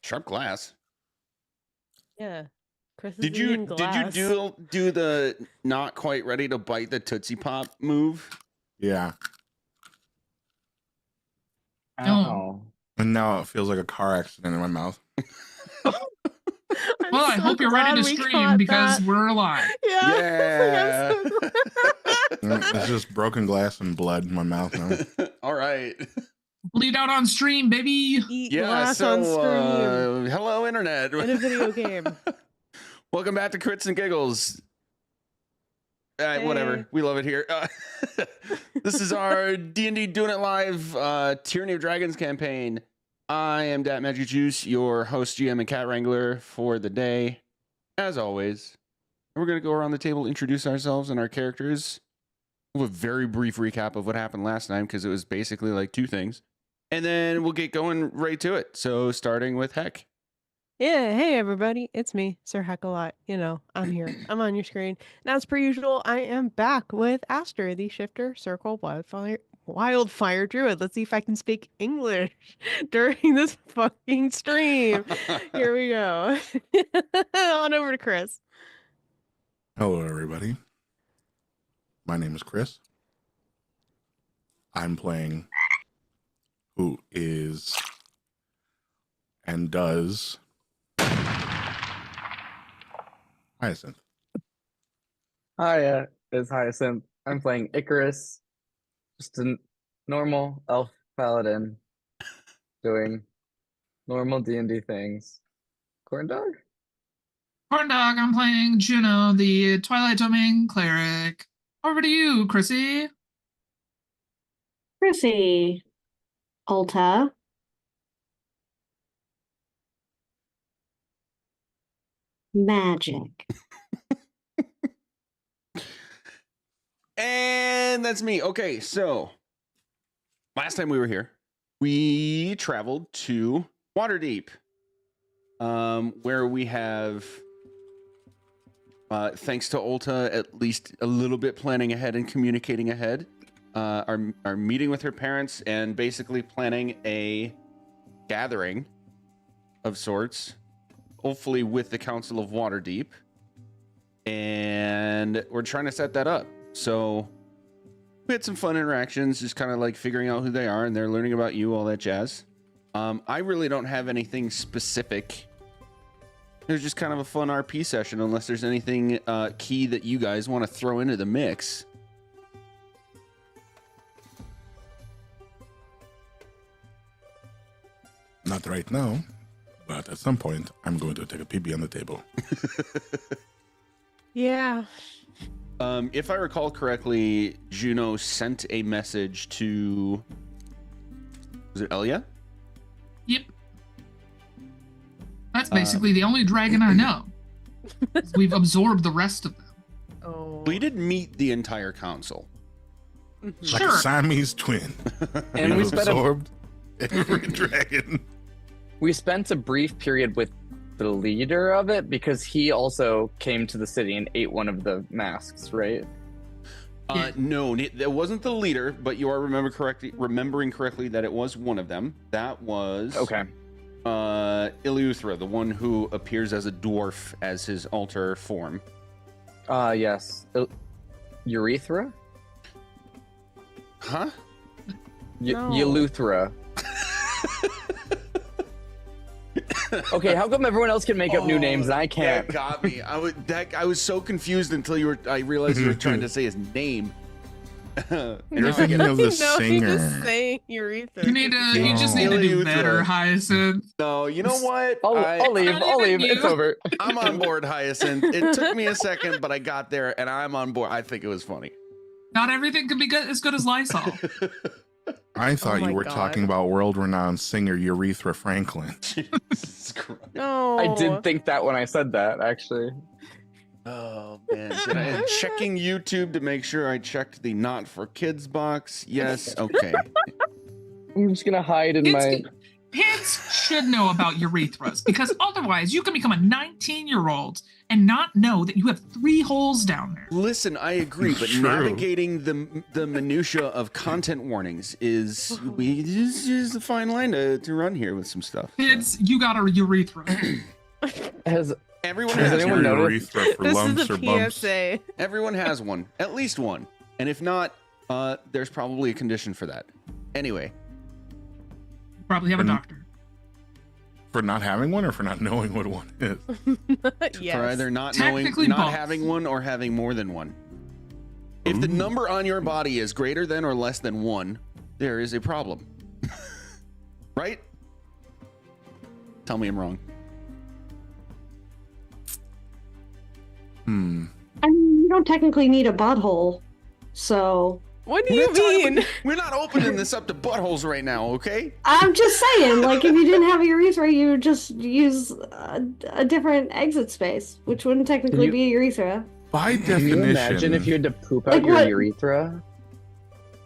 Sharp glass. Yeah. Chris is Did you eating glass. do the not quite ready to bite the Tootsie Pop move? Yeah. Oh. And now it feels like a car accident in my mouth. Well, I hope you're ready to stream because we're alive. Yeah. It's just broken glass and blood in my mouth now. All right. Bleed out on stream, baby. Eat glass on stream. Hello, internet. In a video game. Welcome back to Crits and Giggles. Whatever. We love it here. This is our D&D Doing It Live Tyranny of Dragons campaign. I am Dat Magic Juice, your host, GM, and cat wrangler for the day. As always, we're going to go around the table, introduce ourselves and our characters. We'll have a very brief recap of what happened last time because it was basically like two things. And then we'll get going right to it. So starting with Heck. Yeah, hey everybody, it's me, Sir Heckalot. You know, I'm here. I'm on your screen. And as per usual, I am back with Aster, the Shifter Circle Wildfire Druid. Let's see if I can speak English during this fucking stream. Here we go. On over to Chris. Hello, everybody. My name is Chris. I'm playing who is and does Hyacinth. Hi, it's Hyacinth. I'm playing Icarus. Just a normal elf paladin doing normal D&D things. Corn dog? Corn Dog, I'm playing Juno, the Twilight Domain cleric. Over to you, Chrissy. Chrissy. Alta. Magic. And that's me. Okay, so last time we were here, we traveled to Waterdeep, where we have, thanks to Ulta, at least a little bit planning ahead and communicating ahead, are meeting with her parents and basically planning a gathering of sorts, hopefully with the Council of Waterdeep, and we're trying to set that up. So we had some fun interactions, just kind of like figuring out who they are, and they're learning about you, all that jazz. I really don't have anything specific. It was just kind of a fun RP session, unless there's anything key that you guys want to throw into the mix. Not right now, but at some point, I'm going to take a pee-pee on the table. Yeah. If I recall correctly, Juno sent a message to, was it Elia? Yep. That's basically the only dragon I know. We've absorbed the rest of them. Oh. We did meet the entire council. Like Sure. a Siamese twin. And we We've spent absorbed every dragon. We spent a brief period with the leader of it because he also came to the city and ate one of the masks, right? No, that wasn't the leader, but you are remembering correctly that it was one of them. That was Okay. Eleuthera, the one who appears as a dwarf as his alter form. Yes. Urethra? Huh? No. Eleuthera. Okay, how come everyone else can make up new names and I can't? That got me. I was so confused until I realized you were trying to say his name. You're thinking of the No, singer. he just saying urethra. You just need to do Eleuthera. better, Hyacinth. No, you know what? I'll leave. I'll leave. you. It's over. I'm on board, Hyacinth. It took me a second, but I got there, and I'm on board. I think it was funny. Not everything can be good, as good as Lysol. I thought my you were God. talking about world-renowned singer Urethra Franklin. Jesus Christ. No. I did think that when I said that, actually. Oh man, I'm checking YouTube to make sure I checked the not for kids box. Yes, okay. I'm just gonna hide in my. Kids should know about urethras because otherwise you can become a 19-year-old and not know that you have 3 holes down there. Listen, I agree, but True. navigating the minutia of content warnings is a fine line to run here with some stuff. So. Kids, you got a urethra. Has Everyone Has has anyone one. noticed- urethra for This lumps is or a bumps? PSA. Everyone has one, at least one, and if not, there's probably a condition for that. Anyway, Probably have a doctor. For not having one or for not knowing what one is? Yes. for either not Technically not both. having one or having more than one. If the Ooh. number on your body is greater than or less than 1, there is a problem. Right? Tell me I'm wrong. I mean, you don't technically need a butthole, so What do you mean? We're not opening this up to buttholes right now, okay? I'm just saying, like, if you didn't have a urethra, you would just use a different exit space, which wouldn't technically you- be a urethra. By Can you definition, imagine if you had to poop out Like your what? urethra?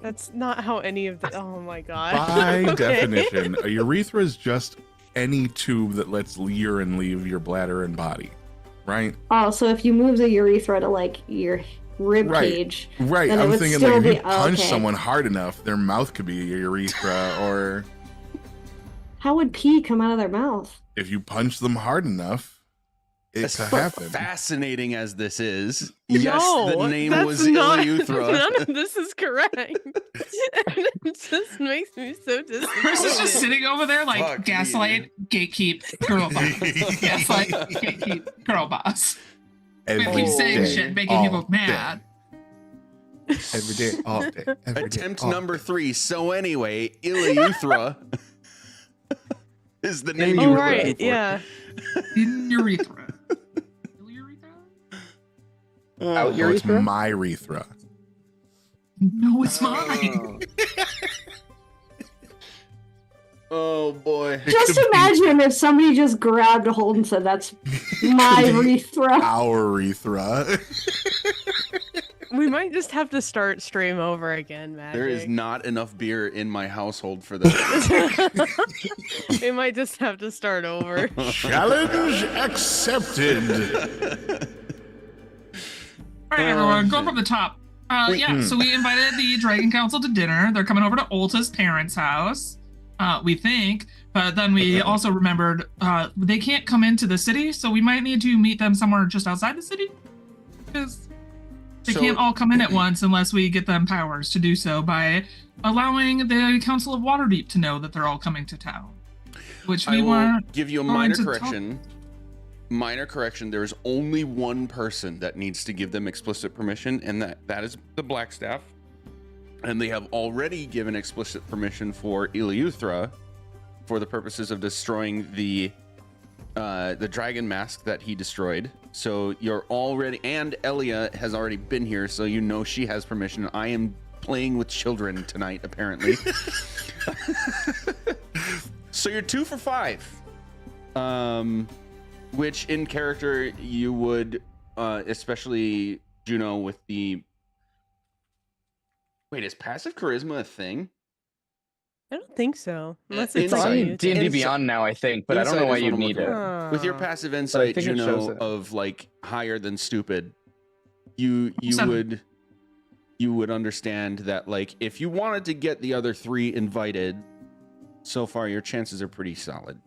That's not how any of the. Oh my god. by Okay. definition, a urethra is just any tube that lets urine leave your bladder and body, right? Oh, so if you move the urethra to like your rib Right. cage, Right. Then it I'm would thinking still like if be- you punch okay. someone hard enough, their mouth could be a urethra, or how would pee come out of their mouth? if you punch them hard enough, it As could happen. fascinating as this is, yes, No, the name that's was not, Ilyuthra. None of this is correct. It just makes me so disappointed. Chris is just sitting over there like Fuck me, gaslight, gatekeep, girl boss. Gaslight, gatekeep, girl boss. We Every keep saying day, shit, making all people day. mad. Every day, all day. Every day, Attempt all number day. 3. So anyway, Ilyuthra is the name Oh, you Oh were right, looking for. yeah. In urethra. Urethra? Out Oh, it's urethra? my urethra. No, it's mine. Oh boy. Just imagine if somebody just grabbed a hold and said, "That's my urethra." Our urethra. We might just have to start stream over again, Magic. There is not enough beer in my household for that. We might just have to start over. Challenge accepted. All right, everyone, go from the top. Yeah, so we invited the Dragon Council to dinner. They're coming over to Ulta's parents' house, we think. But then we also remembered they can't come into the city, so we might need to meet them somewhere just outside the city. Because they So- can't all come in at once unless we get them powers to do so by allowing the Council of Waterdeep to know that they're all coming to town. Which I we will weren't. give you a going minor to talk- correction. Minor correction. There is only one person that needs to give them explicit permission, and that is the Blackstaff. And they have already given explicit permission for Ilyuthra for the purposes of destroying the dragon mask that he destroyed. So you're already, and Elia has already been here, so you know she has permission. I am playing with children tonight, apparently. So you're 2 for 5. Which in character you would, especially Juno with the. Wait, is passive charisma a thing? I don't think so. Unless It's it's It's Insight. on on you. D&D Insight. Beyond now, I think, but I don't know Insight why is you what I'm need looking it. for. With your passive insight, think it shows Juno, it. of like higher than stupid, you 7. would understand that like if you wanted to get the other 3 invited, so far your chances are pretty solid.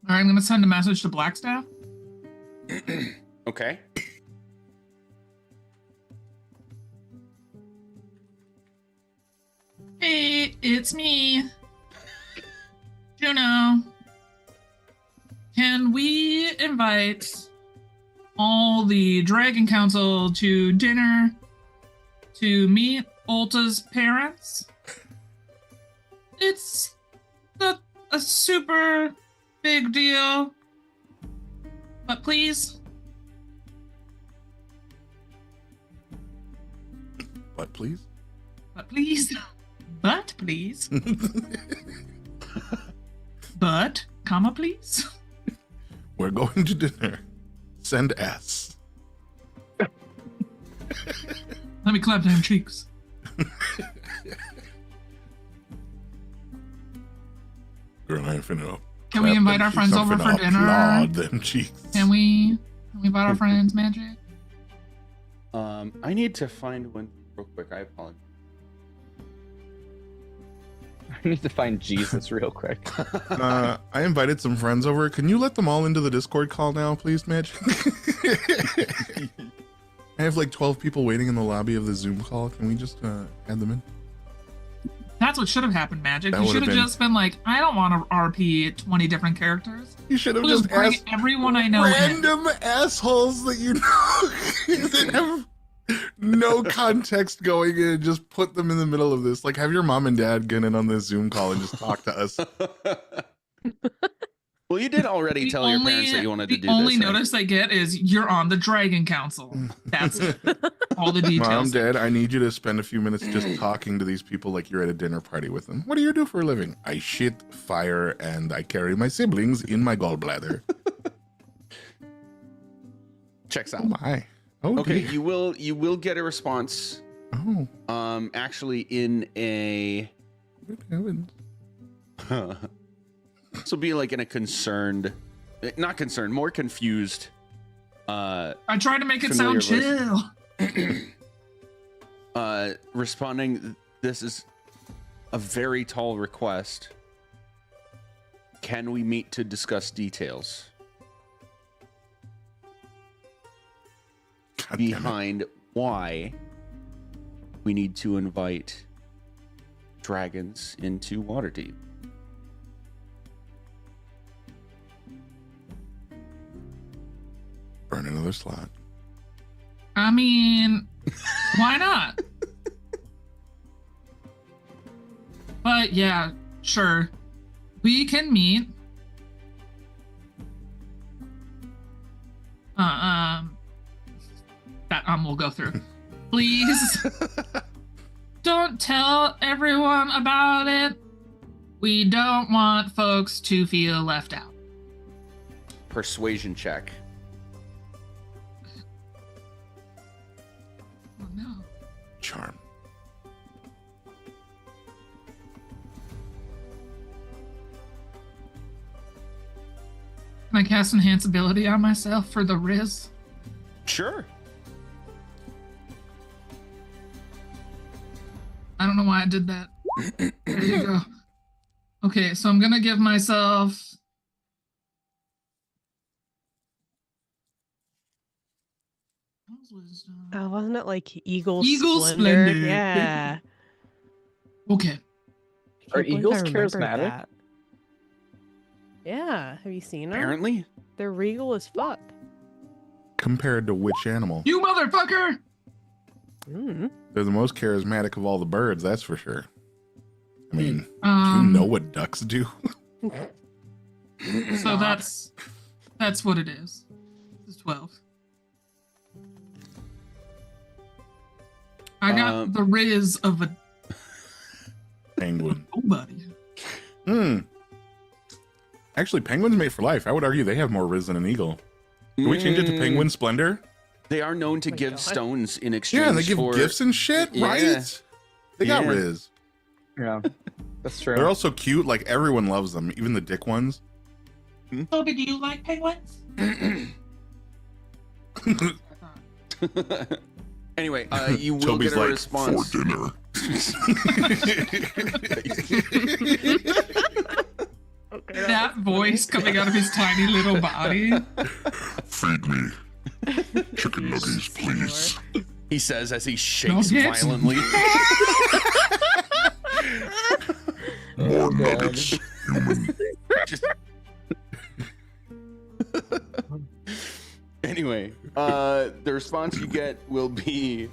All right, I'm going to send a message to Blackstaff. Okay. Hey, it's me, Juno. Can we invite all the Dragon Council to dinner to meet Ulta's parents? It's a super big deal. But please, What, please? but please, but please, but, comma, please. We're going to dinner. Send S. Let me clap down cheeks. Girl, I ain't finna. Can we invite our friends over for dinner? Applaud them cheeks. Can we invite our friends, Magic? I need to find one real quick. I apologize. I need to find Jesus real quick. I invited some friends over. Can you let them all into the Discord call now, please, Magic? I have like 12 people waiting in the lobby of the Zoom call. Can we just add them in? That's what should have happened, Magic. That You would've should have been- just been like, I don't want to RP 20 different characters. You should have We'll just bring asked everyone I know in. random assholes that you know that have no context going in. Just put them in the middle of this. Like, have your mom and dad get in on this Zoom call and just talk to us. Well, you did already tell your parents that you wanted to do The only this. right? notice they get is you're on the Dragon Council. That's it. All the details. Mom, Dad, I need you to spend a few minutes just talking to these people like you're at a dinner party with them. What do you do for a living? I shit, fire, and I carry my siblings in my gallbladder. Checks Oh out. my. Oh, Okay, dear. you will get a response. Oh, Actually, in a good heavens. this will be like in a concerned, not concerned, more confused. I tried to make it Familiar sound voice. chill. Responding. This is a very tall request. Can we meet to discuss details God damn it. behind why we need to invite dragons into Waterdeep? Burn another slot. I mean, why not? But yeah, sure. We can meet. That we'll go through. Please don't tell everyone about it. We don't want folks to feel left out. Persuasion check. Oh no. Charm. Can I cast enhance ability on myself for the Riz? Sure. I don't know why I did that. There you go. Okay, so I'm gonna give myself. Oh, wasn't it like Eagle Eagle Splendor? Splendor. Yeah. Okay. Are Can't believe eagles I remembered charismatic? that. Yeah. Have you seen them? Apparently. They're regal as fuck. Compared to which animal? You motherfucker! Mm. They're the most charismatic of all the birds, that's for sure. I mean, do you Um, know what ducks do? So that's what it is. It's 12. I got the Riz of a Penguin. nobody. Actually, penguins mate for life. I would argue they have more riz than an eagle. Can we change it to penguin splendor? They are known to my give God. stones in exchange Yeah, and they give for gifts and shit, Yeah. right? They got Yeah. riz. Yeah, that's true. They're also cute. Like, everyone loves them, even the dick ones. Toby, do you like penguins? Anyway, you will Toby's get a like, response. for dinner. That voice coming out of his tiny little body. Feed me. Chicken nuggets, please. He says as he shakes Nuggets? violently. More God. nuggets, human. Just- Anyway, the response you get will be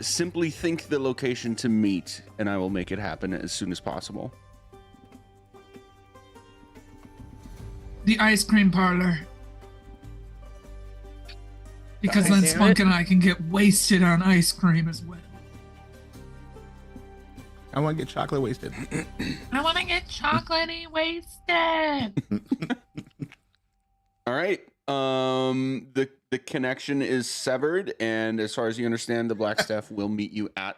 simply think the location to meet, and I will make it happen as soon as possible. The ice cream parlor. Because then Damn Spunk it. and I can get wasted on ice cream as well. I want to get chocolate wasted. I want to get chocolatey wasted. All right. The connection is severed, and as far as you understand, the black staff will meet you at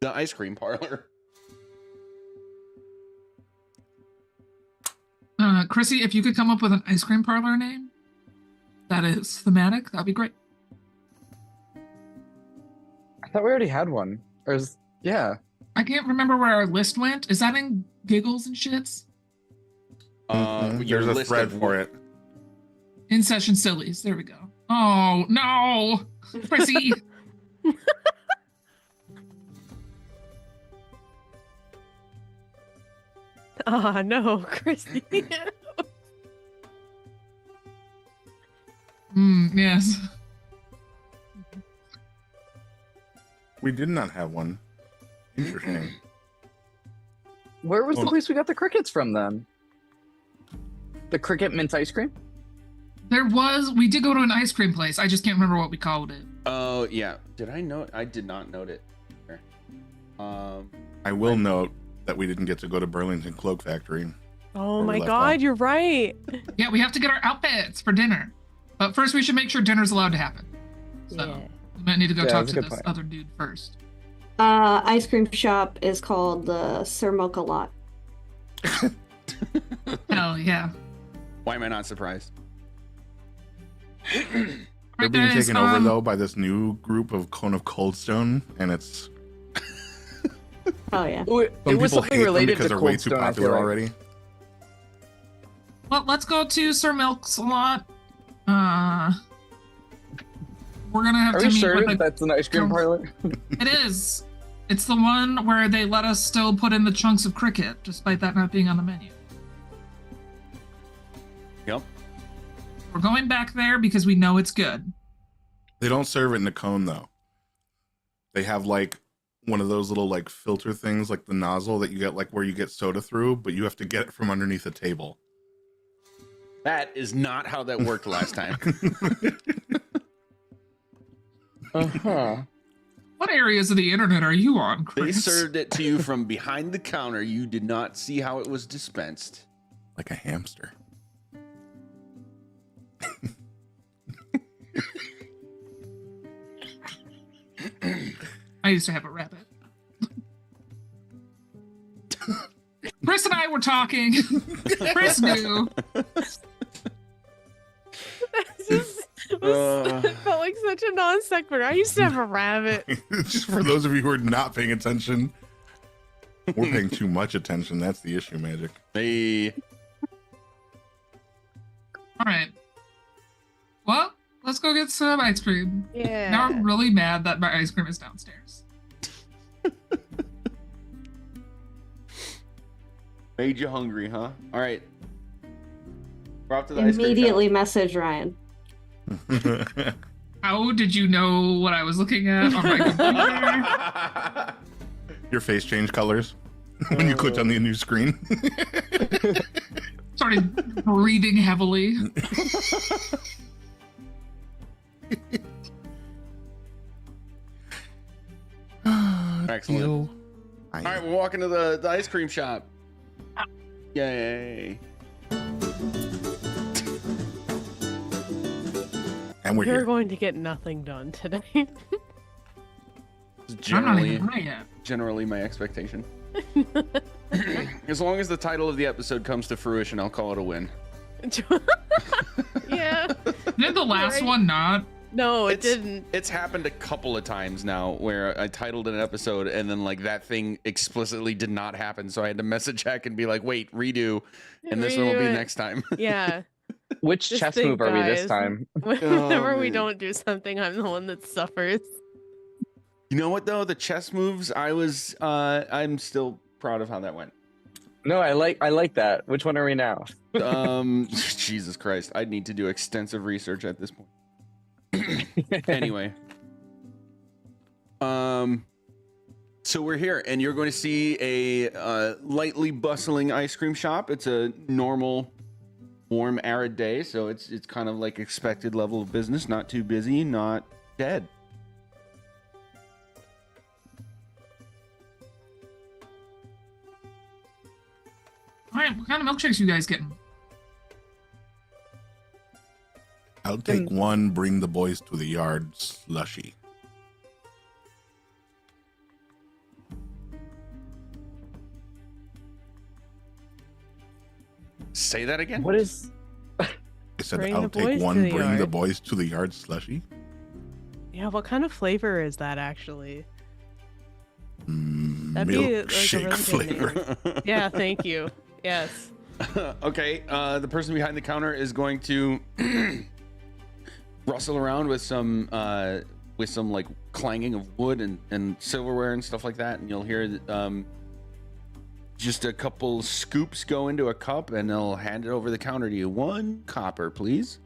the ice cream parlor. Chrissy, if you could come up with an ice cream parlor name that is thematic, that'd be great. I thought we already had one. Yeah. I can't remember where our list went. Is that in Giggles and Shits? Your There's a list thread of- for it. In Session Sillies. There we go. Oh, no. Chrissy. Ah, no, Christy. Yes. We did not have one. Interesting. Where was Oh. the place we got the crickets from then? The cricket mint ice cream? We did go to an ice cream place. I just can't remember what we called it. Oh yeah. Did I note? I did not note it. I will note that we didn't get to go to Burlington Cloak Factory. Oh Where we my left God, off. you're right. Yeah, we have to get our outfits for dinner. But first, we should make sure dinner's allowed to happen. So Yeah. we might need to go Yeah, talk that's to a good this point. other dude first. Ice cream shop is called the Sir Mocha-Lot. Hell yeah. Why am I not surprised? They're Right, being guys, taken over though by this new group of Cone of Coldstone, and it's Oh yeah. Oh, it some was people something hate them related because to they're way Cold too Stone, I feel popular like. already. Well, let's go to Sir Milk's a lot. We're gonna have Are to we meet sure with the... that's an ice cream Come- parlor? It is. It's the one where they let us still put in the chunks of cricket, despite that not being on the menu. Yep. We're going back there because we know it's good. They don't serve it in a cone though. They have like one of those little like filter things, like the nozzle that you get like where you get soda through, but you have to get it from underneath a table. That is not how that worked last time. Uh-huh. What areas of the internet are you on, They Chris? served it to you from behind the counter. You did not see how it was dispensed. Like a hamster. I used to have a rabbit. Chris and I were talking. Chris knew. It felt like such a non sequitur. I used to have a rabbit. Just for those of you who are not paying attention, we're paying too much attention. That's the issue, Magic. They All right. Well, let's go get some ice cream. Yeah. Now I'm really mad that my ice cream is downstairs. made you hungry, huh? All right. We're off to the ice cream Immediately message Ryan. How did you know what I was looking at on my computer? shop. Your face changed colors when you clicked on the new screen. Started breathing heavily. Excellent. All right, we're walking to the ice cream shop. Yay. And we're You're here. going to get nothing done today. It's I'm not generally, even high yet. generally my expectation. As long as the title of the episode comes to fruition, I'll call it a win. Yeah. Did the last Right. one not? No, it It's- didn't. It's happened a couple of times now where I titled an episode and then like that thing explicitly did not happen. So I had to message Jack and be like, wait, redo. And this one will be Redo it. next time. Yeah. Which Just chess think, move are we this guys. time? Whenever we man. don't do something, I'm the one that suffers. You know what though? The chess moves, I'm still proud of how that went. No, I like that. Which one are we now? Jesus Christ. I'd need to do extensive research at this point. Anyway. So we're here and you're going to see a lightly bustling ice cream shop. It's a normal warm arid day, so it's kind of like expected level of business, not too busy, not dead. All right, what kind of milkshakes you guys getting? I'll take one, bring the boys to the yard slushy. Say that again. What is? I said, Bring I'll the take boys to one, the bring the yard. boys to the yard slushy. Yeah, what kind of flavor is that actually? That'd be, like, a Milkshake really good flavor. Yeah, thank you. Yes. Okay, the person behind the counter is going to rustle around with some like clanging of wood and silverware and stuff like that, and you'll hear just a couple scoops go into a cup, and they'll hand it over the counter to you. 1 copper, please.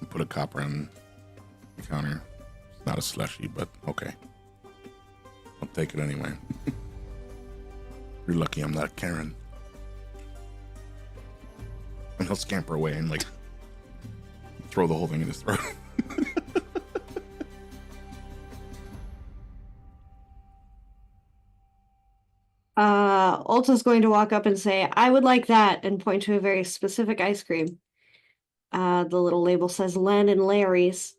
Put a copper on the counter. It's not a slushy, but okay. I'll take it anyway. You're lucky I'm not Karen. And he'll scamper away and like throw the whole thing in his throat. Ulta's going to walk up and say, I would like that, and point to a very specific ice cream. The little label says Len and Larry's.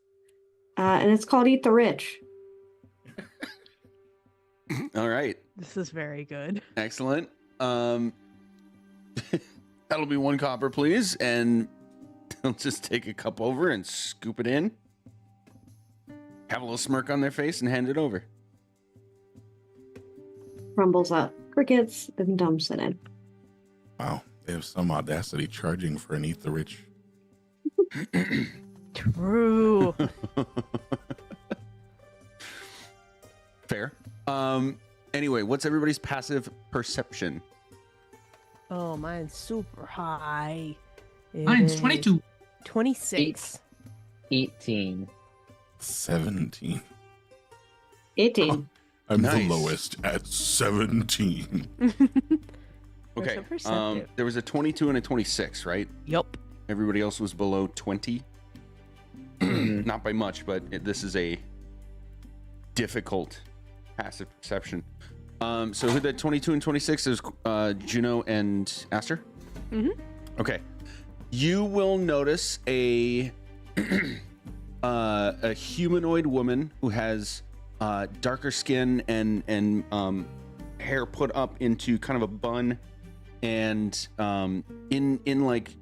And it's called Eat the Rich. All right, This is very good. excellent. That'll be 1 copper, please, and they'll just take a cup over and scoop it in, have a little smirk on their face, and hand it over. Rumbles up crickets and dumps it in. Wow, they have some audacity charging for an Eat the Rich. True. Fair. Anyway, what's everybody's passive perception? Oh, mine's super high. It Mine's is 22. 26. 18. 17. 18. I'm Nice. the lowest at 17. Okay. so perceptive. There was a 22 and a 26, right? Yup. Everybody else was below 20. Mhm. Not by much, but this is a difficult passive perception. So who the 22 and 26 is Juno and Aster? Mhm. Okay. You will notice a humanoid woman who has darker skin and hair put up into kind of a bun, and in like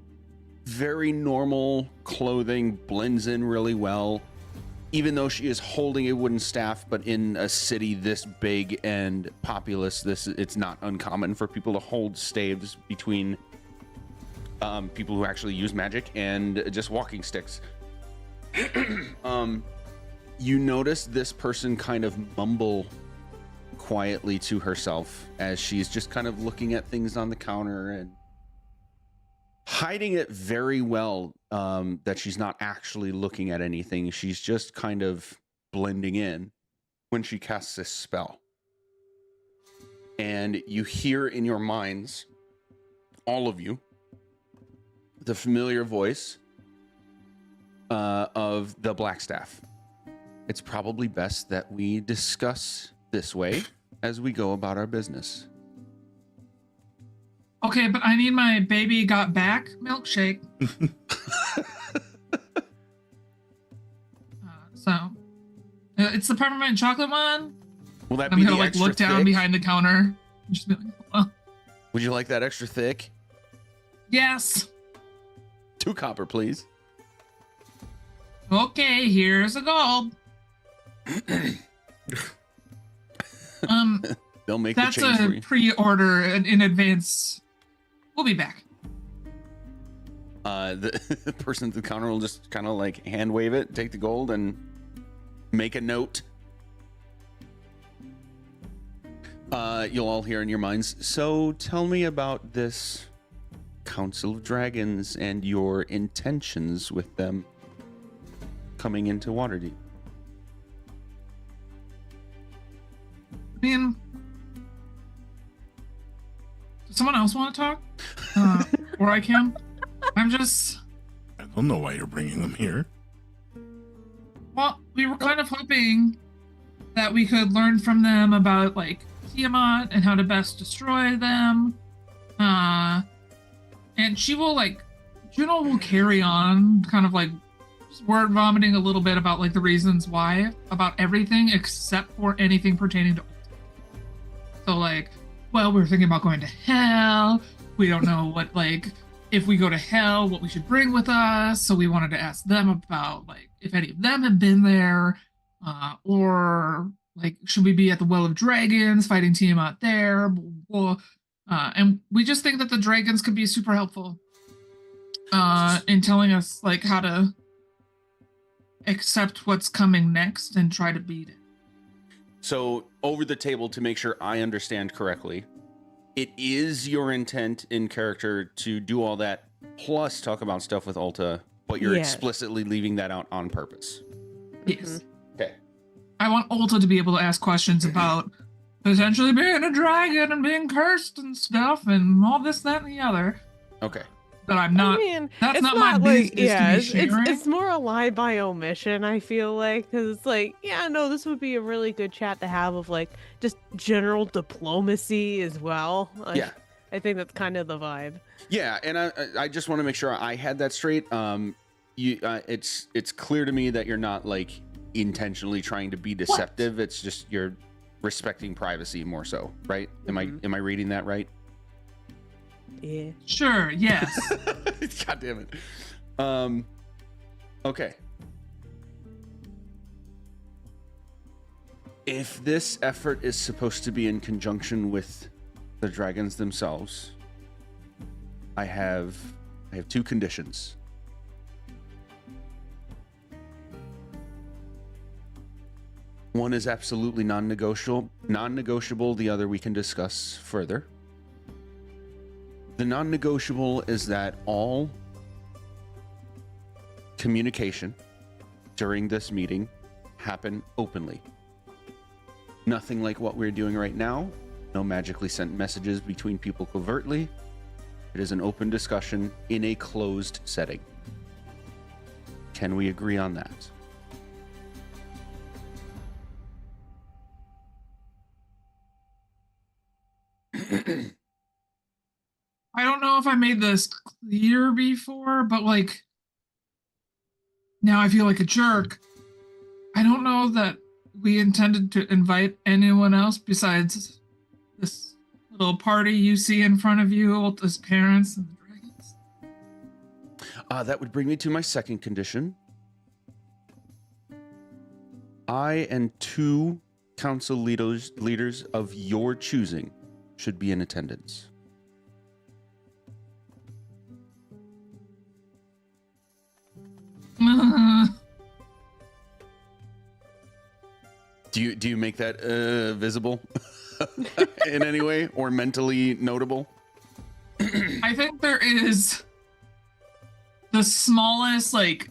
very normal clothing, blends in really well, even though she is holding a wooden staff. But in a city this big and populous, it's not uncommon for people to hold staves between people who actually use magic and just walking sticks. You notice this person kind of mumble quietly to herself as she's just kind of looking at things on the counter and hiding it very well, that she's not actually looking at anything. She's just kind of blending in when she casts this spell. And you hear in your minds, all of you, the familiar voice of the Blackstaff. It's probably best that we discuss this way as we go about our business. Okay, but I need my baby got back milkshake. It's the peppermint chocolate one. Will that I'm be gonna the like extra look down thick? behind the counter. And just be like, oh, Would you like that extra thick? yes. 2 copper, please. Okay, here's a gold. They'll make That's the change for a you. pre-order in advance. We'll be back. The person at the counter will just kind of like hand wave it, take the gold, and make a note. You'll all hear in your minds, so tell me about this Council of Dragons and your intentions with them coming into Waterdeep. I mean, does someone else want to talk? Or I can? I'm just, I don't know why you're bringing them here. well, we were kind of hoping that we could learn from them about, like, Tiamat and how to best destroy them. And she will, like, Juno will carry on, kind of like word vomiting a little bit about, like, the reasons why, about everything except for anything pertaining to So like, well, we're thinking about going to hell. We don't know what, like, if we go to hell, what we should bring with us. So we wanted to ask them about, like, if any of them have been there, or like, should we be at the Well of Dragons fighting Tiamat there? Blah, blah, blah. And we just think that the dragons could be super helpful in telling us like how to accept what's coming next and try to beat it. So over the table, to make sure I understand correctly, it is your intent in character to do all that, plus talk about stuff with Ulta, but you're Yes. explicitly leaving that out on purpose. Yes. Okay. I want Ulta to be able to ask questions about potentially being a dragon and being cursed and stuff and all this, that, and the other. Okay. But I'm not. I mean, That's it's not my like, business yeah, to be sharing. it's more a lie by omission, I feel like, because it's like, yeah, no, this would be a really good chat to have of like just general diplomacy as well. Like, Yeah. I think that's kind of the vibe. Yeah, and I just want to make sure I had that straight. It's clear to me that you're not like intentionally trying to be deceptive. It's just you're respecting privacy more so, right? Am I reading that right? Yeah. Sure. Yes. God damn it. Okay. If this effort is supposed to be in conjunction with the dragons themselves, I have two conditions. One is absolutely non-negotiable. The other we can discuss further. The non-negotiable is that all communication during this meeting happen openly. Nothing like what we're doing right now. No magically sent messages between people covertly. It is an open discussion in a closed setting. Can we agree on that? I don't know if I made this clear before, but like now I feel like a jerk. I don't know that we intended to invite anyone else besides this little party you see in front of you, Ulta's parents and the dragons. That would bring me to my second condition. I and two council leaders of your choosing should be in attendance. Do you make that visible in any way or mentally notable? I think there is the smallest, like,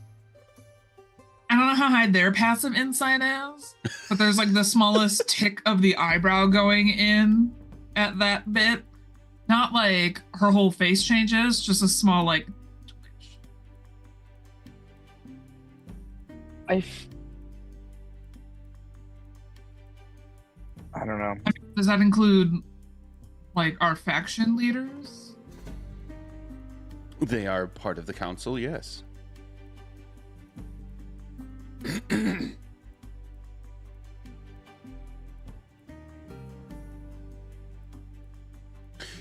I don't know how high their passive insight is, but there's like the smallest tick of the eyebrow going in at that bit. Not like her whole face changes, just a small, like, twitch. I don't know. Does that include like our faction leaders? They are part of the council, yes.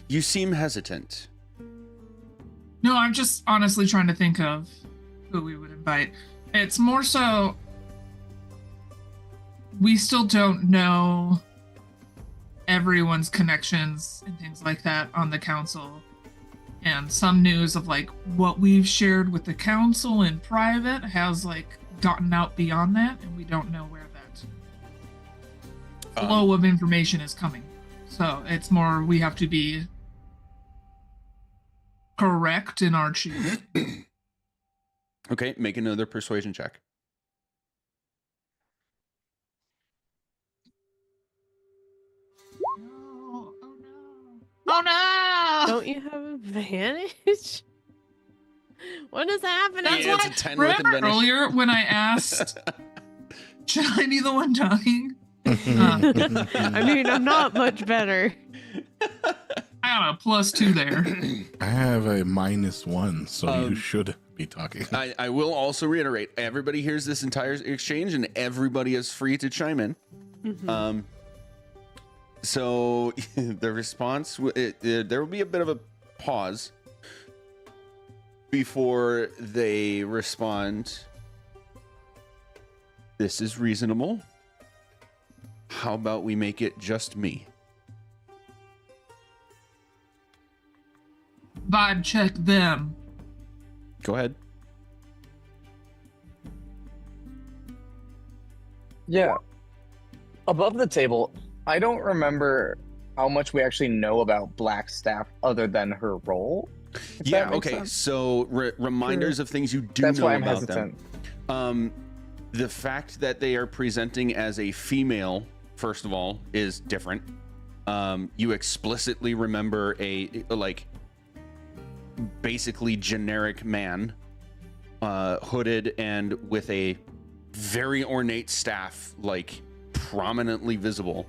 You seem hesitant. No, I'm just honestly trying to think of who we would invite. It's more so we still don't know everyone's connections and things like that on the council. And some news of like what we've shared with the council in private has like gotten out beyond that, and we don't know where that flow of information is coming. So it's more we have to be correct in our choosing. Okay, make another persuasion check. No, oh no. Oh no! Don't you have advantage? What is happening? That's Yeah, it's why, a 10 with remember advantage. earlier when I asked, should I be the one talking? I mean, I'm not much better. I got a +2 there. I have a -1, so you should be talking. I will also reiterate, everybody hears this entire exchange and everybody is free to chime in. Mhm. So the response, there will be a bit of a pause before they respond. This is reasonable. How about we make it just me? Vibe check them. Go ahead. Yeah. Above the table, I don't remember how much we actually know about Blackstaff other than her role. if that Yeah, makes okay. sense. So reminders of things you do That's know why I'm about hesitant. them. The fact that they are presenting as a female, first of all, is different. You explicitly remember a basically generic man, hooded and with a very ornate staff, like prominently visible.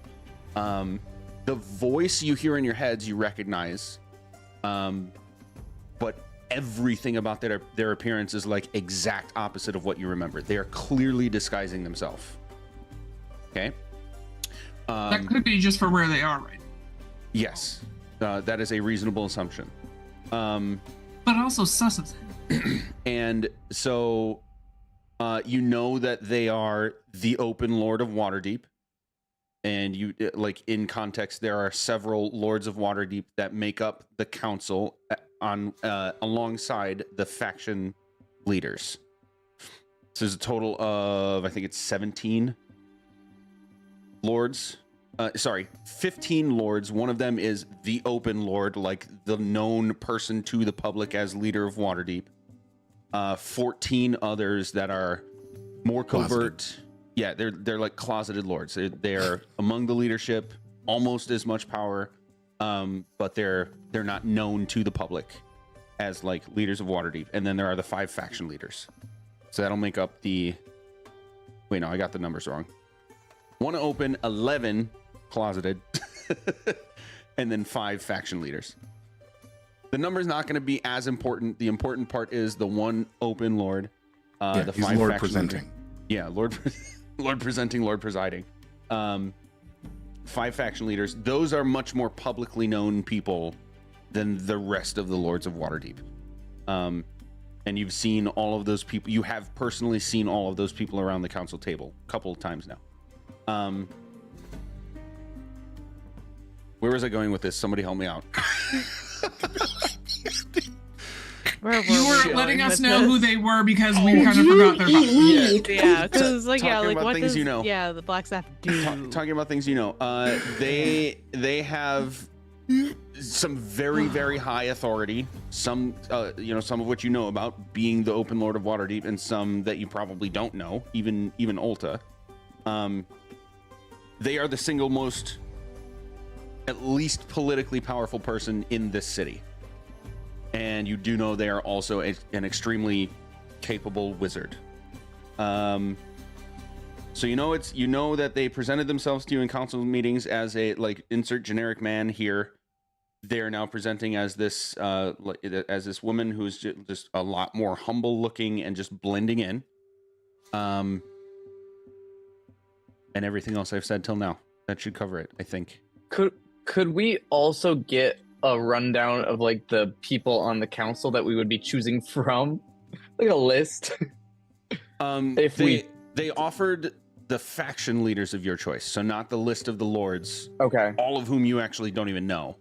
The voice you hear in your heads you recognize, but everything about their appearance is like exact opposite of what you remember. They are clearly disguising themselves. Okay. That could be just for where they are right now. Yes, that is a reasonable assumption. But also sus of them. And so you know that they are the Open Lord of Waterdeep. And you, like, in context, there are several Lords of Waterdeep that make up the council on alongside the faction leaders. So there's a total of, I think it's 17 lords. 15 lords. One of them is the Open Lord, like the known person to the public as leader of Waterdeep. 14 others that are more covert. Closeted. Yeah, they're like closeted lords. They're among the leadership, almost as much power, but they're not known to the public as like leaders of Waterdeep. And then there are the 5 faction leaders. So that'll make up the. Wait, no, I got the numbers wrong. 1 open, 11 closeted, and then 5 faction leaders. The number's not going to be as important. The important part is the 1 open lord, the he's 5 Lord faction presenting. leader. Yeah, Lord presenting, Lord presiding. 5 faction leaders. Those are much more publicly known people than the rest of the Lords of Waterdeep. And you've seen all of those people. You have personally seen all of those people around the council table a couple of times now. Where was I going with this? Somebody help me out. Where You we were going letting us with know this? who they were because we Did kind of you forgot their eat names. meat? Yeah, because like Talking like about what things does you know. yeah the Blackstaff do? Talking about things you know. They have some very high authority. Some some of which you know about, being the Open Lord of Waterdeep, and some that you probably don't know, even Ulta. They are the single most, at least politically powerful person in this city. And you do know they are also an extremely capable wizard. So you know that they presented themselves to you in council meetings as a, like, insert generic man here. They're now presenting as this woman who's just a lot more humble looking and just blending in. And everything else I've said till now, that should cover it, I think. Could we also get a rundown of like the people on the council that we would be choosing from, like a list? They offered the faction leaders of your choice, so not the list of the lords, Okay. all of whom you actually don't even know.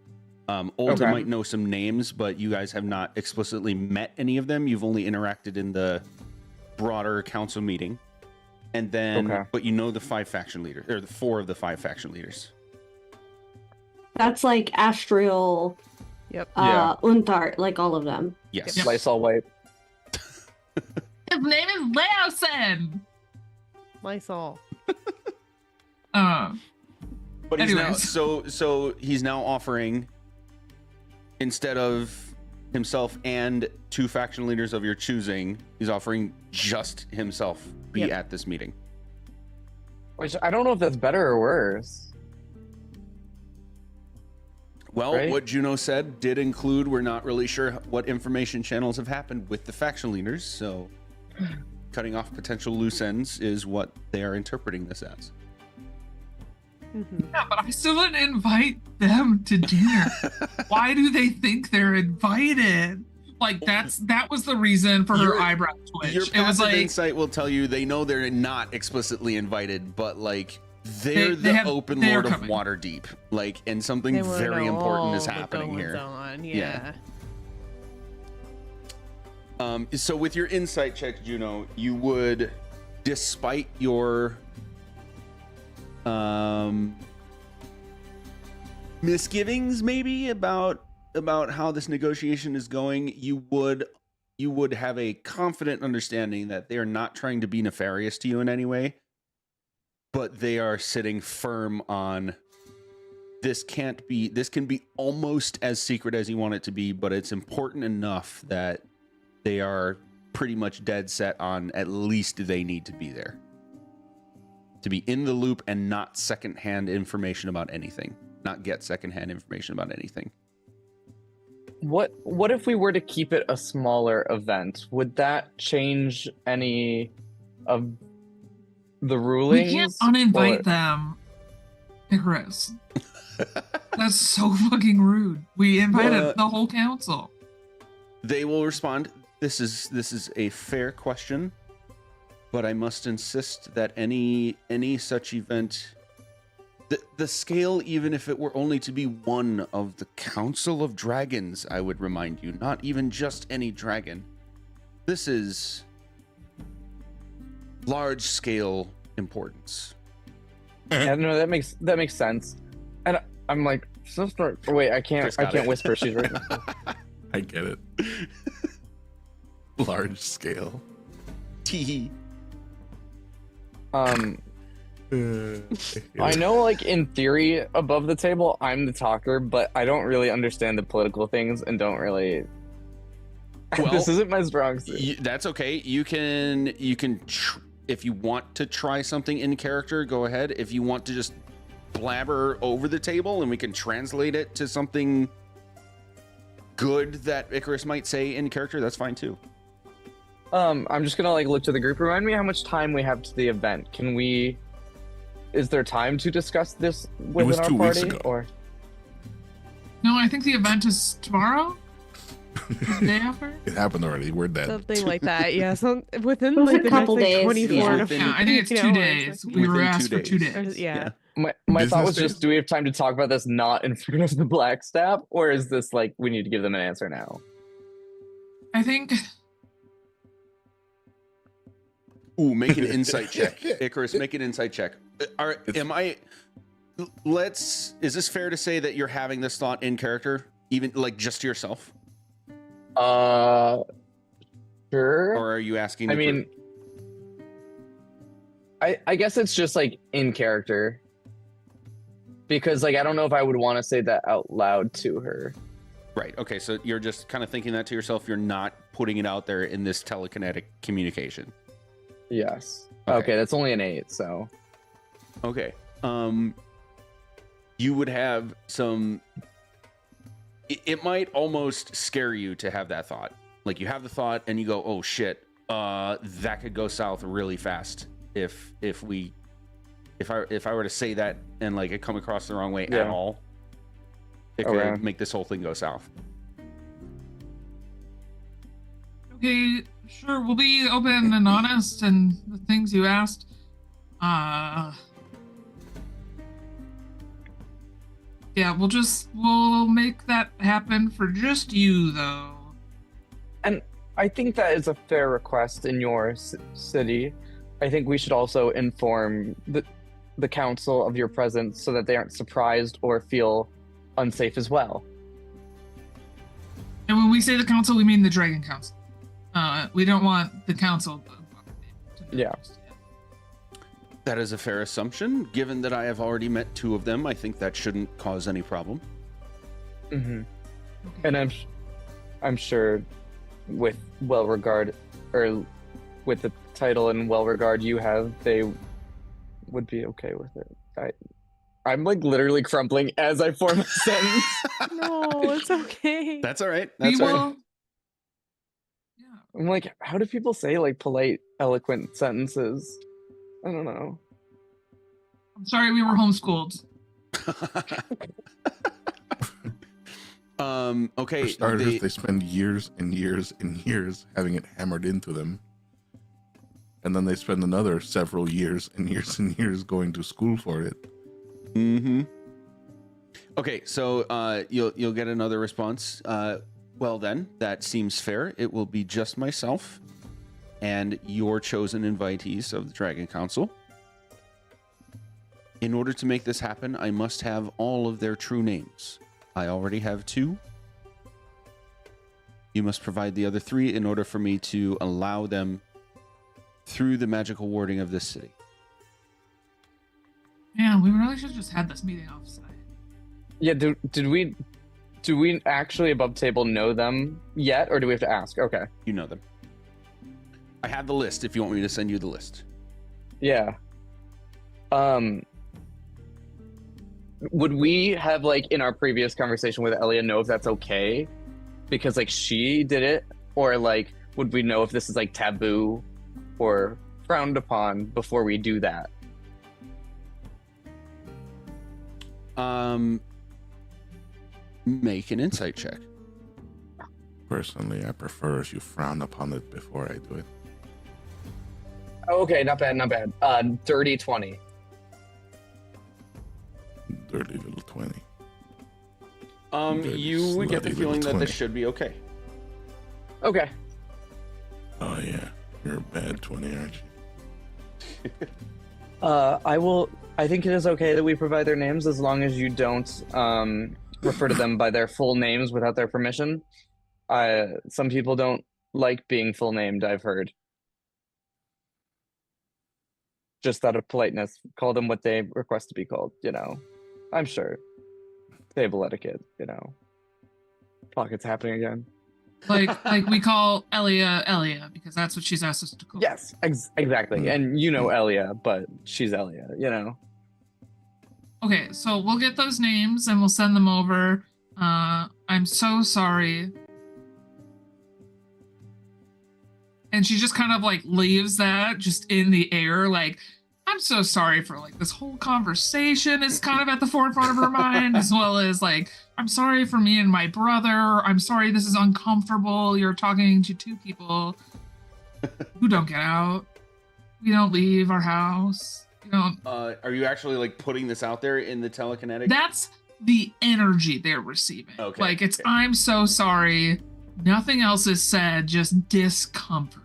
Ulta Okay. might know some names, but you guys have not explicitly met any of them. You've only interacted in the broader council meeting. And then, Okay. but you know the 5 faction leaders, or the 4 of the 5 faction leaders. That's like Astriel, Yep. Yeah. Untart, like all of them. Yes. Yep. Lysol wipe. His name is Leosin. Lysol. But he's now, Anyways. so he's now offering, instead of himself and 2 faction leaders of your choosing, he's offering just himself be Yep. at this meeting. Which I don't know if that's better or worse. Well, Right. what Juno said did include, we're not really sure what information channels have happened with the faction leaders, so cutting off potential loose ends is what they are interpreting this as. Mhm. Yeah, but I still didn't invite them to dinner. Why do they think they're invited? Like that was the reason for her Your- eyebrow twitch. Your It was passive like insight will tell you they know they're not explicitly invited, but like they're They the have- open they're lord of coming. Waterdeep. Like, and something They wanna very know important is all the happening goings here. on, Yeah. yeah. So with your insight check, Juno, you would, despite your misgivings maybe about how this negotiation is going, you would have a confident understanding that they are not trying to be nefarious to you in any way, but they are sitting firm on this can be almost as secret as you want it to be, but it's important enough that they are pretty much dead set on at least they need to be there, to be in the loop and not secondhand information about anything, not get secondhand information about anything. What if we were to keep it a smaller event? Would that change any of the we rulings? can't uninvite Or- them, Icarus. That's so fucking rude. We invited the whole council. They will respond, this is a fair question, but I must insist that any such event, the scale, even if it were only to be one of the Council of Dragons, I would remind you, not even just any dragon. This is large scale importance. Yeah, no, that makes sense. And I'm like, sister. Wait, I Chris can't got it. whisper. She's right. I get it. Large scale. Tee. I know, like in theory, above the table, I'm the talker, but I don't really understand the political things and don't really. Well, this isn't my strong suit. That's okay. You can if you want to try something in character, go ahead. If you want to just blabber over the table and we can translate it to something good that Icarus might say in character, that's fine too. I'm just gonna like look to the group. Remind me how much time we have to the event. Can we? Is there time to discuss this within was our 2 weeks party? ago. Or No, I think the event is tomorrow. The day after. It happened already. We're dead. Something like that. Yeah. Within It was like a the couple next like, days, 24 yeah. to Within- Yeah, I think it's 2 48 days. hours. We were Within asked 2 for 2 days. days. Yeah. my Business thought was days? just, do we have time to talk about this not in front of the black staff, or is this like we need to give them an answer now? I think Ooh, make an insight check. Icarus, make an insight check. Is this fair to say that you're having this thought in character, even like just to yourself? Sure. Or are you asking? I the mean, group? I guess it's just like in character. Because like I don't know if I would want to say that out loud to her. Right. Okay. So you're just kind of thinking that to yourself. You're not putting it out there in this telekinetic communication. Yes. Okay. Okay, that's only an 8, so. Okay. You would have some. It might almost scare you to have that thought. Like you have the thought and you go, "Oh shit, that could go south really fast if I were to say that and like it come across the wrong way at Yeah. all. It Okay. could make this whole thing go south." okay, sure, we'll be open and honest and the things you asked. Yeah, we'll make that happen for just you though. And I think that is a fair request in your city. I think we should also inform the council of your presence so that they aren't surprised or feel unsafe as well. And when we say the council, we mean the Dragon Council. We don't want the council to know Yeah. just yet. That is a fair assumption. Given that I have already met 2 of them, I think that shouldn't cause any problem. Mm-hmm. And I'm sure with well-regard, or with the title and well-regard you have, they would be okay with it. I'm like literally crumpling as I form a sentence. No, it's okay. That's all right. We That's all right. will. Yeah. I'm like, how do people say like polite, eloquent sentences? I don't know. I'm sorry we were homeschooled. Okay. For starters, they spend years and years and years having it hammered into them. And then they spend another several years and years and years going to school for it. Mm-hmm. Okay, so you'll get another response. Well then, that seems fair. It will be just myself and your chosen invitees of the Dragon Council. In order to make this happen, I must have all of their true names. I already have 2. You must provide the other 3 in order for me to allow them through the magical warding of this city. Yeah, we really should have just had this meeting offsite. Yeah, do we actually above table know them yet, or do we have to ask? Okay. You know them. I have the list if you want me to send you the list. Yeah. Would we have, like, in our previous conversation with Elia, know if that's okay? Because, like, she did it? Or, like, would we know if this is, like, taboo or frowned upon before we do that? Make an insight check. Personally, I prefer if you frown upon it before I do it. Oh, okay, not bad, not bad. Dirty 20. Dirty little 20. Dirty, You would get the slutty feeling little that this 20. should be okay. Okay. Oh yeah, you're a bad 20, aren't you? I think it is okay that we provide their names as long as you don't refer to them by their full names without their permission. Some people don't like being full named, I've heard. Just out of politeness, call them what they request to be called, you know. I'm sure. Table etiquette, you know. Fuck, it's happening again. Like we call Elia because that's what she's asked us to call. Yes, exactly. And you know Elia, but she's Elia, you know. Okay, so we'll get those names and we'll send them over. I'm so sorry. And she just kind of like leaves that just in the air, like, I'm so sorry for like this whole conversation is kind of at the forefront of her mind, as well as like, I'm sorry for me and my brother. I'm sorry this is uncomfortable. You're talking to 2 people who don't get out. We don't leave our house. You don't. Are you actually like putting this out there in the telekinetic? That's the energy they're receiving. Okay, Like it's, okay. I'm so sorry. Nothing else is said, just discomfort.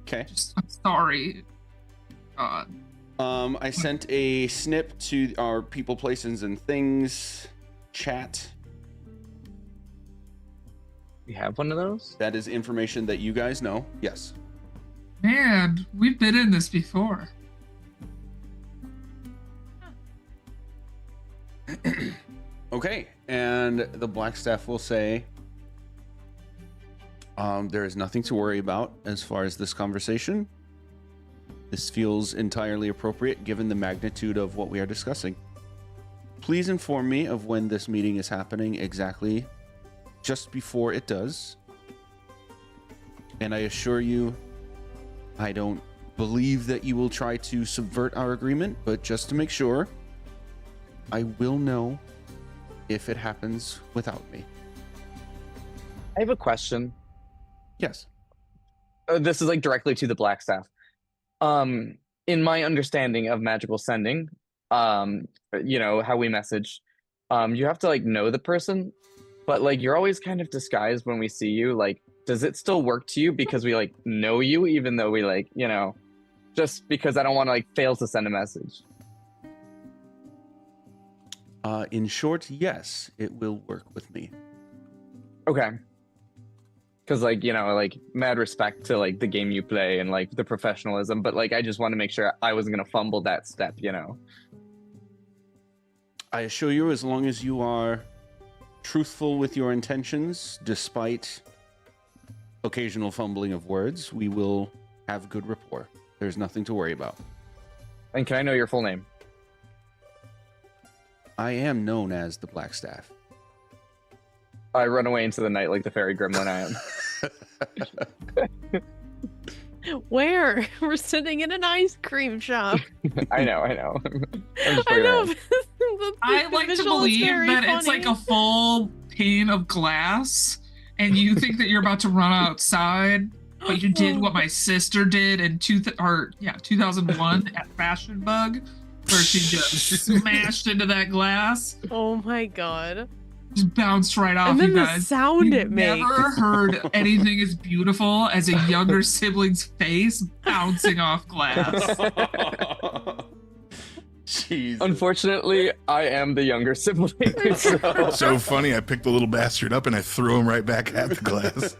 Okay. Just, I'm sorry. God. I sent a snip to our people, places, and things chat. We have one of those? That is information that you guys know. Yes. Man, we've been in this before. Okay, and the Blackstaff will say, there is nothing to worry about as far as this conversation. This feels entirely appropriate given the magnitude of what we are discussing. Please inform me of when this meeting is happening exactly, just before it does. And I assure you, I don't believe that you will try to subvert our agreement, but just to make sure, I will know if it happens without me. I have a question. Yes. This is like directly to the Blackstaff. In my understanding of magical sending, you know, how we message, you have to like know the person, but like you're always kind of disguised when we see you. Like, does it still work to you because we like know you, even though we like, you know, just because I don't want to like fail to send a message? In short, yes, it will work with me. Okay. Because like, you know, like mad respect to like the game you play and like the professionalism, but like I just want to make sure I wasn't gonna fumble that step, you know. I assure you, as long as you are truthful with your intentions, despite occasional fumbling of words, we will have good rapport. There's nothing to worry about. And can I know your full name? I am known as the Blackstaff. I run away into the night like the fairy gremlin I am. Where? We're sitting in an ice cream shop. I know. I'm just I playing know. around. I like to believe that it's like a full pane of glass, and you think that you're about to run outside, but you did what my sister did in 2001 at Fashion Bug, where she just smashed into that glass, Oh my god. just bounced right off. And then You the guys, sound You've it makes. never heard anything as beautiful as a younger sibling's face bouncing off glass. Jesus. Unfortunately, I am the younger sibling. So. So funny. I picked the little bastard up and I threw him right back at the glass.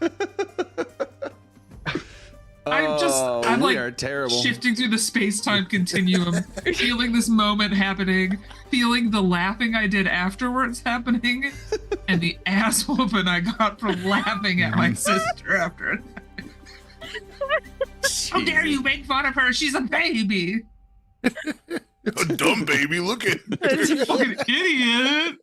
I'm we like are terrible. shifting through the space-time continuum, feeling this moment happening, feeling the laughing I did afterwards happening, and the ass whooping I got from laughing at my sister after it. How dare you make fun of her? She's a baby. A dumb baby. Look at. You fucking idiot.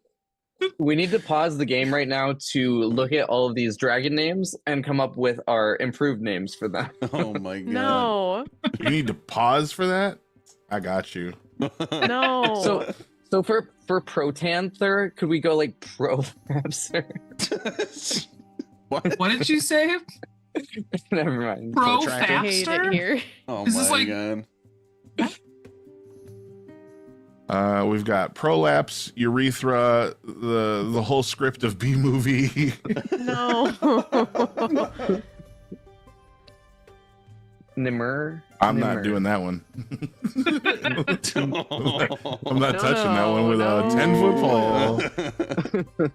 We need to pause the game right now to look at all of these dragon names and come up with our improved names for them. Oh my god. No. You need to pause for that. I got you. No. So for Protanther, could we go like Prolapser? What? What did you say? Never mind. Pro I hate faster? it here. Oh Is this my like- god. We've got prolapse, urethra, the whole script of B movie. No. Nimmer. I'm not doing that one. I'm not touching that one with a 10-foot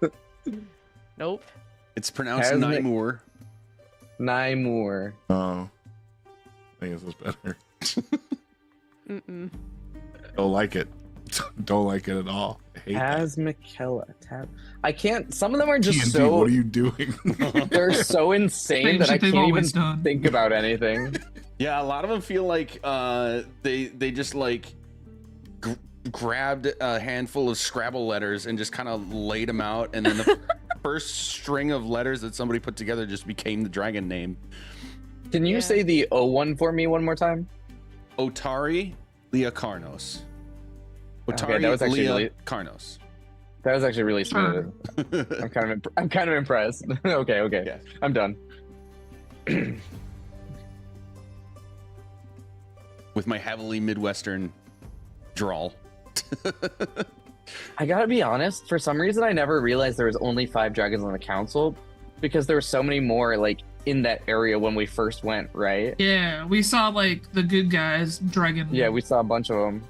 pole. Nope. It's pronounced Hasn't it- Nymur. Nymur. Oh, I think this is better. Mm-mm. Don't like it. Don't like it at all. I hate that. Asmikella. I can't. Some of them are just TNT, so. what are you doing? They're so insane Same that I shit they've can't even always done. think about anything. Yeah, a lot of them feel like they just like grabbed a handful of Scrabble letters and just kind of laid them out, and then the first string of letters that somebody put together just became the dragon name. Can you Yeah. say the O one for me one more time? Otari Leocarnos. Otari Okay, that was actually really- Leocarnos. That was actually really smooth. I'm kind of impressed. Okay. Yes. I'm done. With my heavily Midwestern drawl. I gotta be honest. For some reason, I never realized there was only 5 dragons on the council, because there were so many more like in that area when we first went. Right? Yeah, we saw like the good guys, dragon. Yeah, we saw a bunch of them.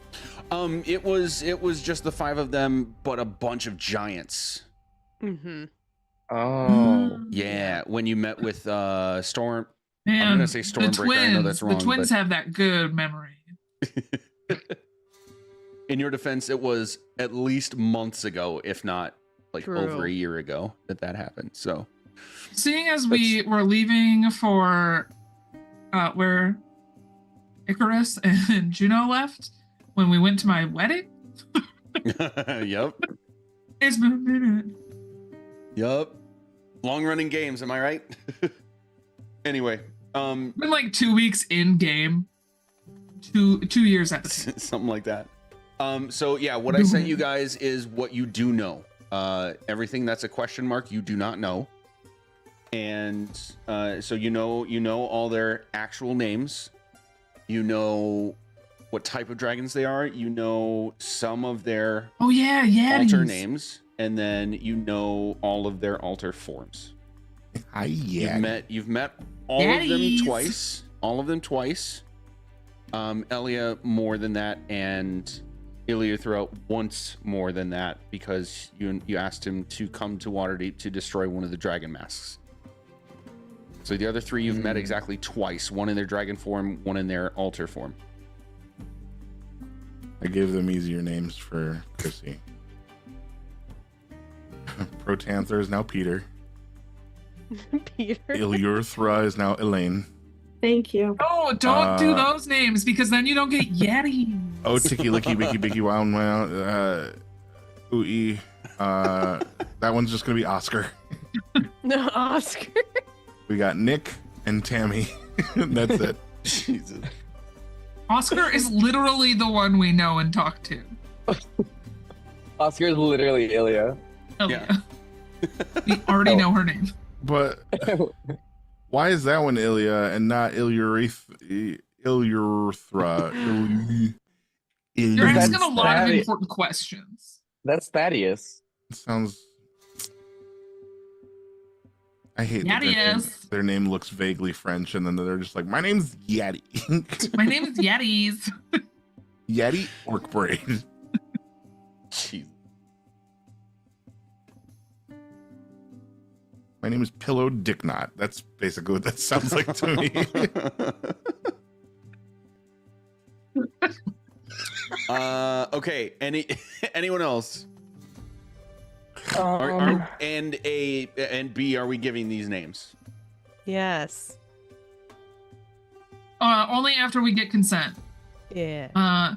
It was just the 5 of them, but a bunch of giants. Mm-hmm. Oh. Yeah, when you met with Storm. Man, I'm gonna say Stormbreaker. I know that's wrong. The twins but have that good memory. in your defense, it was at least months ago, if not like True. over a year ago that happened. So Seeing as we were leaving for where Icarus and Juno left when we went to my wedding, yep. it's been a minute. Yep. Long running games, am I right? Anyway, Been like 2 weeks in game. 2 years at something like that. So yeah, what I sent you guys is what you do know. Everything that's a question mark, you do not know. And so you know all their actual names. You know what type of dragons they are. You know some of their Oh yeah, altar names, and then you know all of their altar forms. Hi, yeah. You've met all of them Daddies. twice. All of them twice. Elia more than that, and Ilya throughout once more than that, because you asked him to come to Waterdeep to destroy one of the dragon masks. So the other 3 you've met exactly twice, one in their dragon form, one in their altar form. I gave them easier names for Chrissy. Protanther is now Peter. Peter. Ilurthra is now Elaine. Thank you. Oh, don't do those names because then you don't get Yeti. Oh, Ticky Licky Bicky Bicky Wow Wow. Ooey. That one's just gonna be Oscar. No, Oscar. We got Nick and Tammy. That's it. Jesus. Oscar is literally the one we know and talk to. Oscar is literally Ilya. Ilya. We already know her name. But why is that one Ilya and not Ilyurethra? You're That's asking a lot of Thaddeus. important questions. That's Thaddeus. Sounds. I hate that Yaddies. their name looks vaguely French, and then they're just like, "My name's Yeti." My name is Yetis. Yeti orc braid. Jeez. My name is Pillow Dicknot. That's basically what that sounds like to me. Okay. Anyone else? And A and B, are we giving these names? Yes. Only after we get consent. Yeah.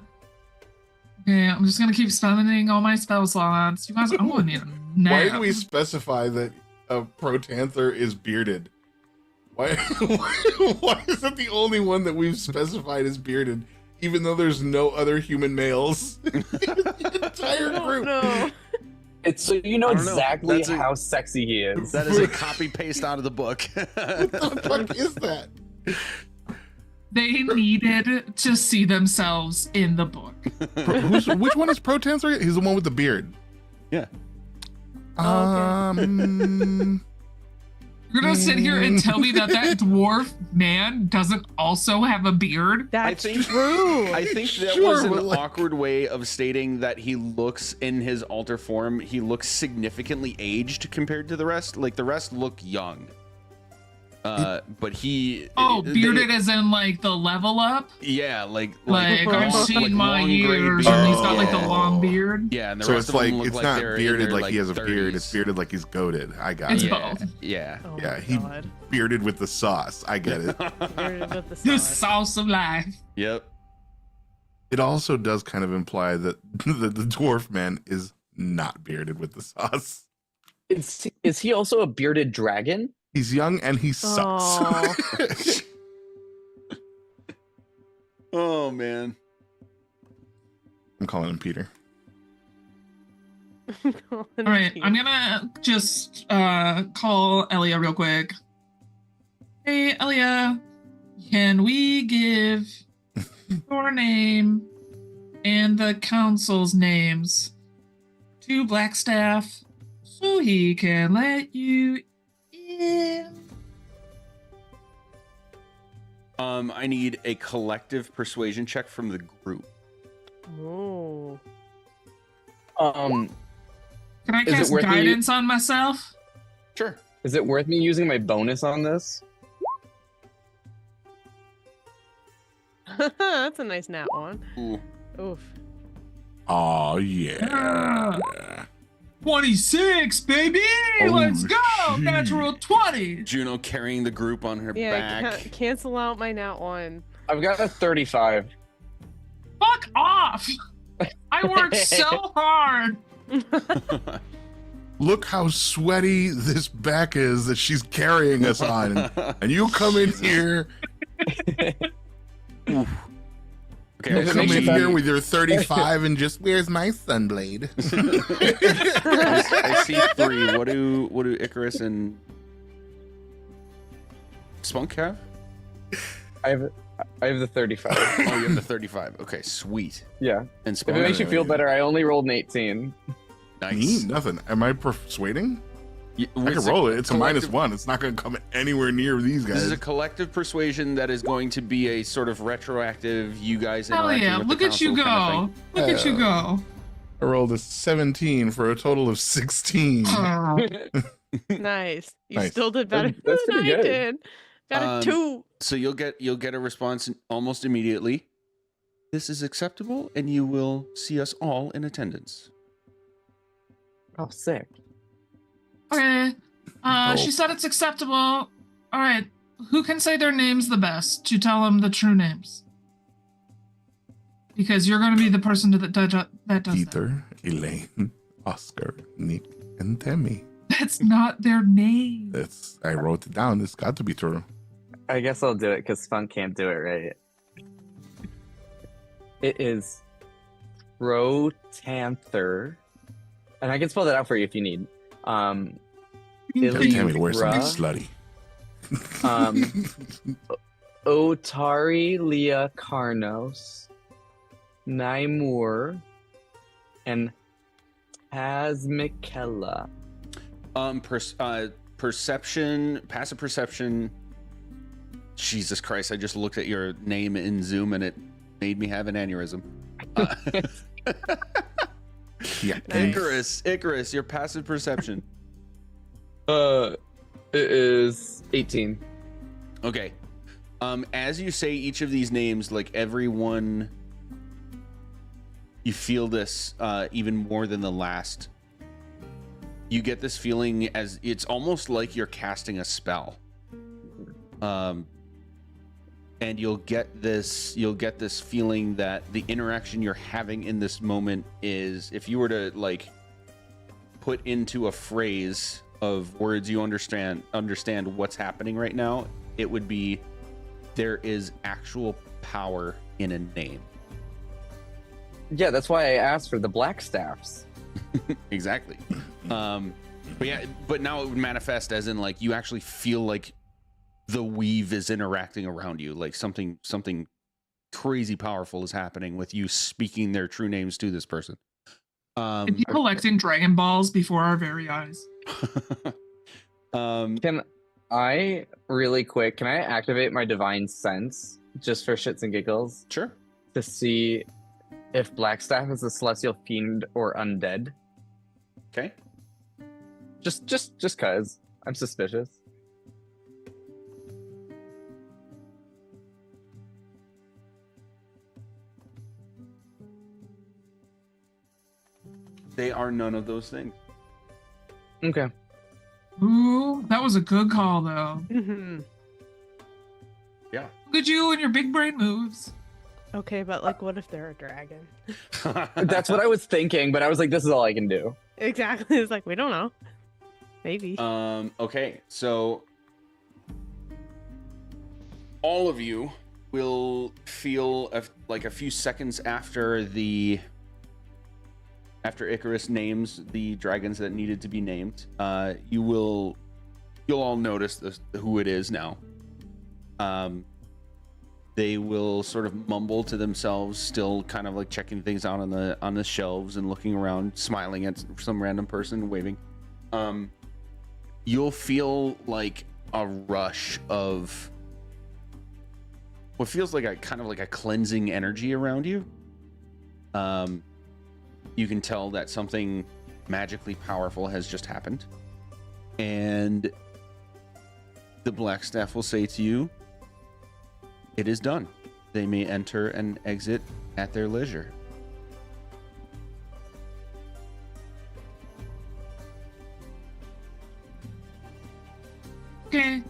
Okay, I'm just gonna keep spending all my spell slots. You guys, I'm gonna need a nap. Why do we specify that a protanther is bearded? Why is it the only one that we've specified as bearded, even though there's no other human males? The entire group. No. It's so you know I don't know. exactly That's a- how sexy he is. That is a copy paste out of the book. What the fuck is that? They needed to see themselves in the book. Which one is protanther? He's the one with the beard. Yeah. You're gonna sit here and tell me that dwarf man doesn't also have a beard? That's think- true. I think that Sure, was an but, like- awkward way of stating that he looks in his alter form. He looks significantly aged compared to the rest. Like the rest look young. But he. Oh, they- bearded as in like the level up? Yeah, like Like I've long- seen like my long gray years beard. and he's got like the Yeah. long beard. Yeah, and the So rest it's of them like look it's like not they're in bearded their, like he has a beard. 30s. It's bearded like he's goated. I got It's it. both. Yeah. Oh Yeah, my he God. bearded with the sauce. I get it. Bearded with the The sauce. sauce of life. Yep. It also does kind of imply that the dwarf man is not bearded with the sauce. Is he also a bearded dragon? He's young and he sucks. Oh. Oh man. I'm calling him Peter. All right, I'm gonna just call Elia real quick. Hey, Elia, can we give your name and the council's names to Blackstaff so he can let you in? I need a collective persuasion check from the group. Oh. Can I Is it cast worth me- guidance on myself? Sure. Is it worth me using my bonus on this? That's a nice nat one. Ooh. Oof. Oh yeah. 26, baby! Oh, Let's go! shit. Natural 20! Juno carrying the group on her Yeah, back. cancel out my nat one. I've got a 35. Fuck off! I worked so hard! Look how sweaty this back is that she's carrying us on. And you come in here, Okay, If it come makes in you here feel- with your 35 and just, where's my sunblade? I see 3. What do Icarus and Spunk have? I have the 35. Oh, you have the 35. Okay, sweet. Yeah. And If Spunk. it makes you feel better, I only rolled an 18. Me? Nice. Nothing. Am I persuading? Y- I can it's a roll it. It's a collective- -1. It's not going to come anywhere near these This is guys. a collective persuasion that is going to be a sort of retroactive. You guys Hell interacting yeah, with look the at you council go! kind of Look at you go! I rolled a 17 for a total of 16. Nice. You Nice. still did better That's than pretty I good. did. Got a 2. So you'll get a response almost immediately. This is acceptable, and you will see us all in attendance. Oh, sick. Okay. She Oh. said it's acceptable. All right. Who can say their names the best to tell them the true names? Because you're going to be the person that does that. Peter, Elaine, Oscar, Nick, and Temmie. That's not their name. I wrote it down. It's got to be true. I guess I'll do it because Funk can't do it right. It is Protanther, and I can spell that out for you if you need. Don't tell me to wear something Illyra, slutty. Otari Leah Karnos, Naimur, and Tasmikella. Perception, passive perception. Jesus Christ! I just looked at your name in Zoom and it made me have an aneurysm. Yeah. Icarus, your passive perception. It is 18. Okay. As you say each of these names, like everyone, you feel this even more than the last. You get this feeling as it's almost like you're casting a spell. And you'll get this feeling that the interaction you're having in this moment is, if you were to like put into a phrase of words you understand what's happening right now, it would be, there is actual power in a name. Yeah, that's why I asked for the black staffs. Exactly. But now it would manifest as in like you actually feel like the weave is interacting around you, like something crazy powerful is happening with you speaking their true names to this person. And he collecting Dragon Balls before our very eyes. Can I really quick? Can I activate my divine sense just for shits and giggles Sure. to see if Blackstaff is a celestial fiend or undead? Okay. Just cause I'm suspicious. They are none of those things. Okay. Ooh, that was a good call, though. Yeah. Look at you and your big brain moves. Okay, but like, what if they're a dragon? That's what I was thinking, but I was like, this is all I can do. Exactly. It's like, we don't know. Maybe. Okay, so all of you will feel like a few seconds after Icarus names the dragons that needed to be named, you'll all notice who it is now. They will sort of mumble to themselves, still kind of like checking things out on the shelves and looking around, smiling at some random person, waving. You'll feel like a rush of what feels like a kind of like a cleansing energy around you. You can tell that something magically powerful has just happened. And the Blackstaff will say to you, it is done. They may enter and exit at their leisure. Okay.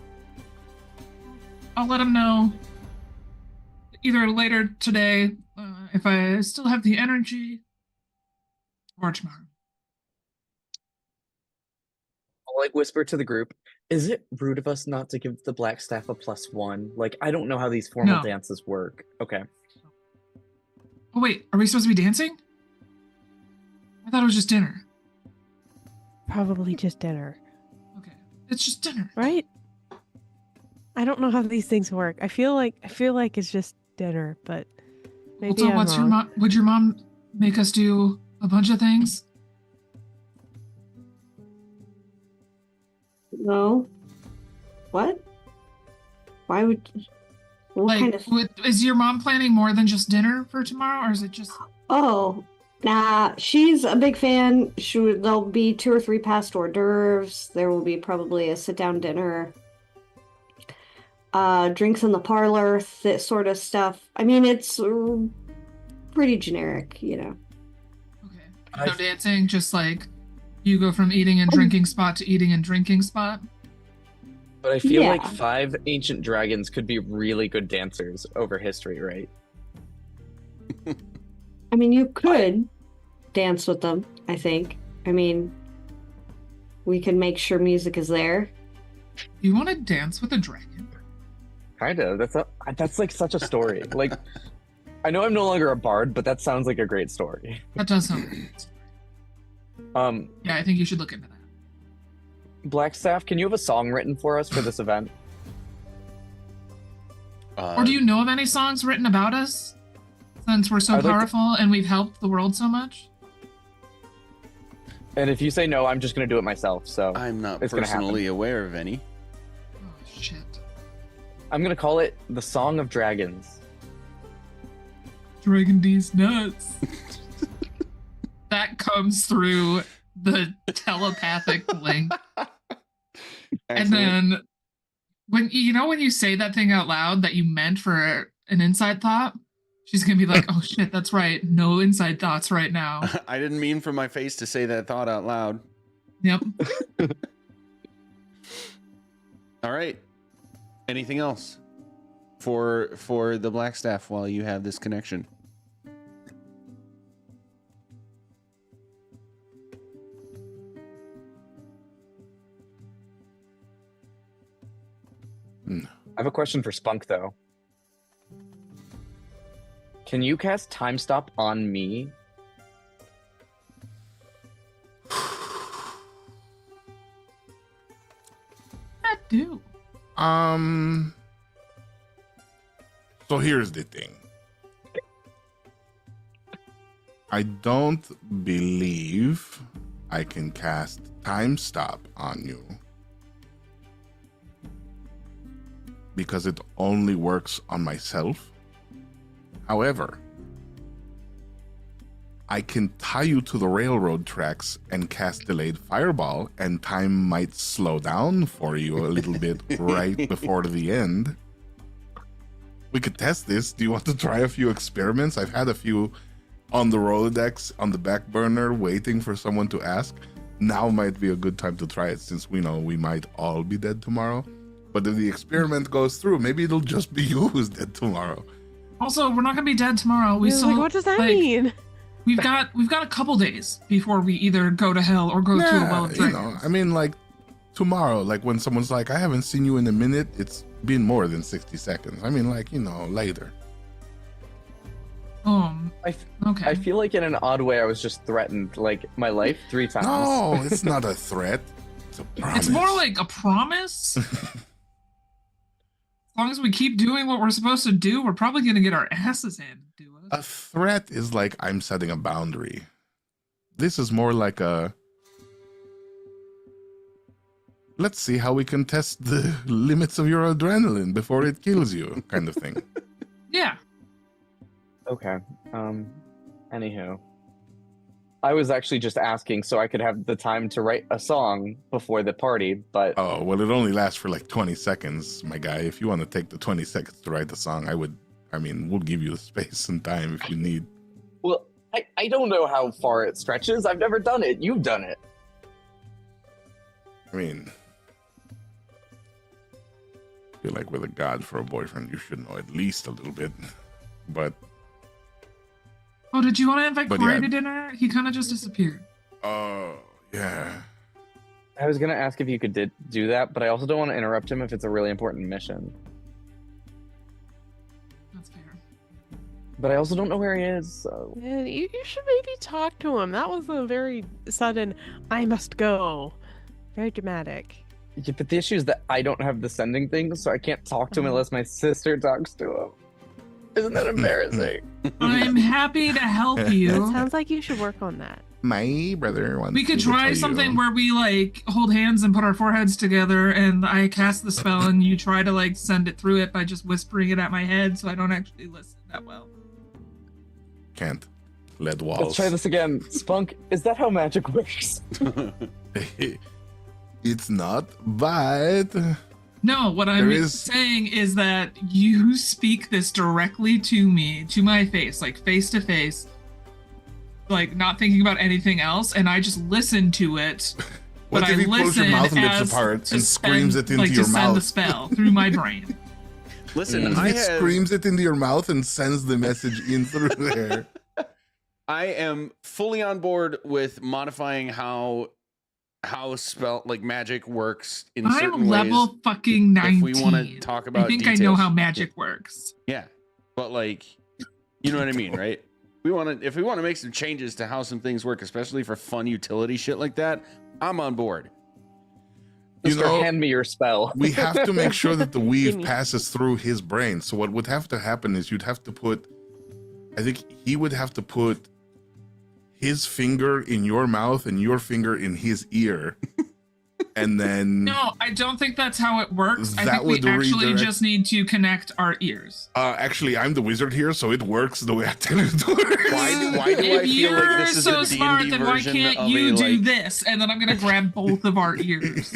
I'll let him know either later today, if I still have the energy, or tomorrow. I'll like whisper to the group, is it rude of us not to give the black staff a +1? Like, I don't know how these formal No. dances work. Okay. Oh, wait, are we supposed to be dancing? I thought it was just dinner. Probably just dinner, Okay, it's just dinner. right? I don't know how these things work. I feel like it's just dinner, but maybe Well, I'm what's your wrong. mom? Would your mom make us do a bunch of things? No. What? Why would? What Like, kind of? is your mom planning more than just dinner for tomorrow, or is it just? Oh, nah. She's a big fan. There'll be 2 or 3 past hors d'oeuvres. There will be probably a sit-down dinner. Drinks in the parlor, that sort of stuff. I mean, it's pretty generic, you know. Okay. No dancing, just like you go from eating and drinking spot to eating and drinking spot. But I feel like Yeah. 5 ancient dragons could be really good dancers over history, right? I mean, you could dance with them, I think. I mean, we can make sure music is there. You want to dance with a dragon? Kind of. That's like such a story. Like, I know I'm no longer a bard, but that sounds like a great story. That does sound great. Yeah, I think you should look into that. Blackstaff, can you have a song written for us for this event? Or do you know of any songs written about us? Since we're so I'd like to- powerful and we've helped the world so much? And if you say no, I'm just gonna do it myself. So I'm not It's gonna personally aware of any. Oh, shit. I'm gonna call it the Song of Dragons. Dragon D's nuts. That comes through the telepathic link. And then when you say that thing out loud that you meant for an inside thought, she's gonna be like, oh shit, that's right. No inside thoughts right now. I didn't mean for my face to say that thought out loud. Yep. All right. Anything else for the Blackstaff while you have this connection? No. I have a question for Spunk though. Can you cast Time Stop on me? I do. So here's the thing. I don't believe I can cast Time Stop on you because it only works on myself. However, I can tie you to the railroad tracks and cast Delayed Fireball, and time might slow down for you a little bit right before the end. We could test this. Do you want to try a few experiments? I've had a few on the Rolodex, on the back burner, waiting for someone to ask. Now might be a good time to try it, since we know we might all be dead tomorrow. But if the experiment goes through, maybe it'll just be you who's dead tomorrow. Also, we're not gonna be dead tomorrow. We He was still like, what does that like, mean? We've got a couple days before we either go to hell or go to a well of you dragons. know, I mean, like tomorrow, like when someone's like, I haven't seen you in a minute, it's been more than 60 seconds. I mean, like, you know, later. Okay. I feel like in an odd way I was just threatened, like my life 3 times. No, it's not a threat. It's a promise. It's more like a promise. As long as we keep doing what we're supposed to do, we're probably gonna get our asses handed to us. A threat is like I'm setting a boundary. This is more like a let's see how we can test the limits of your adrenaline before it kills you kind of thing. Yeah. Okay. Anywho. I was actually just asking so I could have the time to write a song before the party, but Oh, well, it only lasts for like 20 seconds, my guy. If you want to take the 20 seconds to write the song, we'll give you the space and time if you need. well, I don't know how far it stretches. I've never done it. You've done it. I mean, I feel like with a god for a boyfriend, you should know at least a little bit. But, Oh, did you want to invite But Corey yeah. to dinner? He kind of just disappeared. oh, yeah. I was gonna ask if you could do that, but I also don't want to interrupt him if it's a really important mission. That's fair. But I also don't know where he is, so Yeah, you should maybe talk to him. That was a very sudden, I must go. Very dramatic. yeah, but the issue is that I don't have the sending thing, so I can't talk to him Oh. unless my sister talks to him. Isn't that embarrassing? I'm happy to help It you. sounds like you should work on that. My brother wants We could to try tell something you. where we like hold hands and put our foreheads together, and I cast the spell, and you try to like send it through it by just whispering it at my head, so I don't actually listen that well. Can't. Lead walls. Let's try this again. Spunk, is that how magic works? It's not, but No, what I'm There is- saying is that you speak this directly to me, to my face, like face to face, like not thinking about anything else, and I just listen to it. what But if I he pulls your listen mouth lips as apart to and screams send- it into like your to send the mouth? spell through my brain. Listen, Mm. I He have, screams it into your mouth and sends the message in through there. I am fully on board with modifying how how spell like magic works in I'm certain level ways. fucking 19. If we want to talk about I think details, I know how magic works. Yeah, but like, you know what I mean, right? If we want to make some changes to how some things work, especially for fun utility shit like that, I'm on board. You Mister, know, hand me your spell. we have to make sure that the weave Gimme. passes through his brain. So what would have to happen is you'd have to put, I think he would have to put his finger in your mouth and your finger in his ear. And then No, I don't think that's how it works. I That think we would actually redirect- just need to connect our ears. actually I'm the wizard here, so it works the way I tell it to work. Why do I If feel you're like this is so a D&D smart, then why version can't of you a, do like, this? And then I'm gonna grab both of our ears.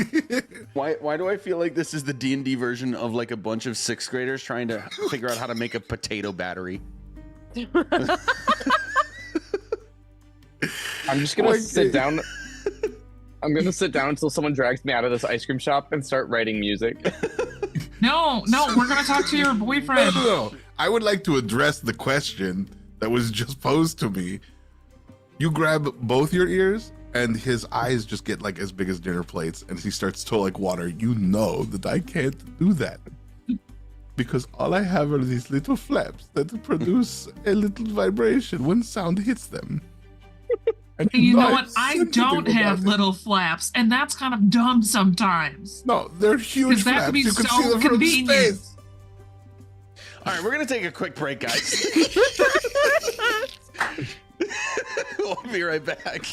Why do I feel like this is the D&D version of like a bunch of 6th graders trying to figure out how to make a potato battery? I'm just gonna sit down. I'm gonna sit down until someone drags me out of this ice cream shop and start writing music. No, we're gonna talk to your boyfriend. No. I would like to address the question that was just posed to me. You grab both your ears and his eyes just get like as big as dinner plates and he starts to like water. You know that I can't do that. Because all I have are these little flaps that produce a little vibration when sound hits them. And You know I'm what? I sensitive don't about have it. little flaps, and that's kind of dumb sometimes. No, they're huge Because that flaps. could be You can see so them from convenient. space. All right, we're gonna take a quick break, guys. We'll be right back.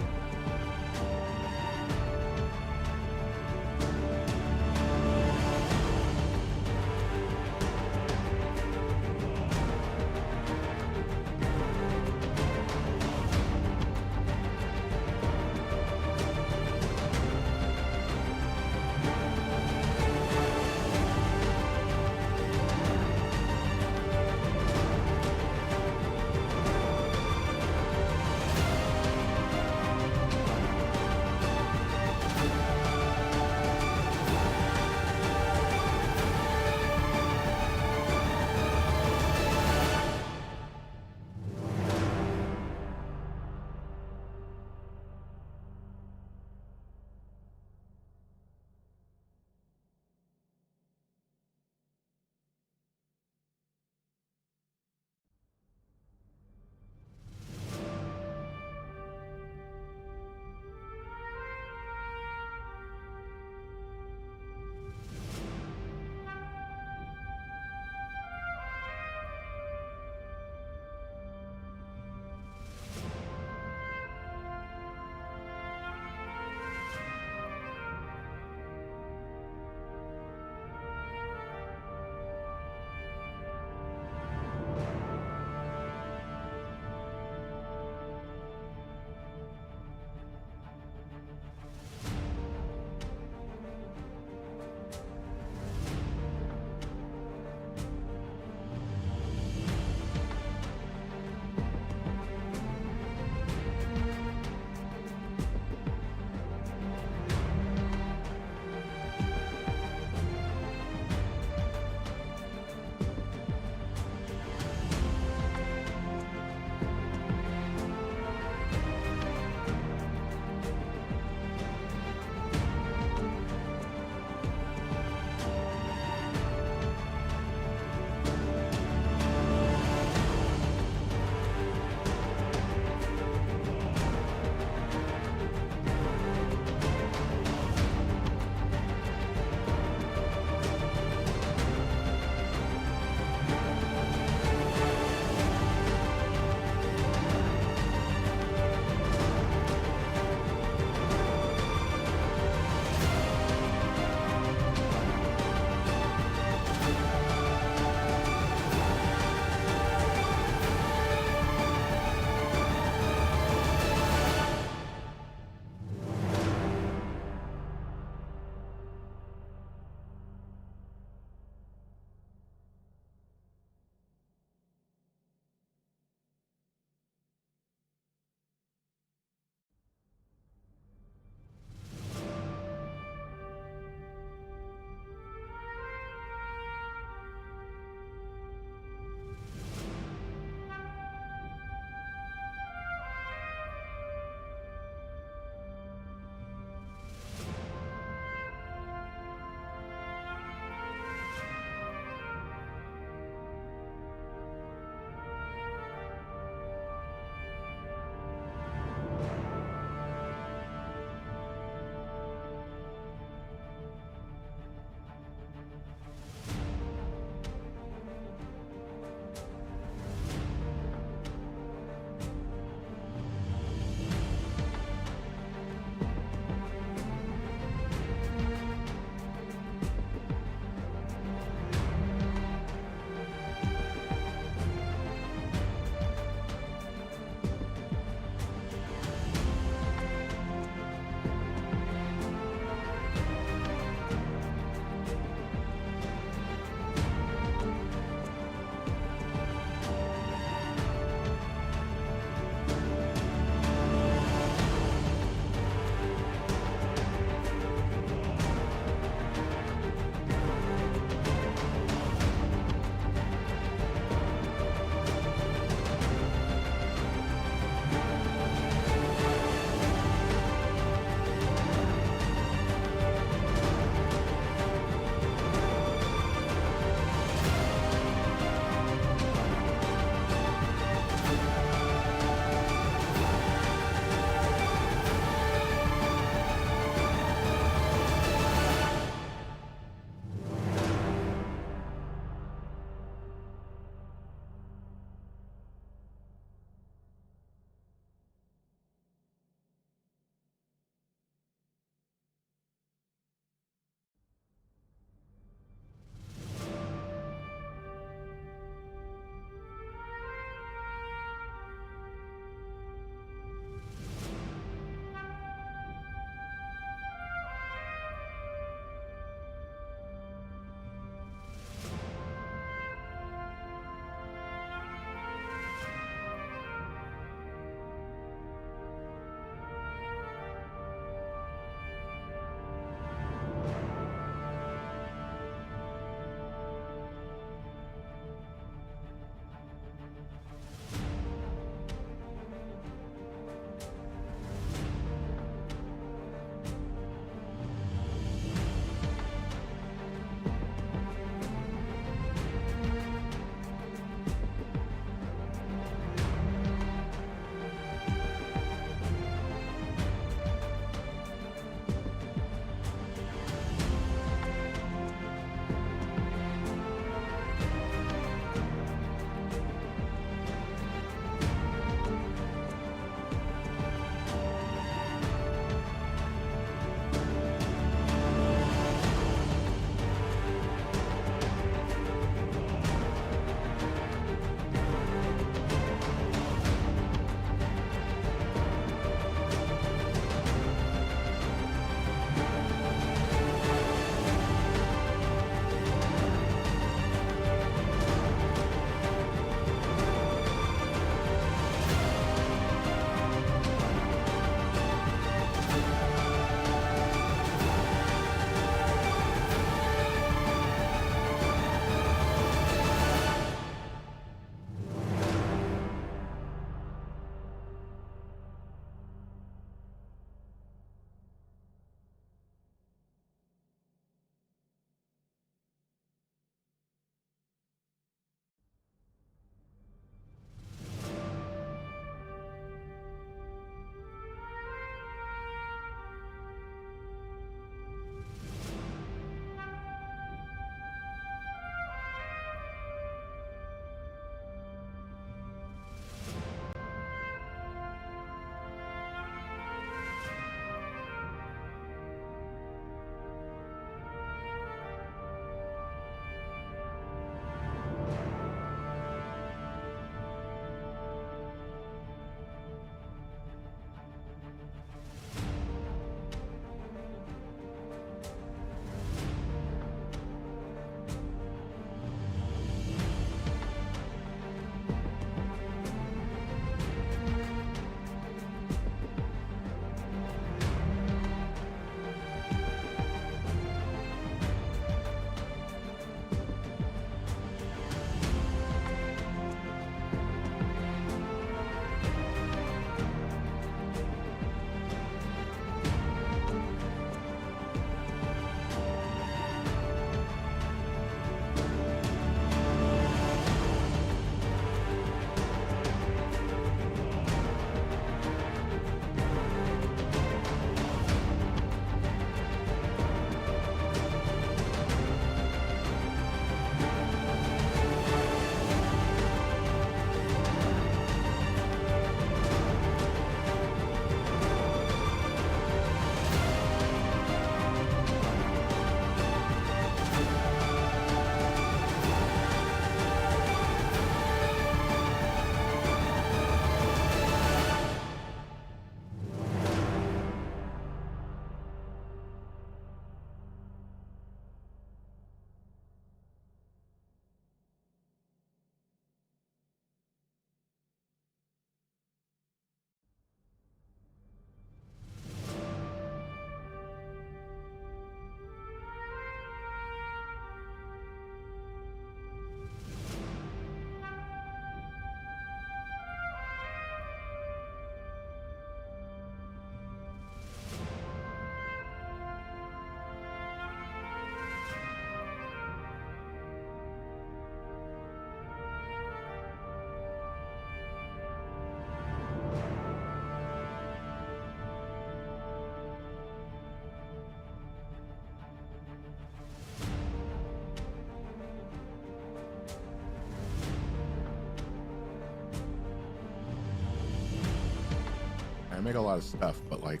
make a lot of stuff, but like,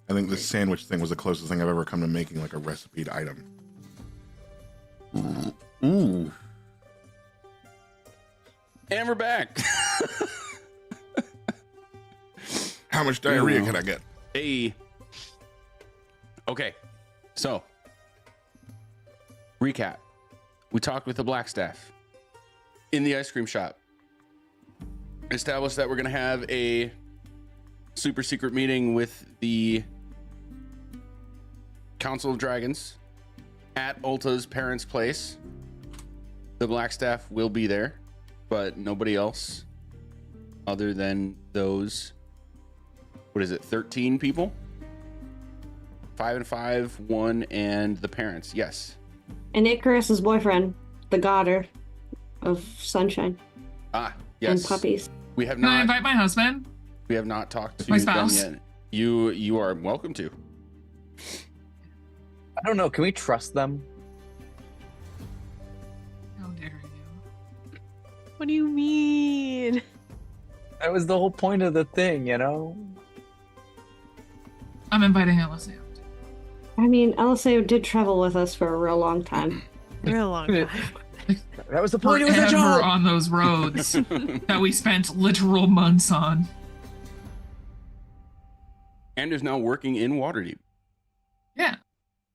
I think this sandwich thing was the closest thing I've ever come to making like a recipe item. Ooh. And we're back. How much diarrhea can I get? Hey. Okay. So, recap. We talked with the Blackstaff in the ice cream shop. Established that we're going to have a super secret meeting with the Council of Dragons at Ulta's parents' place. The Blackstaff will be there, but nobody else other than those, what is it, 13 people? 5 and 5, 1, and the parents. Yes. And Icarus's boyfriend, the godder of sunshine Ah, yes. and puppies. We have Can I not. invite my husband? We have not talked to My them spouse? yet. You are welcome to. I don't know. Can we trust them? How dare you? What do you mean? That was the whole point of the thing, you know? I'm inviting Alyssa. I mean, LSA did travel with us for a real long time. Real long time. That was the point of the Forever job. on those roads that we spent literal months on. And is now working in Waterdeep. Yeah.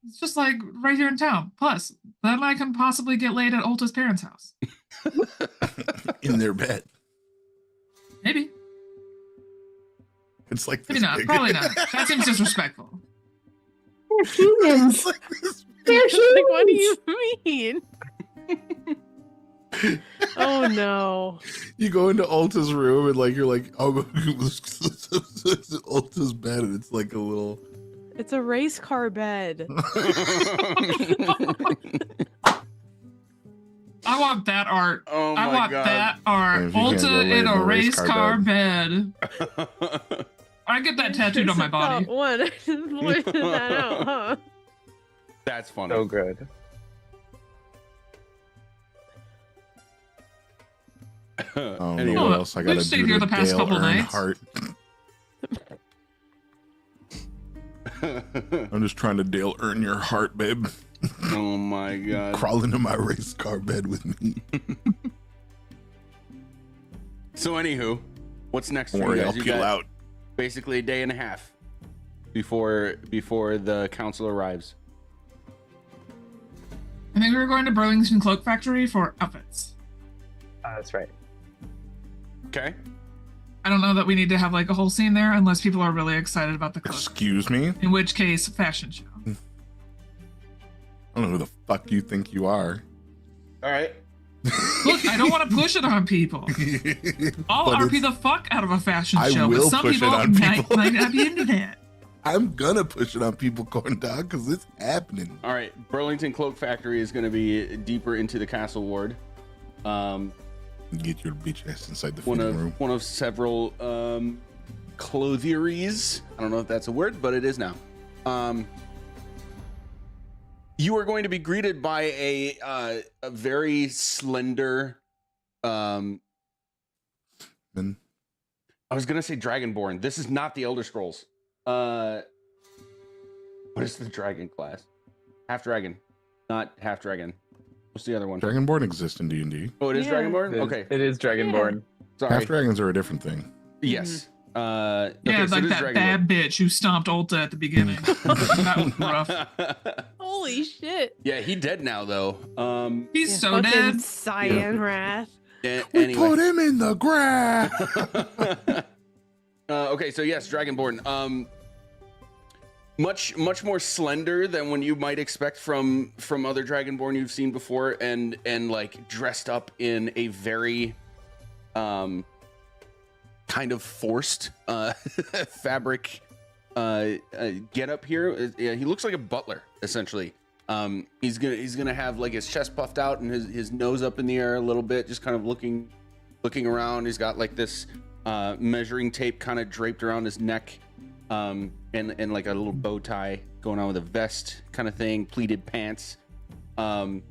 It's just like right here in town. Plus, then I can possibly get laid at Ulta's parents' house. In their bed. Maybe. It's like Maybe this not. big. Probably not. That seems disrespectful. They're humans. It's like this. They're Like, what do humans. you mean? Oh no. You go into Ulta's room and like you're like, I'll go to Ulta's bed, and it's like a little. It's a race car bed. I want that art. Oh I my want God. that art. If you can't go Ulta lay in a race car bed. bed. I get that tattooed on my body. What? I just blurted that out, huh? That's funny. So good. I don't know Anyway, what else I we've gotta stayed do here to the past Dale couple nights. Earnhardt. I'm just trying to Dale earn your heart, babe. oh my God. Crawl into my race car bed with me. So anywho, what's next Don't for worry, you I'll guys? You peel got out. basically a day and a half before the council arrives. I think we were going to Burlington Cloak Factory for outfits. That's right. Okay. I don't know that we need to have like a whole scene there unless people are really excited about the cloak. Excuse me? In which case, fashion show. I don't know who the fuck you think you are. All right. Look, I don't want to push it on people. I'll But RP it's- the fuck out of a fashion I show, but will some push it people on people. might not be into that. I'm gonna push it on people, corn dog, because it's happening. All right. Burlington Cloak Factory is going to be deeper into the castle ward. Get your bitch ass inside the One fitting room. of several clothieries. I don't know if that's a word, but it is now. You are going to be greeted by a very slender. And I was gonna say Dragonborn. This is not the Elder Scrolls. What is the dragon class? Half dragon, not half dragon. What's the other one? Dragonborn exists in D&D. Oh, it is Yeah. Dragonborn. It is- Okay, It is Dragonborn. sorry. Half dragons are a different thing. Yes. Yeah, okay, so like it is that Dragonborn. bad bitch who stomped Ulta at the beginning. That was rough. Holy shit. Yeah, he dead now though. He's Yeah, so fucking dead. Cyan Wrath. We Anyway. put him in the grass. Okay, so yes, Dragonborn. Much more slender than when you might expect from other Dragonborn you've seen before, and like dressed up in a very kind of forced fabric get up here. Yeah, he looks like a butler essentially. He's gonna have like his chest puffed out and his nose up in the air a little bit, just kind of looking around. He's got like this measuring tape kind of draped around his neck, and like a little bow tie going on with a vest kind of thing, pleated pants, and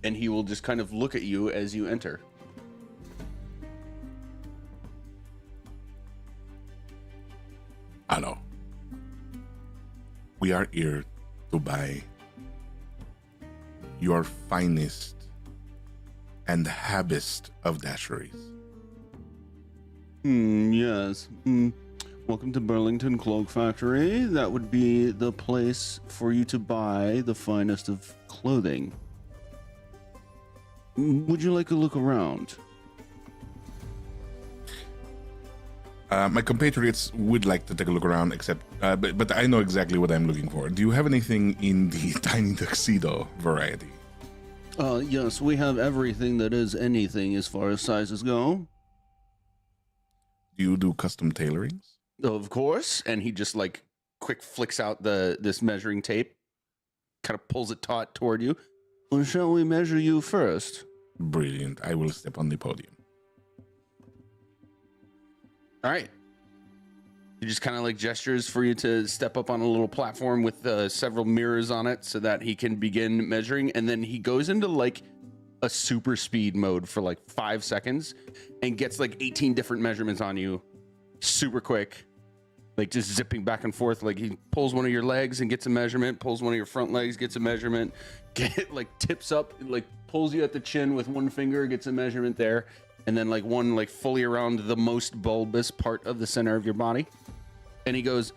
he will just kind of look at you as you enter. Hello. We are here to buy your finest and habest of dasheries. Yes. Welcome to Burlington Cloak Factory. That would be the place for you to buy the finest of clothing. Would you like a look around? My compatriots would like to take a look around, except, but I know exactly what I'm looking for. Do you have anything in the tiny tuxedo variety? Yes, we have everything that is anything as far as sizes go. Do you do custom tailorings? Of course. And he just like quick flicks out this measuring tape, kind of pulls it taut toward you. Well, shall we measure you first? Brilliant. I will step on the podium. All right. He just kind of like gestures for you to step up on a little platform with several mirrors on it so that he can begin measuring. And then he goes into like a super speed mode for like 5 seconds and gets like 18 different measurements on you super quick, like just zipping back and forth. Like he pulls one of your legs and gets a measurement, pulls one of your front legs, gets a measurement, tips up, like pulls you at the chin with one finger, gets a measurement there. And then like one like fully around the most bulbous part of the center of your body. And he goes,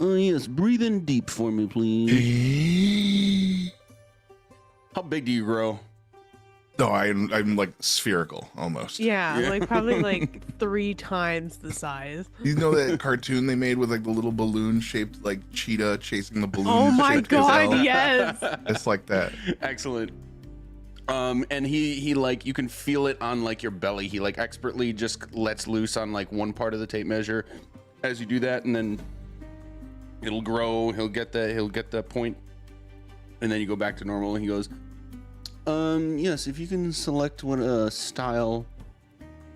oh yes, breathe in deep for me, please. How big do you grow? No, I'm like spherical almost. Yeah, like probably like 3 times the size. You know that cartoon they made with like the little balloon shaped like cheetah chasing the balloon? Oh my shaped god, gazelle? yes. It's like that. Excellent. And he like, you can feel it on like your belly. He like expertly just lets loose on like one part of the tape measure as you do that, and then it'll grow. He'll get the point, and then you go back to normal. And he goes, yes, if you can select what style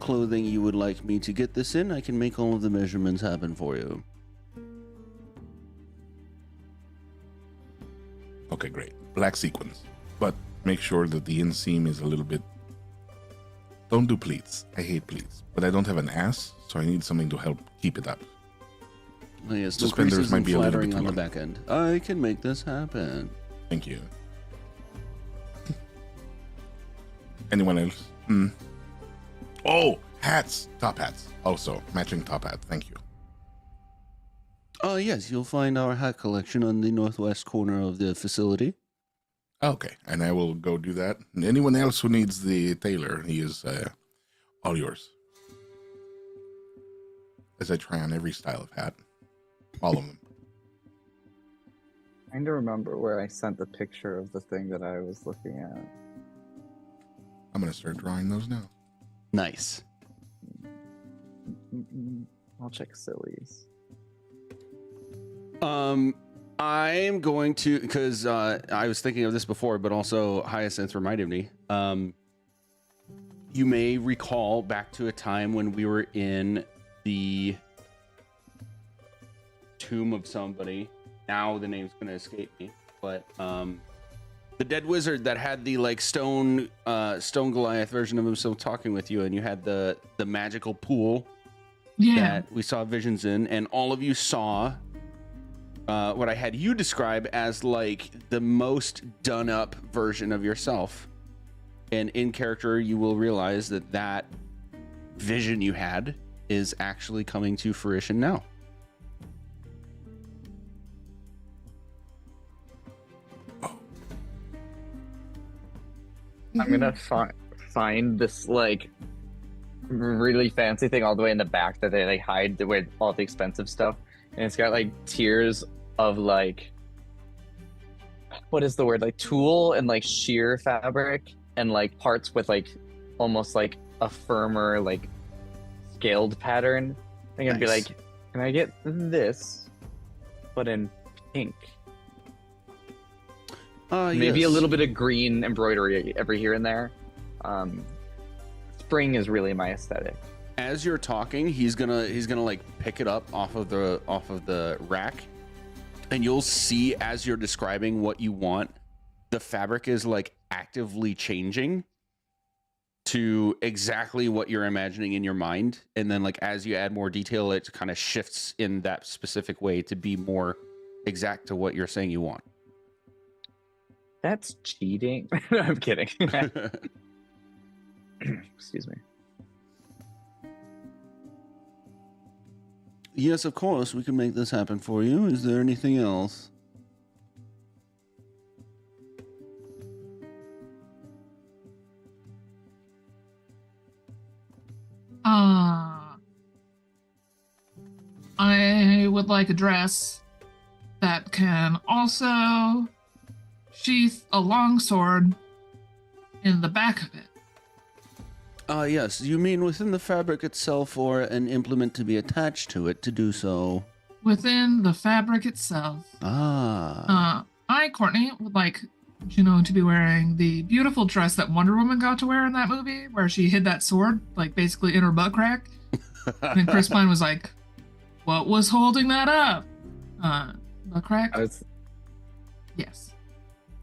clothing you would like me to get this in, I can make all of the measurements happen for you. Okay, great. Black sequins, but make sure that the inseam is a little bit. Don't do pleats. I hate pleats, but I don't have an ass, so I need something to help keep it up. Oh, yes, no Suspenders creases might and be a little bit flattering too on the long. back end. I can make this happen. Thank you. Anyone else? Oh, hats. Top hats. Also, matching top hat. Thank you. Yes, you'll find our hat collection on the northwest corner of the facility. Okay, and I will go do that. And anyone else who needs the tailor, he is all yours. As I try on every style of hat. All of them. Trying to remember where I sent the picture of the thing that I was looking at. I'm going to start drawing those now. Nice. I'll check sillies. I'm going to, because I was thinking of this before, but also Hyacinth reminded me. You may recall back to a time when we were in the tomb of somebody. Now the name's going to escape me, but the dead wizard that had the like stone Goliath version of himself talking with you, and you had the magical pool that we saw visions in, and all of you saw what I had you describe as like the most done up version of yourself. And in character, you will realize that vision you had is actually coming to fruition now. I'm gonna find this like really fancy thing all the way in the back that they like hide with all the expensive stuff, and it's got like tiers of like, what is the word, like tulle and like sheer fabric, and like parts with like almost like a firmer like scaled pattern. I'm gonna be Nice. like, can I get this but in pink? Maybe Yes. a little bit of green embroidery every here and there. Spring is really my aesthetic. As you're talking, he's gonna like pick it up off of the rack, and you'll see as you're describing what you want, the fabric is like actively changing, to exactly what you're imagining in your mind, and then like as you add more detail, it kind of shifts in that specific way to be more exact to what you're saying you want. That's cheating. I'm kidding. Excuse me. Yes, of course, we can make this happen for you. Is there anything else? I would like a dress that can also sheath a long sword in the back of it. Yes. You mean within the fabric itself or an implement to be attached to it to do so? Within the fabric itself. I, Courtney, would like Juno to be wearing the beautiful dress that Wonder Woman got to wear in that movie, where she hid that sword, like, basically in her butt crack. And then Chris Pine was like, what was holding that up? Butt crack? Yes.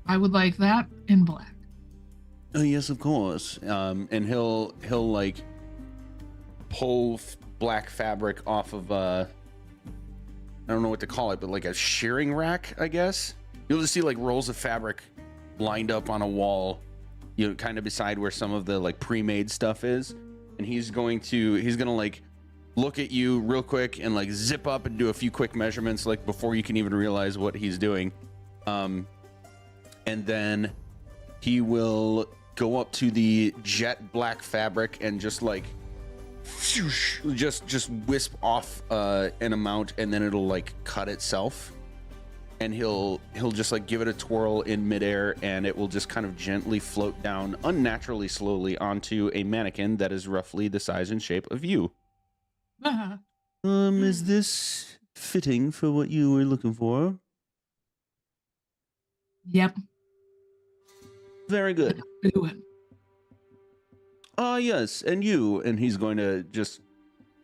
I would like that in black. Oh, yes, of course. And he'll like pull black fabric off of I don't know what to call it, but like a shearing rack, I guess. You'll just see like rolls of fabric lined up on a wall, you know, kind of beside where some of the like pre-made stuff is. And he's gonna like look at you real quick and like zip up and do a few quick measurements like before you can even realize what he's doing. And then he will go up to the jet black fabric and just like just wisp off an amount, and then it'll like cut itself, and he'll just like give it a twirl in midair, and it will just kind of gently float down unnaturally slowly onto a mannequin that is roughly the size and shape of you. Is this fitting for what you were looking for? Yep. Very good. Do it. Yes, and you. And he's going to just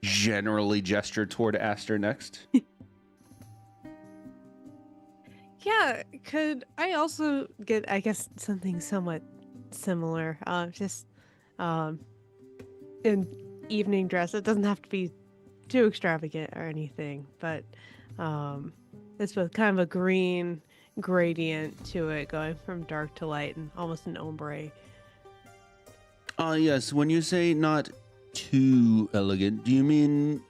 generally gesture toward Aster next. Yeah, could I also get, I guess, something somewhat similar? Just in evening dress. It doesn't have to be too extravagant or anything, but it's with kind of a green gradient to it, going from dark to light and almost an ombre. Yes, when you say not too elegant, do you mean...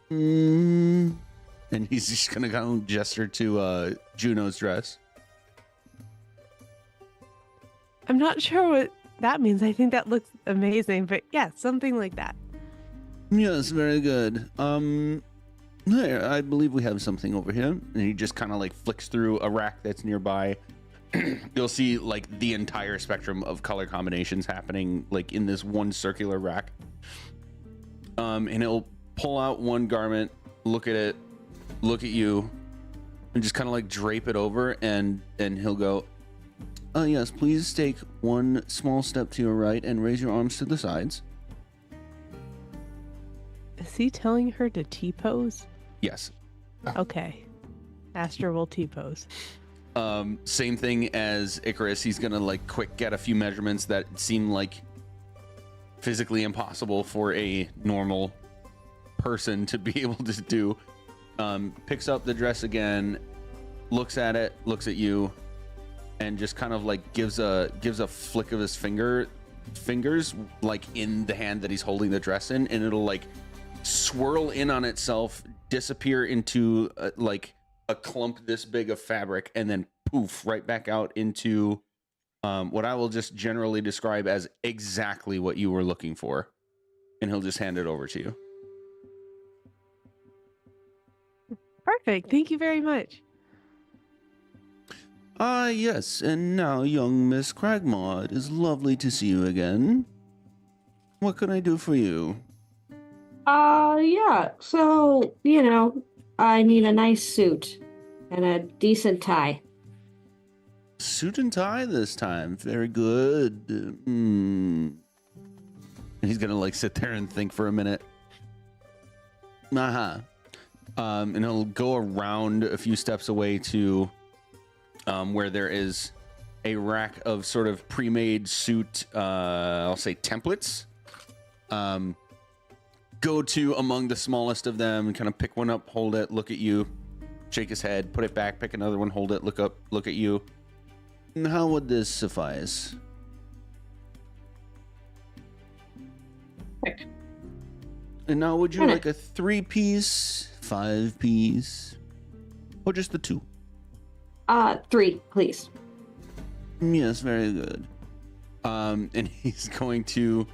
And he's just gonna kind of gesture to Juno's dress. I'm not sure what that means. I think that looks amazing, but yeah, something like that. Yes, very good. There, I believe we have something over here. And he just kind of like flicks through a rack that's nearby. You'll see like the entire spectrum of color combinations happening like in this one circular rack. And he'll pull out one garment, look at it, look at you, and just kind of like drape it over, and he'll go, yes, please take one small step to your right and raise your arms to the sides. Is he telling her to T-pose? Yes. Okay. Aster will T-pose. Same thing as Icarus. He's gonna like quick get a few measurements that seem like physically impossible for a normal person to be able to do. Picks up the dress again, looks at it, looks at you, and just kind of like gives a flick of his fingers like in the hand that he's holding the dress in, and it'll like swirl in on itself, disappear into like a clump this big of fabric, and then poof right back out into what I will just generally describe as exactly what you were looking for, and he'll just hand it over to you. Perfect. Thank you very much. Yes, and now young Miss Cragmaw, it is lovely to see you again. What can I do for you? Yeah, so, I need a nice suit and a decent tie. Suit and tie this time. Very good. And he's gonna like sit there and think for a minute. And he'll go around a few steps away to where there is a rack of sort of pre-made suit, I'll say templates. go to among the smallest of them and kind of pick one up, hold it, look at you, shake his head, put it back, pick another one, hold it, look up, look at you. And how would this suffice? Perfect. And now would you like a 3-piece, 5-piece, or just the 2? 3, please. Yes, very good. And he's going to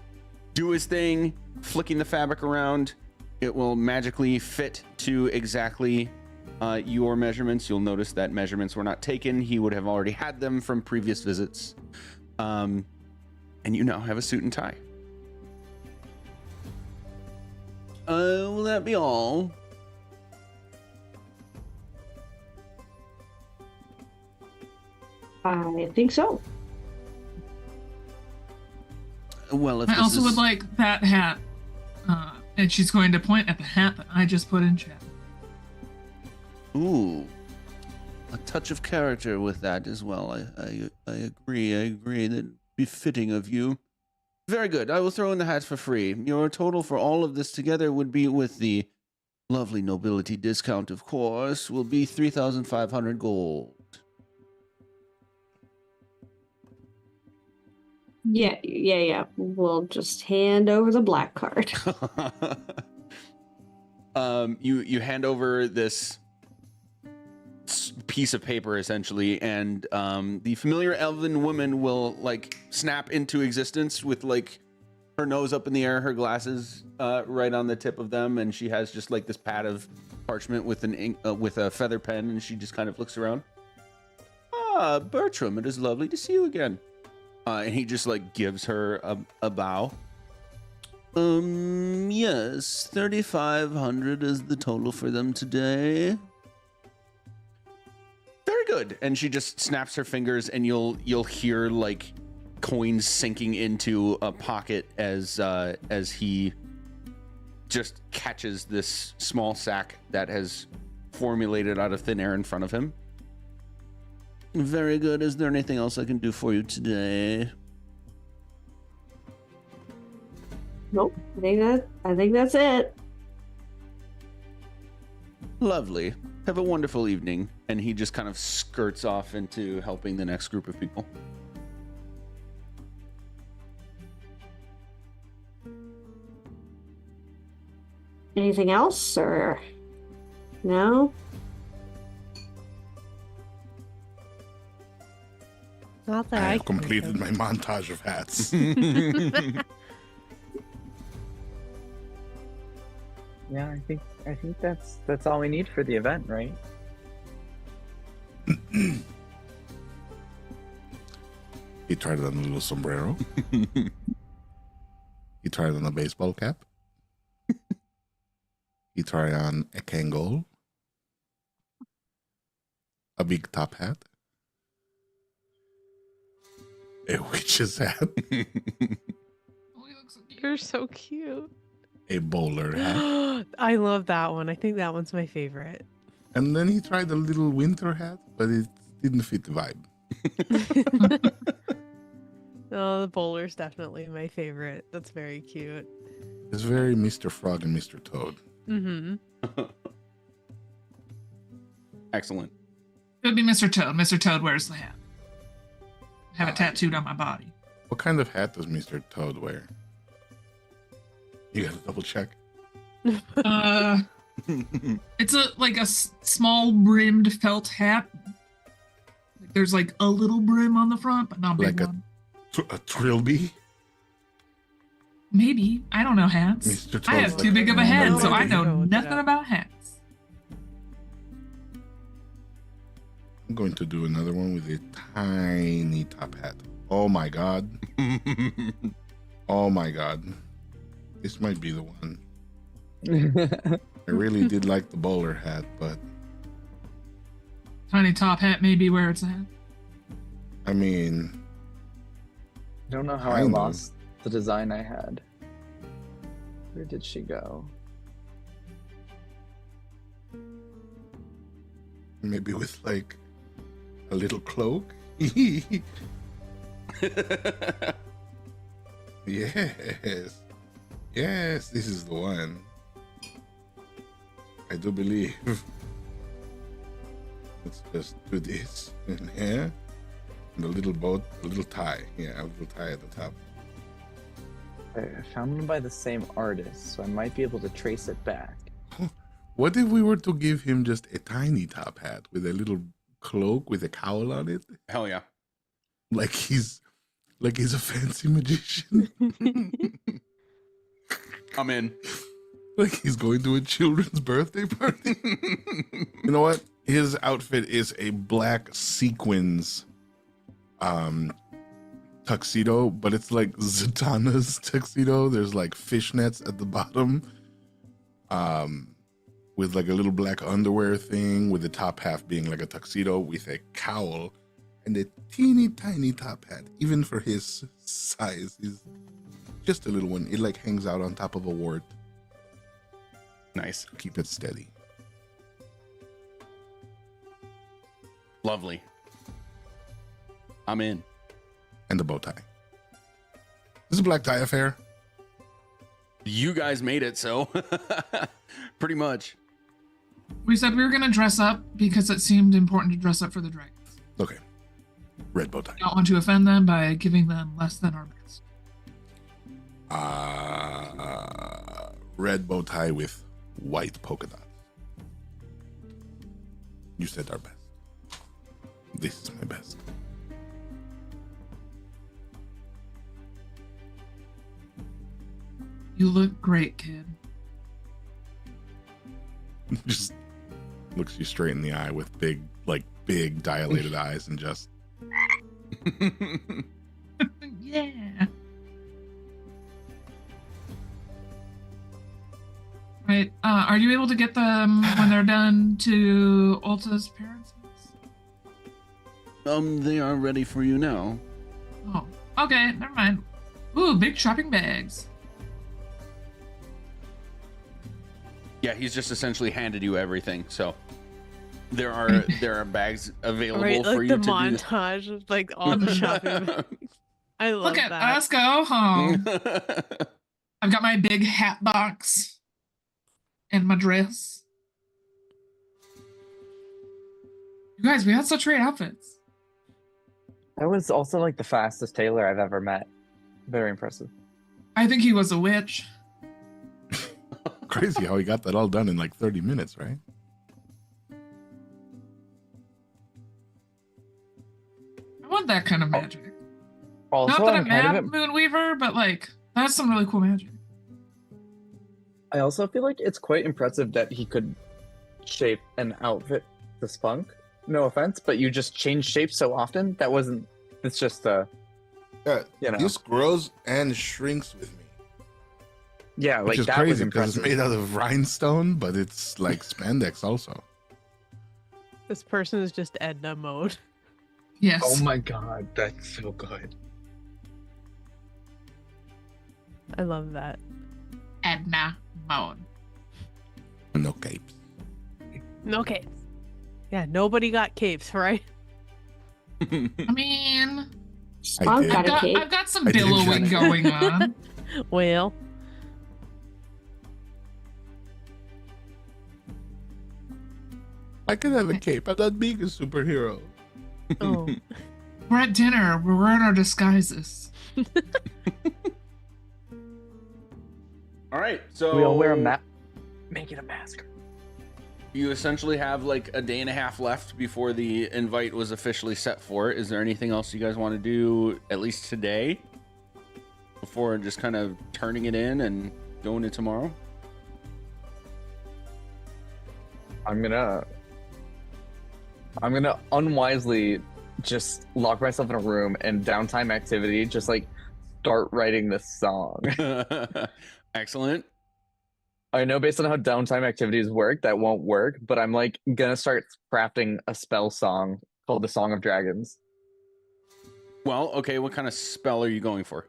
do his thing, flicking the fabric around. It will magically fit to exactly your measurements. You'll notice that measurements were not taken. He would have already had them from previous visits. And you now have a suit and tie. Will that be all? I think so. Well, if I this also is... would like that hat. And she's going to point at the hat that I just put in chat. Ooh, a touch of character with that as well. I agree. I agree. That'd be fitting of you. Very good. I will throw in the hats for free. Your total for all of this together would be, with the lovely nobility discount, of course, will be 3,500 gold. Yeah. We'll just hand over the black card. You hand over this piece of paper essentially, and the familiar elven woman will like snap into existence with like her nose up in the air, her glasses right on the tip of them, and she has just like this pad of parchment with an ink, with a feather pen, and she just kind of looks around. Ah, Bertram, it is lovely to see you again. And he just like gives her a bow. Yes, 3,500 is the total for them today. Very good. And she just snaps her fingers, and you'll hear like coins sinking into a pocket as he just catches this small sack that has formulated out of thin air in front of him. Very good. Is there anything else I can do for you today? Nope. I think that's it. Lovely. Have a wonderful evening. And he just kind of skirts off into helping the next group of people. Anything else, or no? Not that I I have can completed think my montage of hats. Yeah, I think that's all we need for the event, right? He tried on a little sombrero. He tried on a baseball cap. He tried on a Kangol. A big top hat. A witch's hat. Oh, he looks so cute. You're so cute. A bowler hat. I love that one. I think that one's my favorite. And then he tried a little winter hat, but it didn't fit the vibe. Oh, the bowler's definitely my favorite. That's very cute. It's very Mr. Frog and Mr. Toad. Mm-hmm. Excellent. It would be Mr. Toad. Mr. Toad wears the hat. Have it tattooed on my body. What kind of hat does Mr. Toad wear? You gotta double check. It's a small brimmed felt hat. There's like a little brim on the front, but not a big Like one. A trilby? Maybe. I don't know hats. Mr. Toad's I have like too big of a head, so I know Go with nothing that. about hats. I'm going to do another one with a tiny top hat. Oh my god. Oh my god. This might be the one. I really did like the bowler hat, but Tiny top hat may be where it's at. I mean, I don't know how I Kind of. lost the design I had. Where did she go? maybe with like a little cloak. Yes. Yes, this is the one. I do believe. Let's just do this in here. And a little boat, a little tie. Yeah, a little tie at the top. I found them by the same artist, so I might be able to trace it back. What if we were to give him just a tiny top hat with a little cloak with a cowl on it? Hell yeah. Like he's a fancy magician. I'm in. Like he's going to a children's birthday party. You know what? His outfit is a black sequins tuxedo, but it's like Zatanna's tuxedo. There's like fishnets at the bottom. With like a little black underwear thing, with the top half being like a tuxedo with a cowl and a teeny tiny top hat. Even for his size, he's just a little one. It like hangs out on top of a wart. Nice. Keep it steady. Lovely. I'm in. And the bow tie. This is a black tie affair. You guys made it, so pretty much. We said we were going to dress up because it seemed important to dress up for the dragons. Okay. Red bow tie. Don't want to offend them by giving them less than our best. Red bow tie with white polka dots. You said our best. This is my best. You look great, kid. Just looks you straight in the eye with big dilated eyes and just Yeah. Right. Are you able to get them when they're done to Ulta's parents' house? They are ready for you now. Oh, okay. Never mind. Ooh, big shopping bags. Yeah, he's just essentially handed you everything. So there are bags available Right, for like you the to montage of like all the shopping. I love Look at that. us go home. I've got my big hat box and my dress. You guys, we had such great outfits. That was also like the fastest tailor I've ever met. Very impressive. I think he was a witch. crazy how he got that all done in like 30 minutes, right? I want that kind of magic. Also, Not that I'm I'm kind mad of Moonweaver, but like that's some really cool magic. I also feel like it's quite impressive that he could shape an outfit to spunk. No offense, but you just change shapes so often. That wasn't. It's just Yeah, you know. this grows and shrinks with me. Yeah, Which like is that was crazy because it's impressive. made out of rhinestone, but it's like spandex also. This person is just Edna mode. Yes. Oh my god, that's so good. I love that. Edna mode. No capes. No capes. Yeah, nobody got capes, right? I mean, Spunk did. got a cape. I've got some I did billowing kinda- going on. Well, I could have a cape. I'm not being a superhero. oh, We're at dinner. We're wearing our disguises. All right, so We all wear a mask. Make it a mask. You essentially have like a day and a half left before the invite was officially set for it. Is there anything else you guys want to do, at least today, before just kind of turning it in and going to tomorrow? I'm gonna unwisely just lock myself in a room and downtime activity, just like start writing this song. Excellent. I know based on how downtime activities work, that won't work, but I'm like gonna start crafting a spell song called the Song of Dragons. Well, okay, what kind of spell are you going for?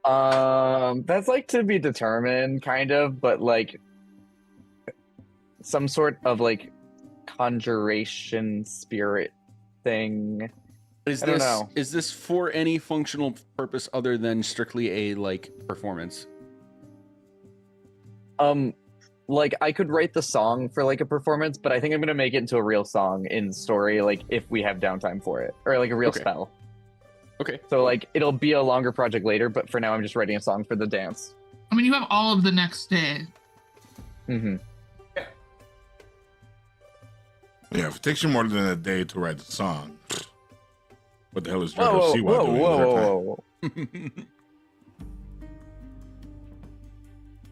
That's like to be determined, kind of, but like some sort of like conjuration spirit thing. Is I don't this know. is this for any functional purpose other than strictly a like performance Like I could write the song for like a performance, but I think I'm gonna make it into a real song in story, like if we have downtime for it, or like a real Okay. spell. Okay. So like it'll be a longer project later, but for now I'm just writing a song for the dance. I mean, you have all of the next day. Mm-hmm. Yeah, if it takes you more than a day to write the song, what the hell is Whoa, Jojo whoa, Siwa whoa, doing? whoa, with her whoa, time? whoa.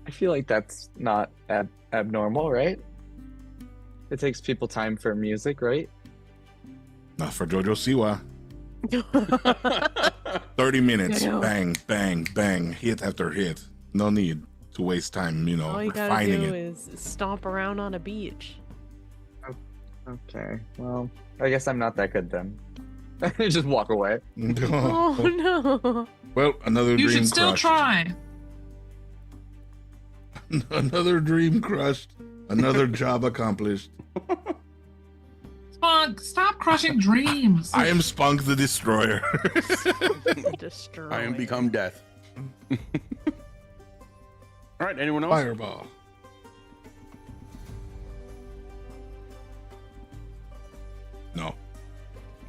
I feel like that's not abnormal, right? It takes people time for music, right? Not for Jojo Siwa. 30 minutes, Yeah. bang, bang, bang, hit after hit. No need to waste time, All you gotta refining do it. is stomp around on a beach. Okay, well, I guess I'm not that good then. Just walk away. Oh no. Well, another You dream should still crushed. try. Another dream crushed. Another job accomplished. Spunk, stop crushing dreams. I am Spunk the Destroyer. Destroy. I am become death. All right, anyone else? Fireball. No.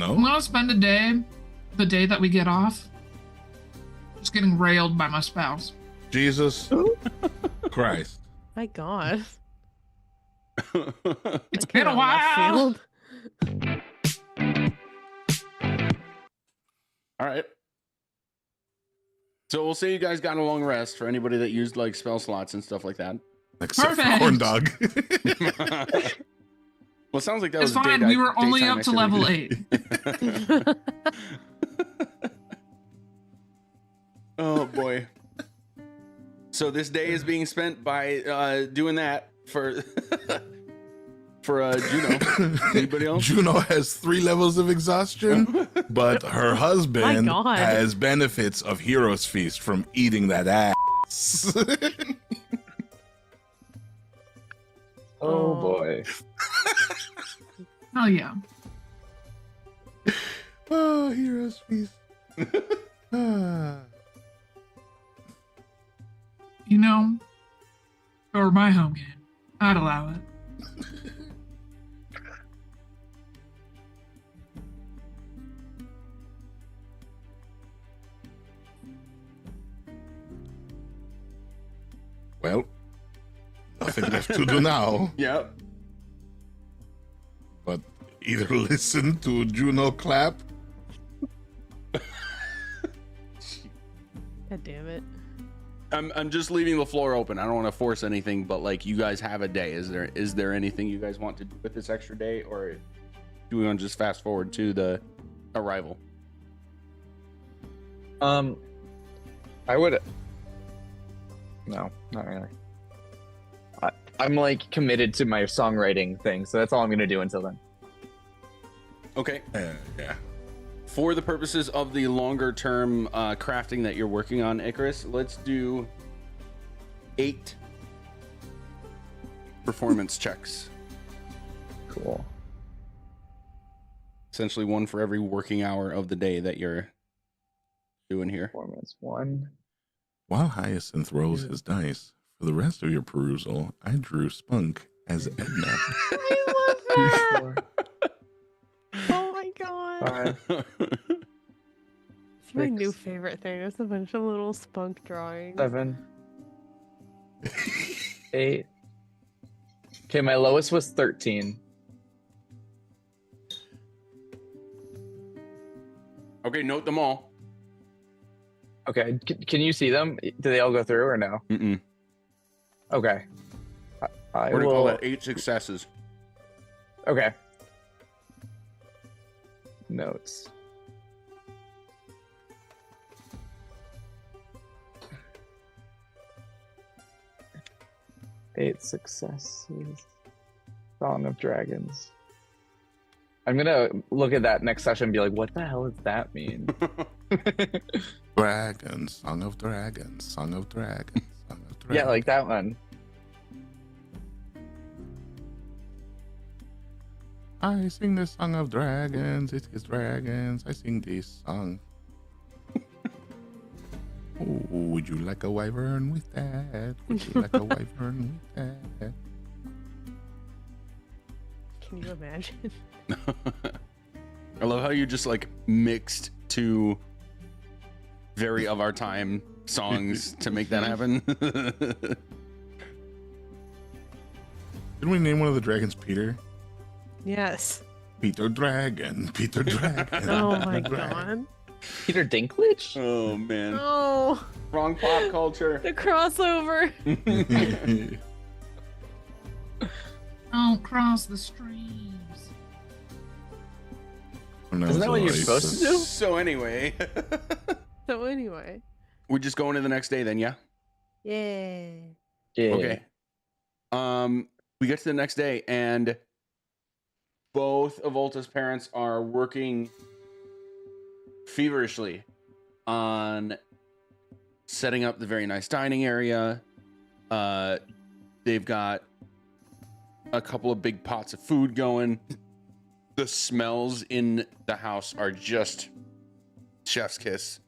I'm No? gonna spend a day, the day that we get off, just getting railed by my spouse. Jesus Christ. My God. It's That came been a out of left while. field. All right. So we'll say you guys got a long rest for anybody that used like spell slots and stuff like that. Except for Perfect. Corn Dog. Well, it sounds like that It's was a fine. We were only daytime up to level activity. 8. Oh boy. So this day is being spent by doing that for for Juno. Anybody else? Juno has 3 levels of exhaustion, but her husband My God. has benefits of Hero's Feast from eating that ass. Oh Oh. boy. Oh yeah. Oh, Hero's Feast. Ah. You know, for my home game, I'd allow it. Well, nothing left to do now, Yep. but either listen to Juno clap. God damn it. I'm just leaving the floor open. I don't want to force anything, but like you guys have a day. Is there anything you guys want to do with this extra day, or do we want to just fast forward to the arrival? I would. No, not really. I'm like committed to my songwriting thing, so that's all I'm gonna do until then. Okay. Yeah. For the purposes of the longer term crafting that you're working on, Icarus, let's do 8 performance checks. Cool. Essentially 1 for every working hour of the day that you're doing here. Performance 1. While Hyacinth rolls his dice, for the rest of your perusal, I drew Spunk as Edna. I love that. 4, Oh my God. 5, It's my new 6, favorite thing. It's a bunch of little spunk drawings. 7, 8. Okay, my lowest was 13. Okay, note them all. Okay, can you see them? Do they all go through or no? Mm-mm. Okay. I We're gonna call will. that 8 successes. Okay. Notes. Eight successes. Song of Dragons. I'm gonna look at that next session and be like, what the hell does that mean? Dragons, Song of Dragons, Song of Dragons, Song of Dragons. Yeah, like that one. I sing the Song of Dragons, it is dragons, I sing this song. Oh, would you like a wyvern with that? Would you like a wyvern with that? Can you imagine? I love how you just like mixed two very of our time songs to make that happen. Didn't we name one of the dragons Peter? Yes. Peter Dragon, Peter Dragon. Oh my Peter Dragon. god. Peter Dinklage? Oh man, Oh, wrong pop culture. the crossover. Don't cross the streams. Isn't that what you're supposed to do? So anyway, So anyway. we just go into the next day then, yeah? Yeah. Yeah. Okay. We get to the next day and both of Volta's parents are working feverishly on setting up the very nice dining area. They've got a couple of big pots of food going. The smells in the house are just chef's kiss.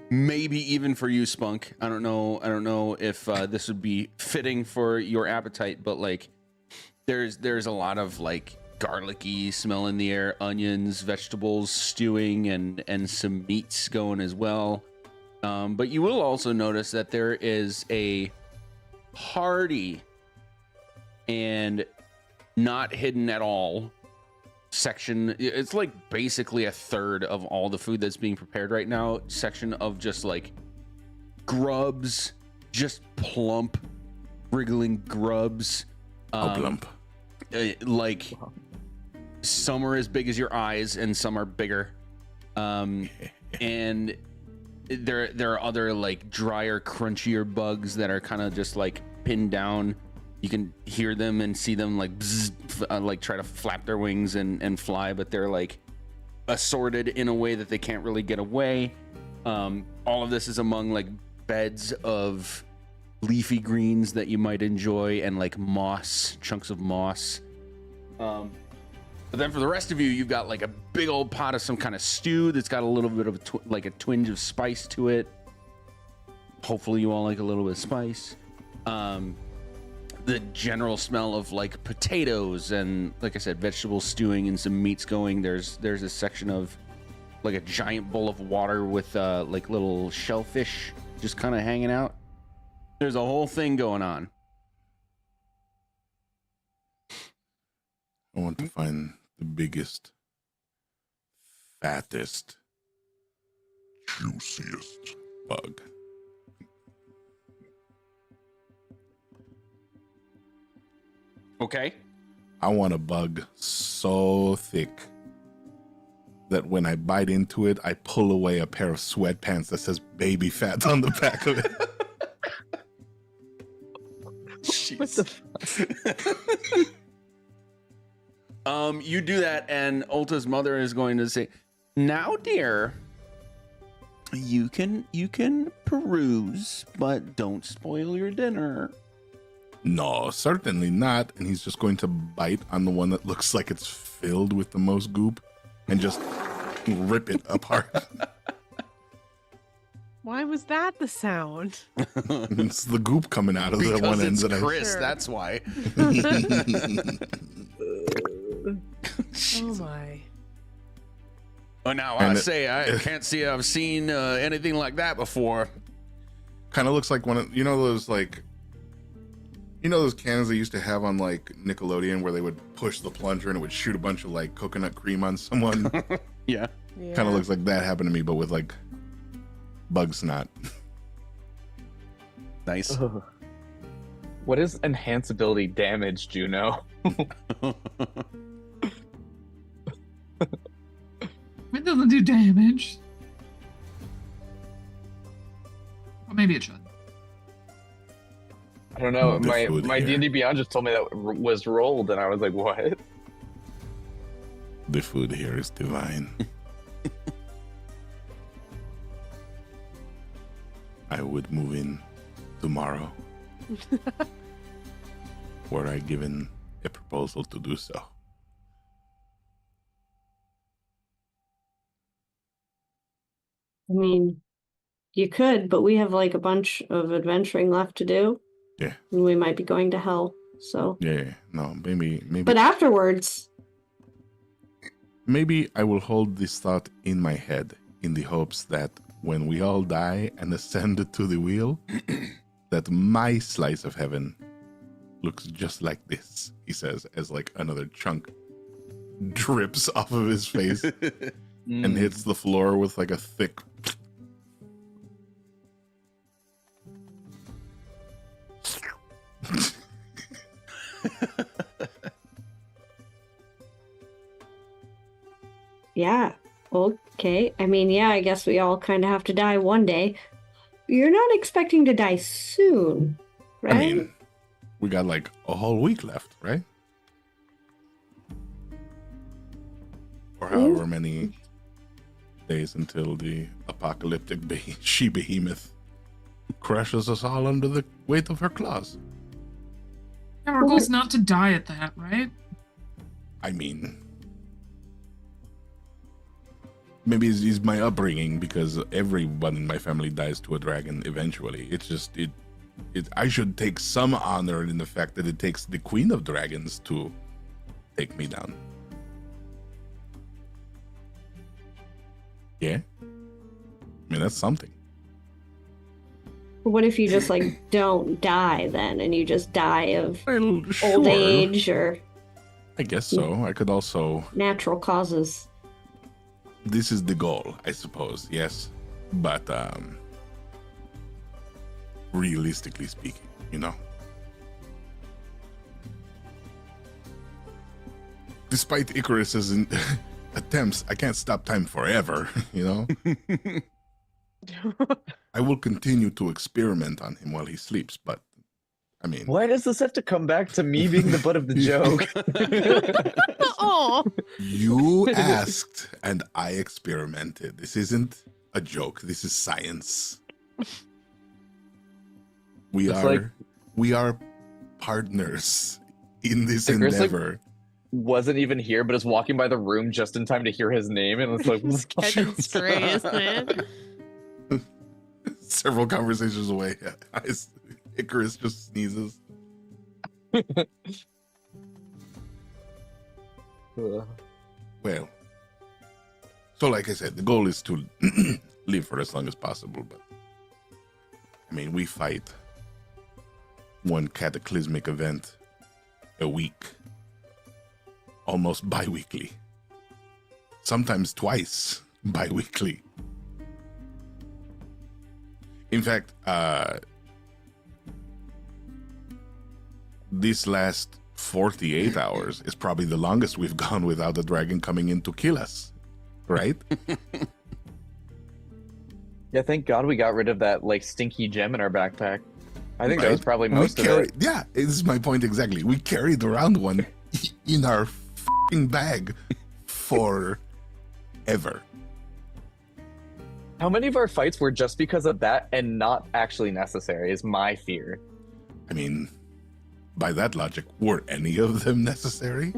Maybe even for you, Spunk. I don't know if this would be fitting for your appetite, but like there's a lot of like garlicky smell in the air, onions, vegetables stewing, and some meats going as well. But you will also notice that there is a hearty and not hidden at all section. It's like basically a third of all the food that's being prepared right now. Section of just like grubs, just plump, wriggling grubs. Oh, plump. Like some are as big as your eyes and some are bigger. And there are other like drier, crunchier bugs that are kind of just like pinned down. You can hear them and see them like bzz, like try to flap their wings and fly, but they're like assorted in a way that they can't really get away. All of this is among like beds of leafy greens that you might enjoy and like moss, chunks of moss. But then for the rest of you, you've got like a big old pot of some kind of stew that's got a little bit of like a twinge of spice to it. Hopefully you all like a little bit of spice. The general smell of like potatoes and, like I said, vegetables stewing and some meats going. There's a section of like a giant bowl of water with like little shellfish just kind of hanging out. There's a whole thing going on. I want to find the biggest, fattest, juiciest bug. Okay. I want a bug so thick that when I bite into it, I pull away a pair of sweatpants that says baby fat on the back of it. What the fuck? You do that, and Ulta's mother is going to say, "Now, dear, you can peruse, but don't spoil your dinner." No, certainly not. And he's just going to bite on the one that looks like it's filled with the most goop and just rip it apart. Why was that the sound? It's the goop coming out of the one end that I. Chris, Sure. that's why. Oh my. Oh, now And I say I can't see I've seen anything like that before. Kind of looks like one of those those cannons they used to have on like Nickelodeon where they would push the plunger and it would shoot a bunch of like coconut cream on someone. Yeah. Yeah. Kind of looks like that happened to me, but with like bug snot. Nice. Ugh. What is enhanceability damage, Juno? It doesn't do damage. Well, maybe it should. I don't know. The My food my here. D&D Beyond just told me that was rolled, and I was like, what? The food here is divine. I would move in tomorrow. Were I given a proposal to do so. I mean, you could, but we have like a bunch of adventuring left to do. Yeah. And we might be going to hell. So. Yeah. No, maybe. But afterwards. Maybe I will hold this thought in my head in the hopes that when we all die and ascend to the wheel, that my slice of heaven looks just like this, he says, as like another chunk drips off of his face and hits the floor with like a thick. Yeah. Okay. I mean, yeah, I guess we all kind of have to die one day. You're not expecting to die soon, right? I mean, we got like a whole week left, right? Or however many days until the apocalyptic she-behemoth crushes us all under the weight of her claws. Yeah, our goal's not to die at that, right? I mean, maybe it's my upbringing because everyone in my family dies to a dragon eventually. It's just I should take some honor in the fact that it takes the queen of dragons to take me down. Yeah, I mean that's something. What if you just like don't die then, and you just die of Well, sure. old age or I guess so. I could also. natural causes? This is the goal, I suppose. Yes, but realistically speaking, you know, despite Icarus's attempts, I can't stop time forever. You know, I will continue to experiment on him while he sleeps, but I mean, Why does this have to come back to me being the butt of the joke? Oh, you asked and I experimented. This isn't a joke. This is science. We are partners in this Icarus, like, endeavor. Wasn't even here, but is walking by the room just in time to hear his name, and it's like, catching strays, man. Several conversations away, Icarus just sneezes. Well, so like I said, the goal is to live for as long as possible, but I mean, we fight one cataclysmic event a week, almost bi-weekly, sometimes twice bi-weekly. In fact, this last 48 hours is probably the longest we've gone without a dragon coming in to kill us, right? yeah, thank God we got rid of that like stinky gem in our backpack. I think that Right. was probably most of it. Yeah, this is my point exactly. We carried around one in our f***ing bag forever. How many of our fights were just because of that and not actually necessary is my fear. I mean, by that logic, were any of them necessary?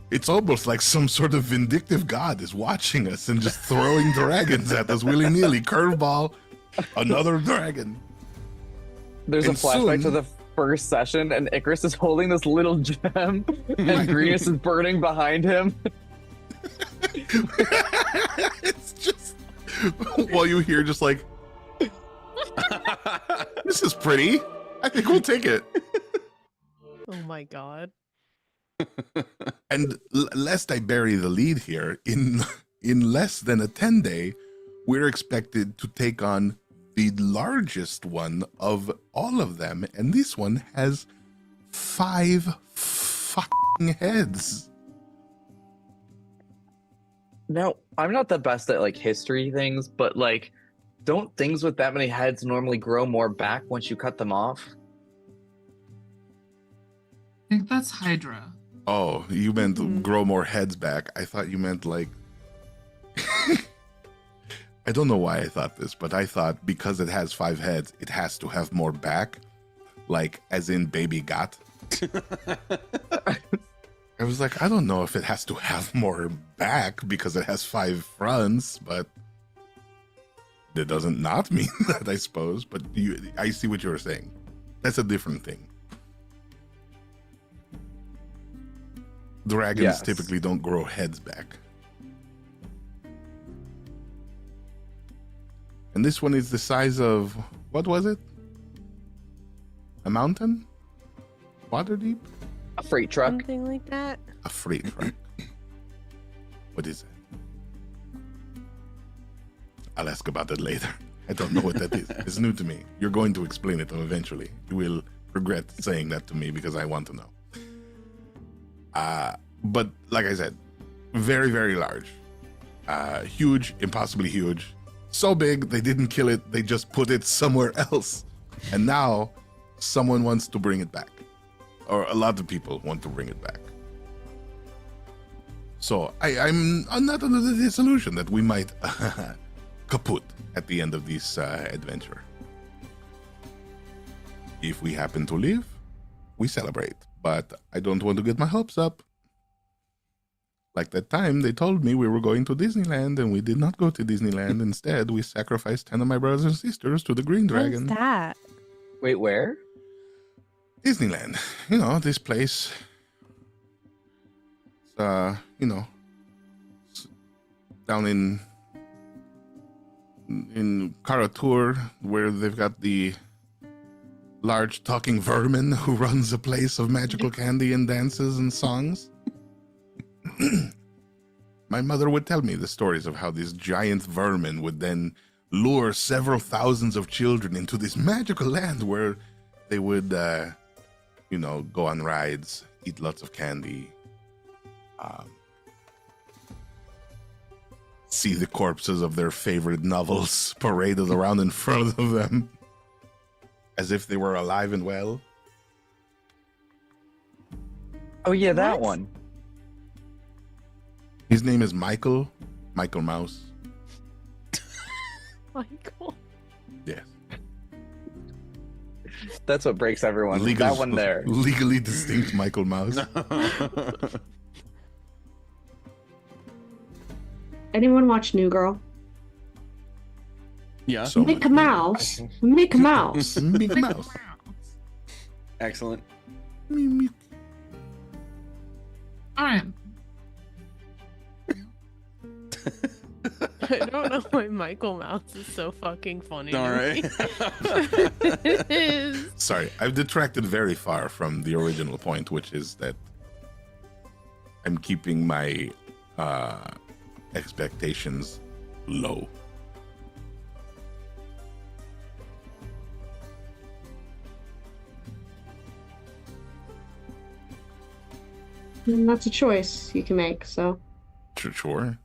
It's almost like some sort of vindictive god is watching us and just throwing dragons at us willy-nilly. Curveball, another dragon. There's And a flashback to soon- the first session, and Icarus is holding this little gem, and Greenus is burning behind him. It's just while you hear just like, this is pretty. I think we'll take it. Oh my god. And lest I bury the lead here, in less than a 10-day, we're expected to take on the largest one of all of them, and this one has 5 fucking heads. Now, I'm not the best at like history things, but like, don't things with that many heads normally grow more back once you cut them off? I think that's Hydra. Oh, you meant grow more heads back. I thought you meant like I don't know why I thought this, but I thought because it has 5 heads, it has to have more back, like as in baby got. I was was like, I don't know if it has to have more back because it has 5 fronts, but that doesn't not mean that, I suppose. But I see what you were saying. That's a different thing. Dragons Yes. typically don't grow heads back. And this one is the size of, what was it? A mountain? Waterdeep? A freight truck. Something like that. A freight truck. What is it? I'll ask about that later. I don't know what that is. It's new to me. You're going to explain it though eventually. You will regret saying that to me because I want to know. But like I said, very, very large. Huge, impossibly huge. So big, they didn't kill it. They just put it somewhere else. And now someone wants to bring it back. Or a lot of people want to bring it back. So I'm not under the disillusion that we might kaput at the end of this adventure. If we happen to live, we celebrate. But I don't want to get my hopes up. Like that time they told me we were going to Disneyland and we did not go to Disneyland. Instead, we sacrificed 10 of my brothers and sisters to the Green Dragon. What's that? Wait, where? Disneyland. You know, this place. It's, you know, it's down in Karatur, where they've got the large talking vermin who runs a place of magical candy and dances and songs. My mother would tell me the stories of how these giant vermin would then lure several thousands of children into this magical land where they would, you know, go on rides, eat lots of candy, see the corpses of their favorite novels paraded around in front of them as if they were alive and well. Oh yeah, that What? one. His name is Michael Mouse. Michael. Yes. That's what breaks everyone. That one there. Legally distinct Michael Mouse. Anyone watch New Girl? Yeah. So Mickey Mouse. Mickey Mouse. Mickey Mouse. Excellent. All right. I don't know why Michael Mouse is so fucking funny. All to right. me. It is. Sorry, I've detracted very far from the original point, which is that I'm keeping my expectations low. And that's a choice you can make, so. Sure.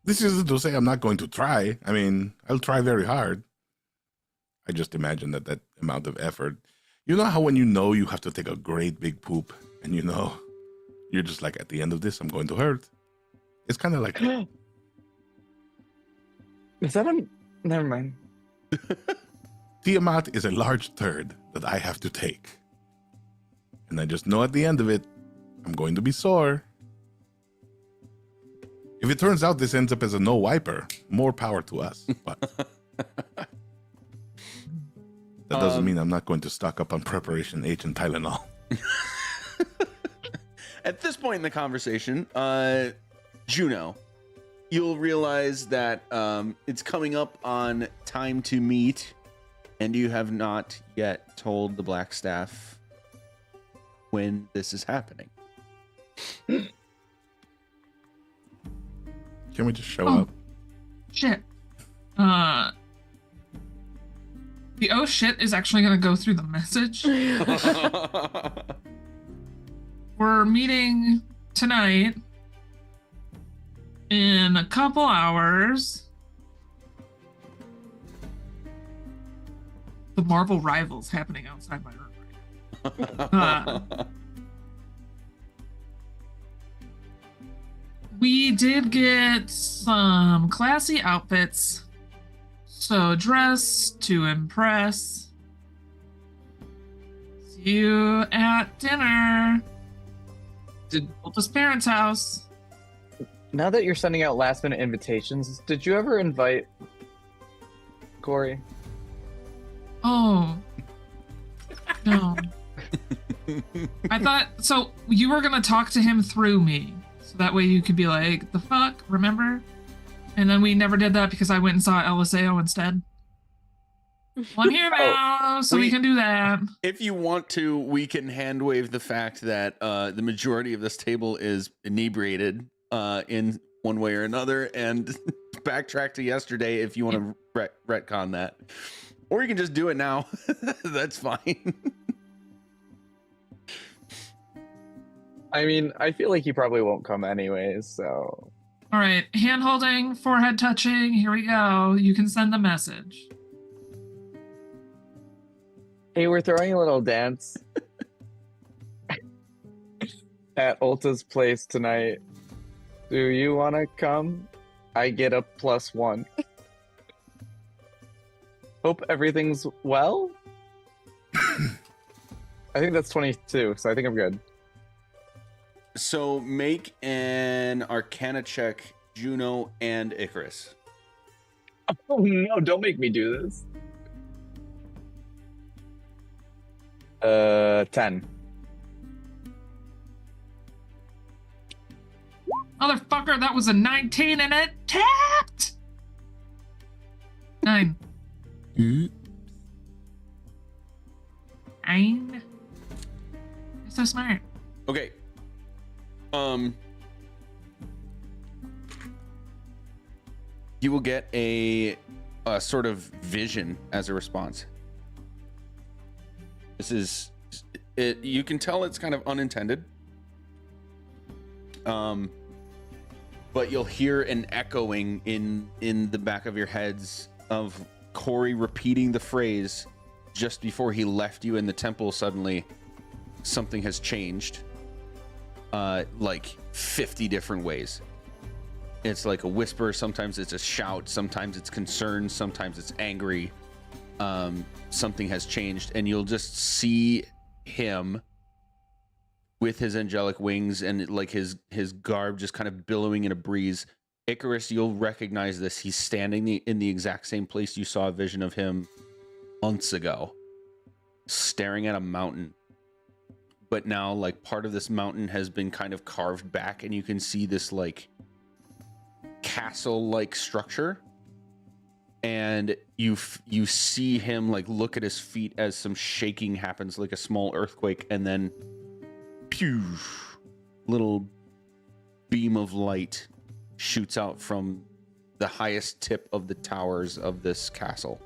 This isn't to say I'm not going to try. I mean, I'll try very hard. I just imagine that amount of effort. You know how when you know you have to take a great big poop and you know you're just like, at the end of this, I'm going to hurt. It's kind of like, Is that a... Never mind. Tiamat is a large turd that I have to take. And I just know at the end of it, I'm going to be sore. If it turns out this ends up as a no wiper, more power to us. But that doesn't mean I'm not going to stock up on Preparation H and Tylenol. At this point in the conversation, Juno, you'll realize that it's coming up on time to meet, and you have not yet told the Black Staff when this is happening. Can we just show Oh. up? Shit. The oh shit is actually gonna go through the message. We're meeting tonight in a couple hours. The Marvel Rivals happening outside my room right now. We did get some classy outfits, so dress to impress. See you at dinner. Ulta's parents' house. Now that you're sending out last minute invitations, did you ever invite Corey? Oh. No. I thought, so you were going to talk to him through me. So that way you could be like, the fuck, remember? And then we never did that because I went and saw Eliseo instead. Well, I'm here now, so we can do that. If you want to, we can hand wave the fact that the majority of this table is inebriated in one way or another, and backtrack to yesterday if you want to retcon that. Or you can just do it now. That's fine. I mean, I feel like he probably won't come anyways, so... All right, hand holding, forehead touching, here we go. You can send the message. Hey, we're throwing a little dance at Ulta's place tonight. Do you want to come? I get a +1. Hope everything's well? I think that's 22, so I think I'm good. So make an Arcana check, Juno and Icarus. Oh no, don't make me do this. 10. Motherfucker, that was a 19 and it tapped! 9. Mm. 9. You're so smart. Okay. You will get a sort of vision as a response. This is it. You can tell it's kind of unintended. But you'll hear an echoing in the back of your heads of Corey repeating the phrase just before he left you in the temple. Suddenly, something has changed. Like 50 different ways. It's like a whisper, sometimes it's a shout, sometimes it's concern, sometimes it's angry. Something has changed, and you'll just see him with his angelic wings and like his garb just kind of billowing in a breeze. Icarus, you'll recognize this. He's standing in the exact same place you saw a vision of him months ago, staring at a mountain. But now, like, part of this mountain has been kind of carved back, and you can see this, like, castle-like structure. And you see him, like, look at his feet as some shaking happens, like a small earthquake, and then, pew, little beam of light shoots out from the highest tip of the towers of this castle.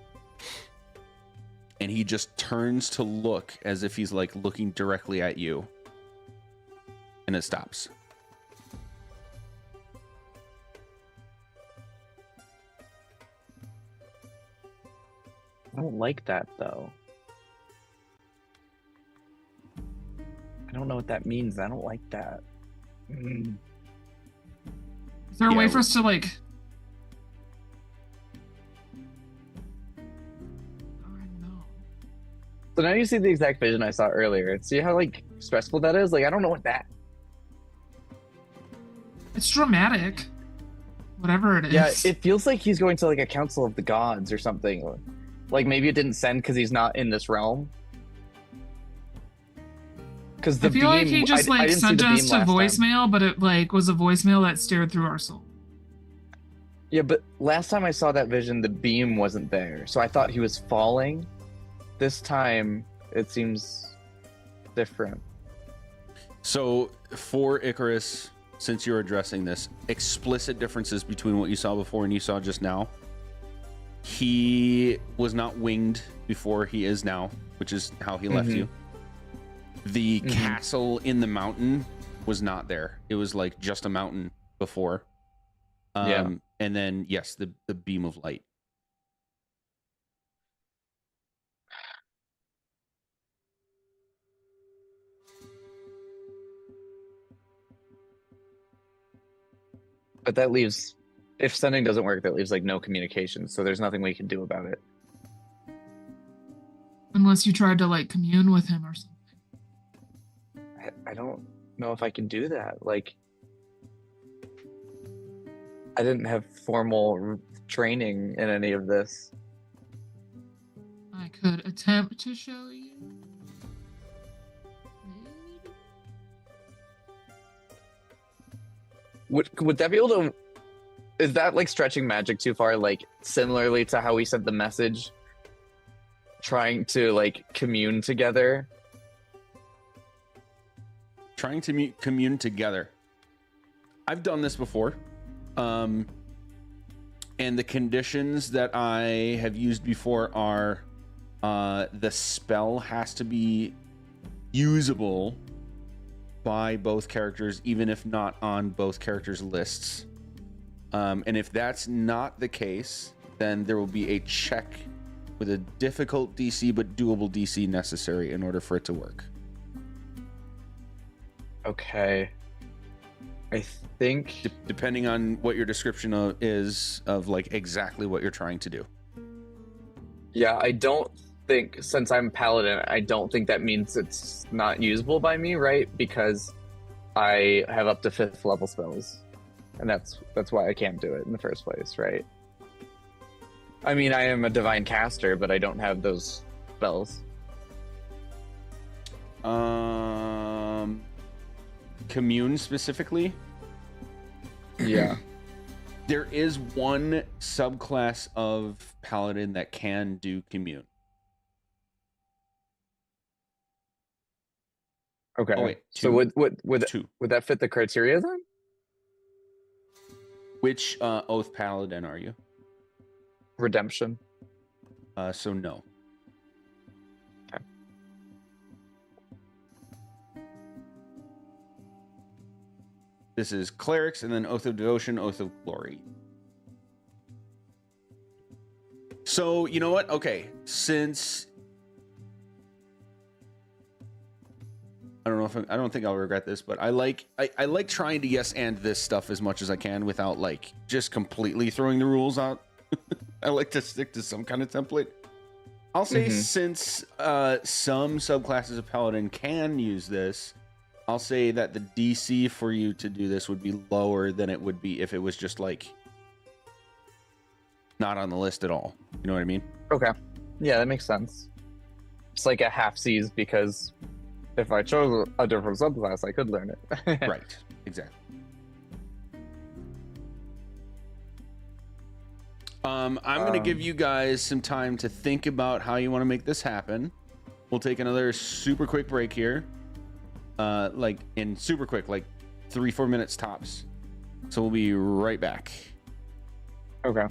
And he just turns to look as if he's like looking directly at you. And it stops. I don't like that, though. I don't know what that means. I don't like that. Is there a way for us to, like... So now you see the exact vision I saw earlier. See how, like, stressful that is? Like, I don't know what that... It's dramatic. Whatever it is. Yeah, it feels like he's going to, like, a council of the gods or something. Like, maybe it didn't send because he's not in this realm. Because the I feel like he just, like, sent us to voicemail, but it, like, was a voicemail that stared through our soul. Yeah, but last time I saw that vision, the beam wasn't there. So I thought he was falling. This time, it seems different. So, for Icarus, since you're addressing this, explicit differences between what you saw before and you saw just now. He was not winged before he is now, which is how he left you. The castle in the mountain was not there. It was like just a mountain before. And then, yes, the beam of light. But that leaves, if sending doesn't work, that leaves like no communication. So there's nothing we can do about it. Unless you tried to like commune with him or something. I don't know if I can do that. Like, I didn't have formal training in any of this. I could attempt to show you. Maybe? Would that be able to? Is that like stretching magic too far? Like similarly to how we sent the message, trying to like commune together. Trying to commune together. I've done this before. And the conditions that I have used before are the spell has to be usable by both characters, even if not on both characters' lists. And if that's not the case, then there will be a check with a difficult DC but doable DC necessary in order for it to work. Okay. I think Depending on what your description is of like exactly what you're trying to do. Yeah, I don't think, since I'm paladin, I don't think that means it's not usable by me, right? Because I have up to 5th level spells. And that's why I can't do it in the first place, right? I mean, I am a divine caster, but I don't have those spells. Commune specifically? Yeah. There is one subclass of paladin that can do commune. Okay. Oh, wait, so two. would Two. would that fit the criteria then? Which oath paladin are you? Redemption. So no. Okay. This is clerics and then oath of devotion, oath of glory. So you know what? Okay, since I don't think I'll regret this, but I like trying to yes and this stuff as much as I can without like just completely throwing the rules out. I like to stick to some kind of template. I'll say since some subclasses of paladin can use this, I'll say that the DC for you to do this would be lower than it would be if it was just like not on the list at all. You know what I mean? Okay. Yeah, that makes sense. It's like a half C's because if I chose a different subclass, I could learn it. Right. Exactly. I'm going to give you guys some time to think about how you want to make this happen. We'll take another super quick break here. Like 3-4 minutes tops. So we'll be right back. Okay.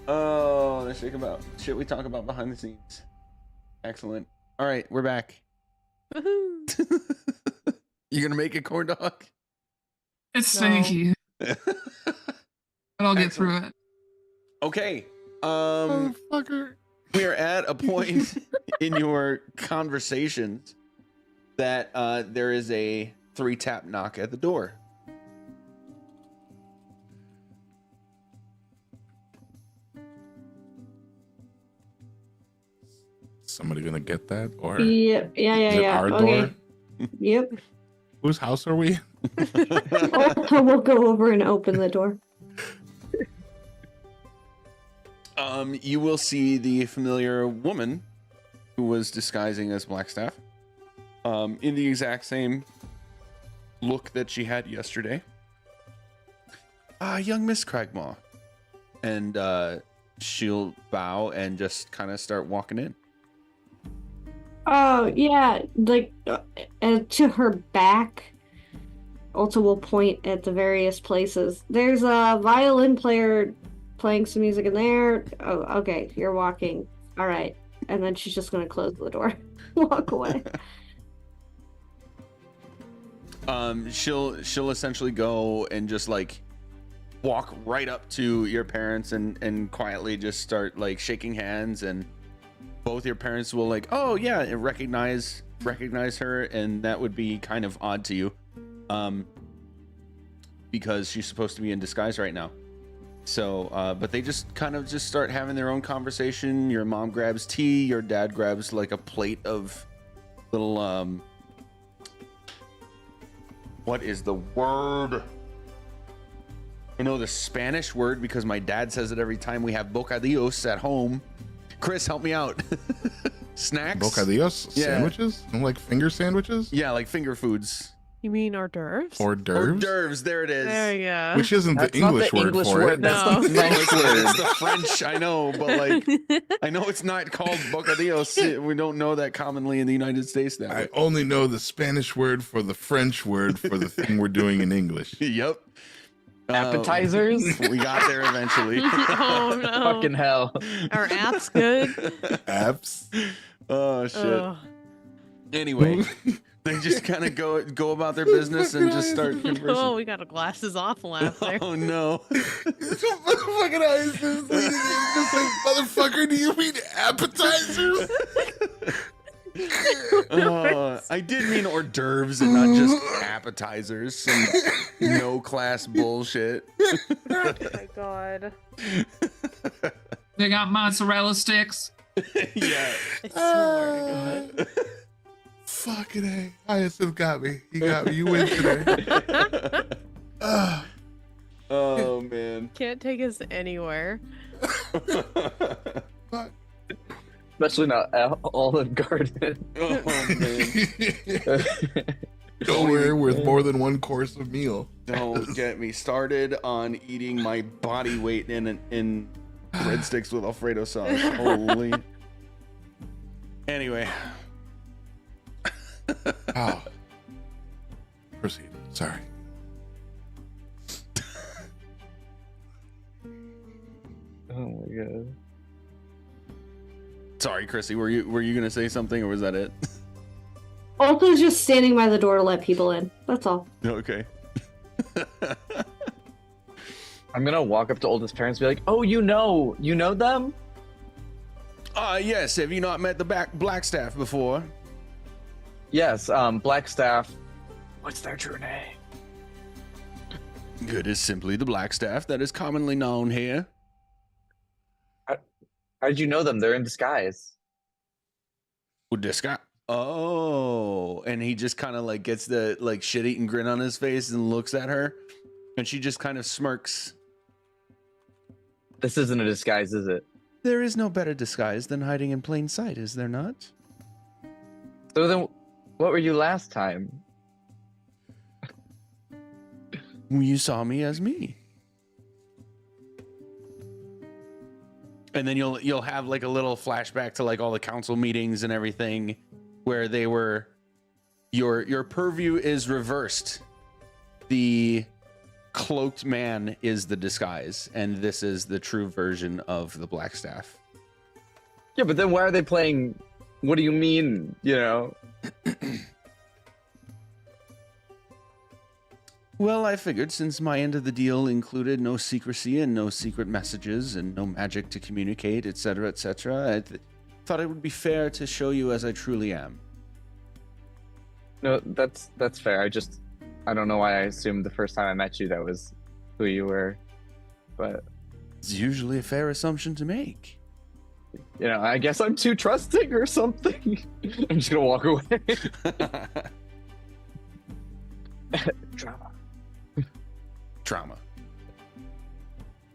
Oh, let's think about shit we talk about behind the scenes. Excellent. All right, we're back. Woohoo. You gonna make a corn dog? It's No. snaky, but I'll get through it. Okay. Motherfucker. We are at a point in your conversations that there is a 3-tap knock at the door. Somebody gonna get that? Or Yeah, yeah, is it yeah. our Okay. door? Yep. Whose house are we? We'll go over and open the door. You will see the familiar woman who was disguising as Blackstaff, in the exact same look that she had yesterday. Young Miss Cragmaw. And she'll bow and just kind of start walking in. Oh, yeah, like, to her back. Ulta will point at the various places. There's a violin player playing some music in there. Oh, okay, you're walking. All right. And then she's just gonna close the door. Walk away. She'll essentially go and just like walk right up to your parents and quietly just start like shaking hands, and both your parents will like, oh yeah, and recognize her, and that would be kind of odd to you, because she's supposed to be in disguise right now. So, but they just kind of just start having their own conversation. Your mom grabs tea, your dad grabs like a plate of little what is the word? I know the Spanish word because my dad says it every time we have bocadillos at home. Chris, help me out. Snacks? Bocadillos? Yeah. Sandwiches? Like finger sandwiches? Yeah, like finger foods. You mean hors d'oeuvres? Hors d'oeuvres? Hors d'oeuvres, there it is. There you go. Which isn't That's the not English the word English for word. it. That's No. the French It's word. the French, I know, but like, I know it's not called bocadillos. We don't know that commonly in the United States now. I only know the Spanish word for the French word for the thing we're doing in English. Yep. Appetizers? We got there eventually. Oh no. Fucking hell. Our app's good. Apps. Oh shit. Ugh. Anyway, they just kind of go about their business and just start conversing. Oh, we got a glasses off laugh there. Oh no. Motherfucking eyes is just like, motherfucker, do you mean appetizers? I did mean hors d'oeuvres and not just appetizers. Some no class bullshit. Oh my god. They got mozzarella sticks. Yeah. I swear to Fucking A. Hyacinth got me. He got me. You win today. Oh man. Can't take us anywhere. Fuck. Especially not Olive Garden. Oh man. Nowhere with more than one course of meal. Don't get me started on eating my body weight in breadsticks with Alfredo sauce. Holy. Anyway. Oh. Proceed. Sorry. Oh my god. Sorry, Chrissy. Were you gonna say something, or was that it? Ulta's just standing by the door to let people in. That's all. Okay. I'm gonna walk up to Oldest parents and be like, oh, you know them? Yes. Have you not met the Blackstaff before? Yes, Blackstaff. What's their true name? It is simply the Blackstaff that is commonly known here. How did you know them? They're in disguise. With this guy. Oh, and he just kind of like gets the like shit-eating grin on his face and looks at her, and she just kind of smirks. This isn't a disguise, is it? There is no better disguise than hiding in plain sight, is there not? So then, what were you last time? You saw me as me. And then you'll have like a little flashback to like all the council meetings and everything where they were your purview is reversed. The cloaked man is the disguise, and this is the true version of the Blackstaff. Yeah, but then why are they playing? What do you mean? You know? Well, I figured since my end of the deal included no secrecy and no secret messages and no magic to communicate, etc., etc., I thought it would be fair to show you as I truly am. No, that's fair. I don't know why I assumed the first time I met you that was who you were, but It's usually a fair assumption to make. you know, I guess I'm too trusting or something. I'm just gonna walk away. Drama. Trauma.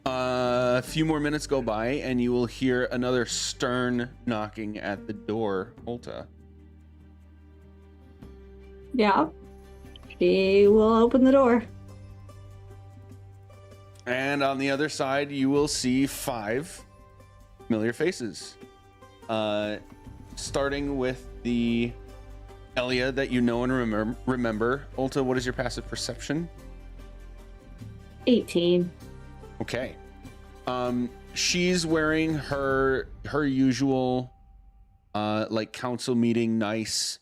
A few more minutes go by, and you will hear another stern knocking at the door. Ulta. Yeah. She will open the door. And on the other side, you will see 5 familiar faces. Starting with the Elia that you know and remember. Ulta, what is your passive perception? 18. Okay. She's wearing her usual like council meeting nice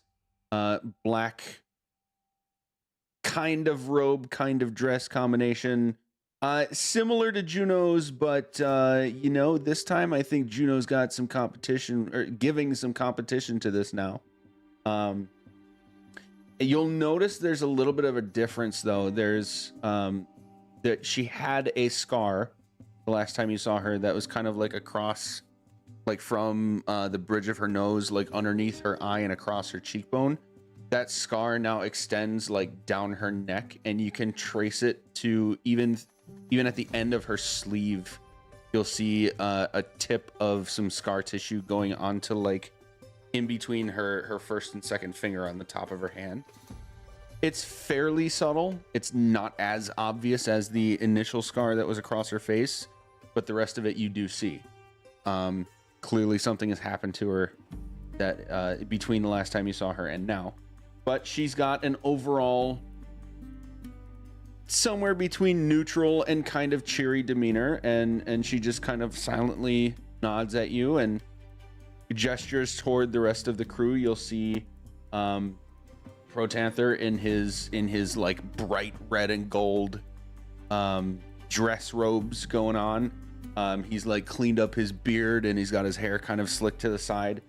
black kind of robe, kind of dress combination. Similar to Juno's, but you know, this time I think Juno's got some competition, or giving some competition to this now. You'll notice there's a little bit of a difference though. There's that she had a scar the last time you saw her that was kind of like across, like from the bridge of her nose, like underneath her eye and across her cheekbone. That scar now extends like down her neck, and you can trace it to even at the end of her sleeve. You'll see a tip of some scar tissue going onto like in between her first and second finger on the top of her hand. It's fairly subtle. It's not as obvious as the initial scar that was across her face, but the rest of it you do see. Clearly something has happened to her that between the last time you saw her and now. But she's got an overall somewhere between neutral and kind of cheery demeanor, and she just kind of silently nods at you and gestures toward the rest of the crew. You'll see Protanther in his like bright red and gold dress robes going on. He's like cleaned up his beard and he's got his hair kind of slicked to the side.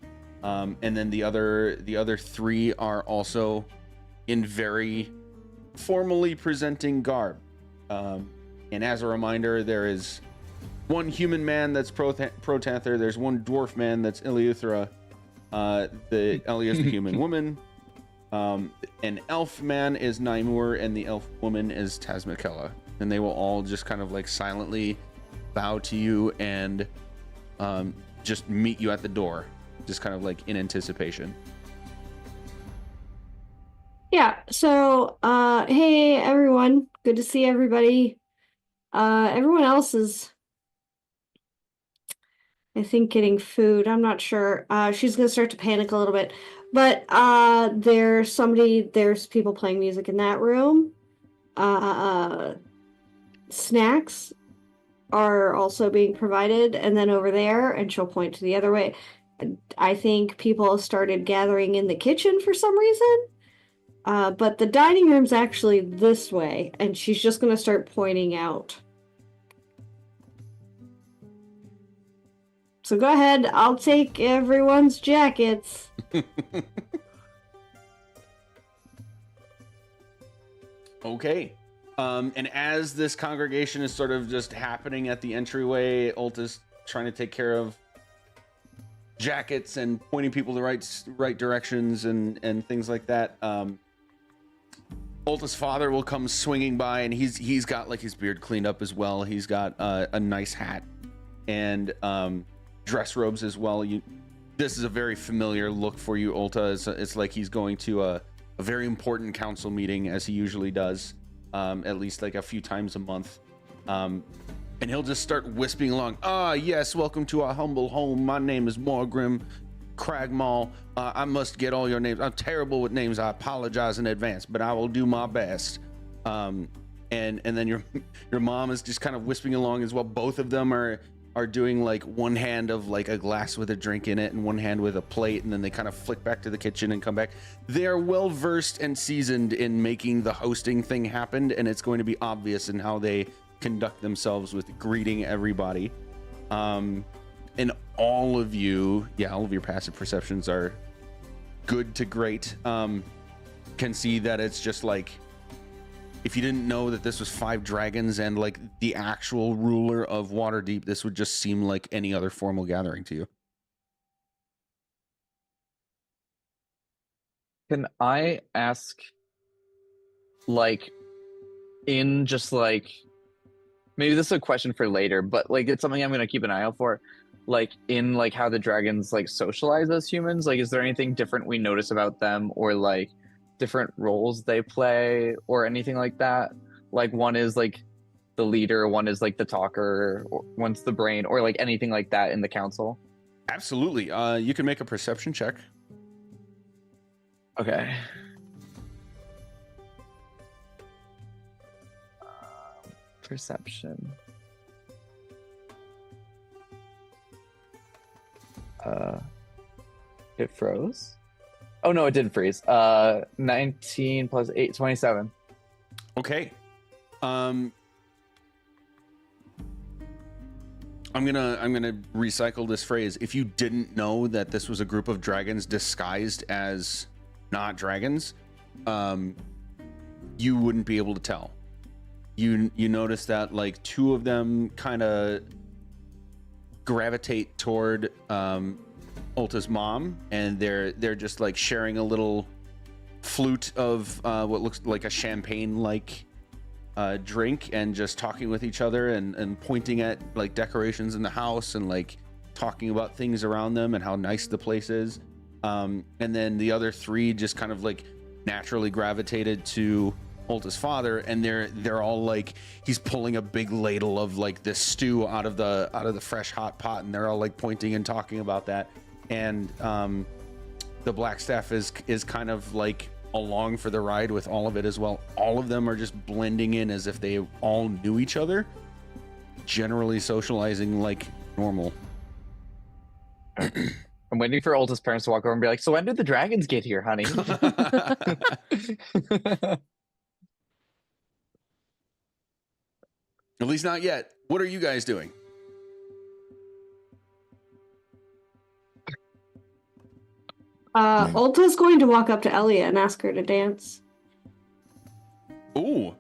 And then the other 3 are also in very formally presenting garb. And as a reminder, there is one human man that's Protanther. There's one dwarf man that's Iliuthra. The Elia is the human woman. An elf man is Naimur, and the elf woman is Tasmakella. And they will all just kind of like silently bow to you and just meet you at the door, just kind of like in anticipation. Yeah, so hey everyone, good to see everybody. Everyone else is, I think, getting food. I'm not sure. She's gonna start to panic a little bit. But there's people playing music in that room. Snacks are also being provided, and then over there, and she'll point to the other way, I think people have started gathering in the kitchen for some reason. But the dining room's actually this way, and she's just going to start pointing out. So go ahead, I'll take everyone's jackets. Okay. And as this congregation is sort of just happening at the entryway, Ulta's trying to take care of jackets and pointing people the right directions and things like that. Ulta's father will come swinging by, and he's got like his beard cleaned up as well. He's got a nice hat and dress robes as well. This is a very familiar look for you, Ulta. It's like he's going to a very important council meeting, as he usually does, at least like a few times a month. And he'll just start wisping along. Yes, welcome to our humble home. My name is Morgrim Cragmaw. I must get all your names. I'm terrible with names. I apologize in advance, but I will do my best. and then your mom is just kind of wisping along as well. Both of them are doing like one hand of like a glass with a drink in it and one hand with a plate, and then they kind of flick back to the kitchen and come back. They are well versed and seasoned in making the hosting thing happen, and it's going to be obvious in how they conduct themselves with greeting everybody. And all of your passive perceptions are good to great. Can see that it's just like, if you didn't know that this was 5 dragons and like the actual ruler of Waterdeep, this would just seem like any other formal gathering to you. Can I ask, like, in just like, maybe this is a question for later, but like it's something I'm gonna keep an eye out for. Like in like how the dragons like socialize as humans, like is there anything different we notice about them, or like different roles they play or anything like that? Like one is like the leader, one is like the talker, or one's the brain, or like anything like that in the council? Absolutely. You can make a perception check. Okay. Perception. It froze. Oh no, it did freeze. 19 plus 8, 27. Okay. I'm gonna recycle this phrase. If you didn't know that this was a group of dragons disguised as not dragons, you wouldn't be able to tell. You notice that like 2 of them kind of gravitate toward Ulta's mom, and they're just like sharing a little flute of what looks like a champagne-like drink, and just talking with each other and pointing at like decorations in the house and like talking about things around them and how nice the place is. And then the other 3 just kind of like naturally gravitated to Ulta's father, and they're all like, he's pulling a big ladle of like this stew out of the fresh hot pot, and they're all like pointing and talking about that. And the black staff is kind of like along for the ride with all of it as well. All of them are just blending in as if they all knew each other, generally socializing like normal. I'm waiting for Ulta's parents to walk over and be like, so when did the dragons get here, honey? At least not yet. What are you guys doing? Ulta's going to walk up to Elia and ask her to dance. Ooh.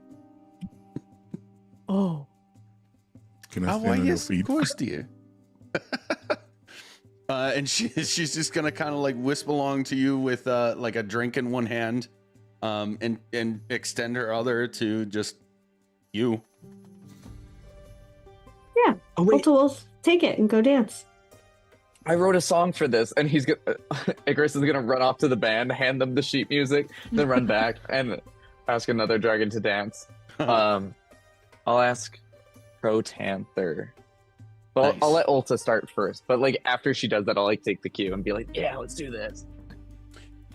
Oh. Can I stand on your Of feet? course, dear. And she's just gonna kind of like wisp along to you with like a drink in one hand, and extend her other to just you. Yeah. Oh, wait. Ulta will take it and go dance. I wrote a song for this, and he's gonna Icarus is gonna run off to the band, hand them the sheet music, then run back and ask another dragon to dance. I'll ask Protanther. Well, Nice. I'll let Ulta start first, but like after she does that, I'll like take the cue and be like, "Yeah, let's do this."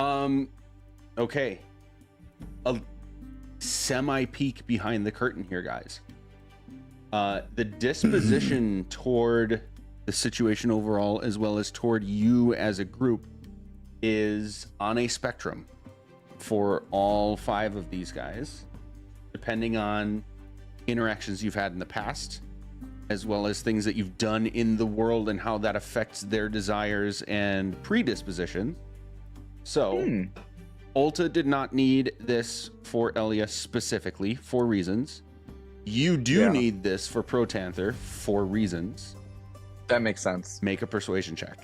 Okay. A semi peek behind the curtain here, guys. The disposition toward the situation overall, as well as toward you as a group, is on a spectrum for all 5 of these guys, depending on interactions you've had in the past, as well as things that you've done in the world and how that affects their desires and predisposition. So, Ulta did not need this for Elia specifically for reasons. You do need this for Protanther for reasons. That makes sense. Make a persuasion check.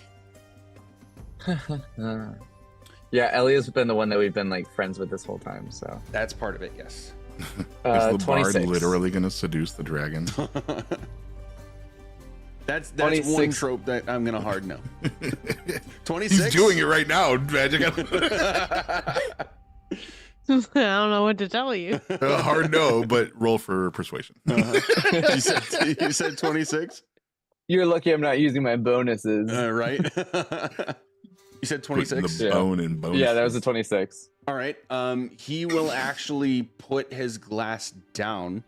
Yeah, Elia's been the one that we've been like friends with this whole time, so. That's part of it, yes. Is the bard 26. literally going to seduce the dragon? That's 26. one trope that I'm gonna hard no. 26. He's doing it right now, Magic. I don't know what to tell you. Hard no, but roll for persuasion. You said 26. You're lucky I'm not using my bonuses. Right. You said Putting 26. the bone in bone. Yeah, that was a 26. All right. He will actually put his glass down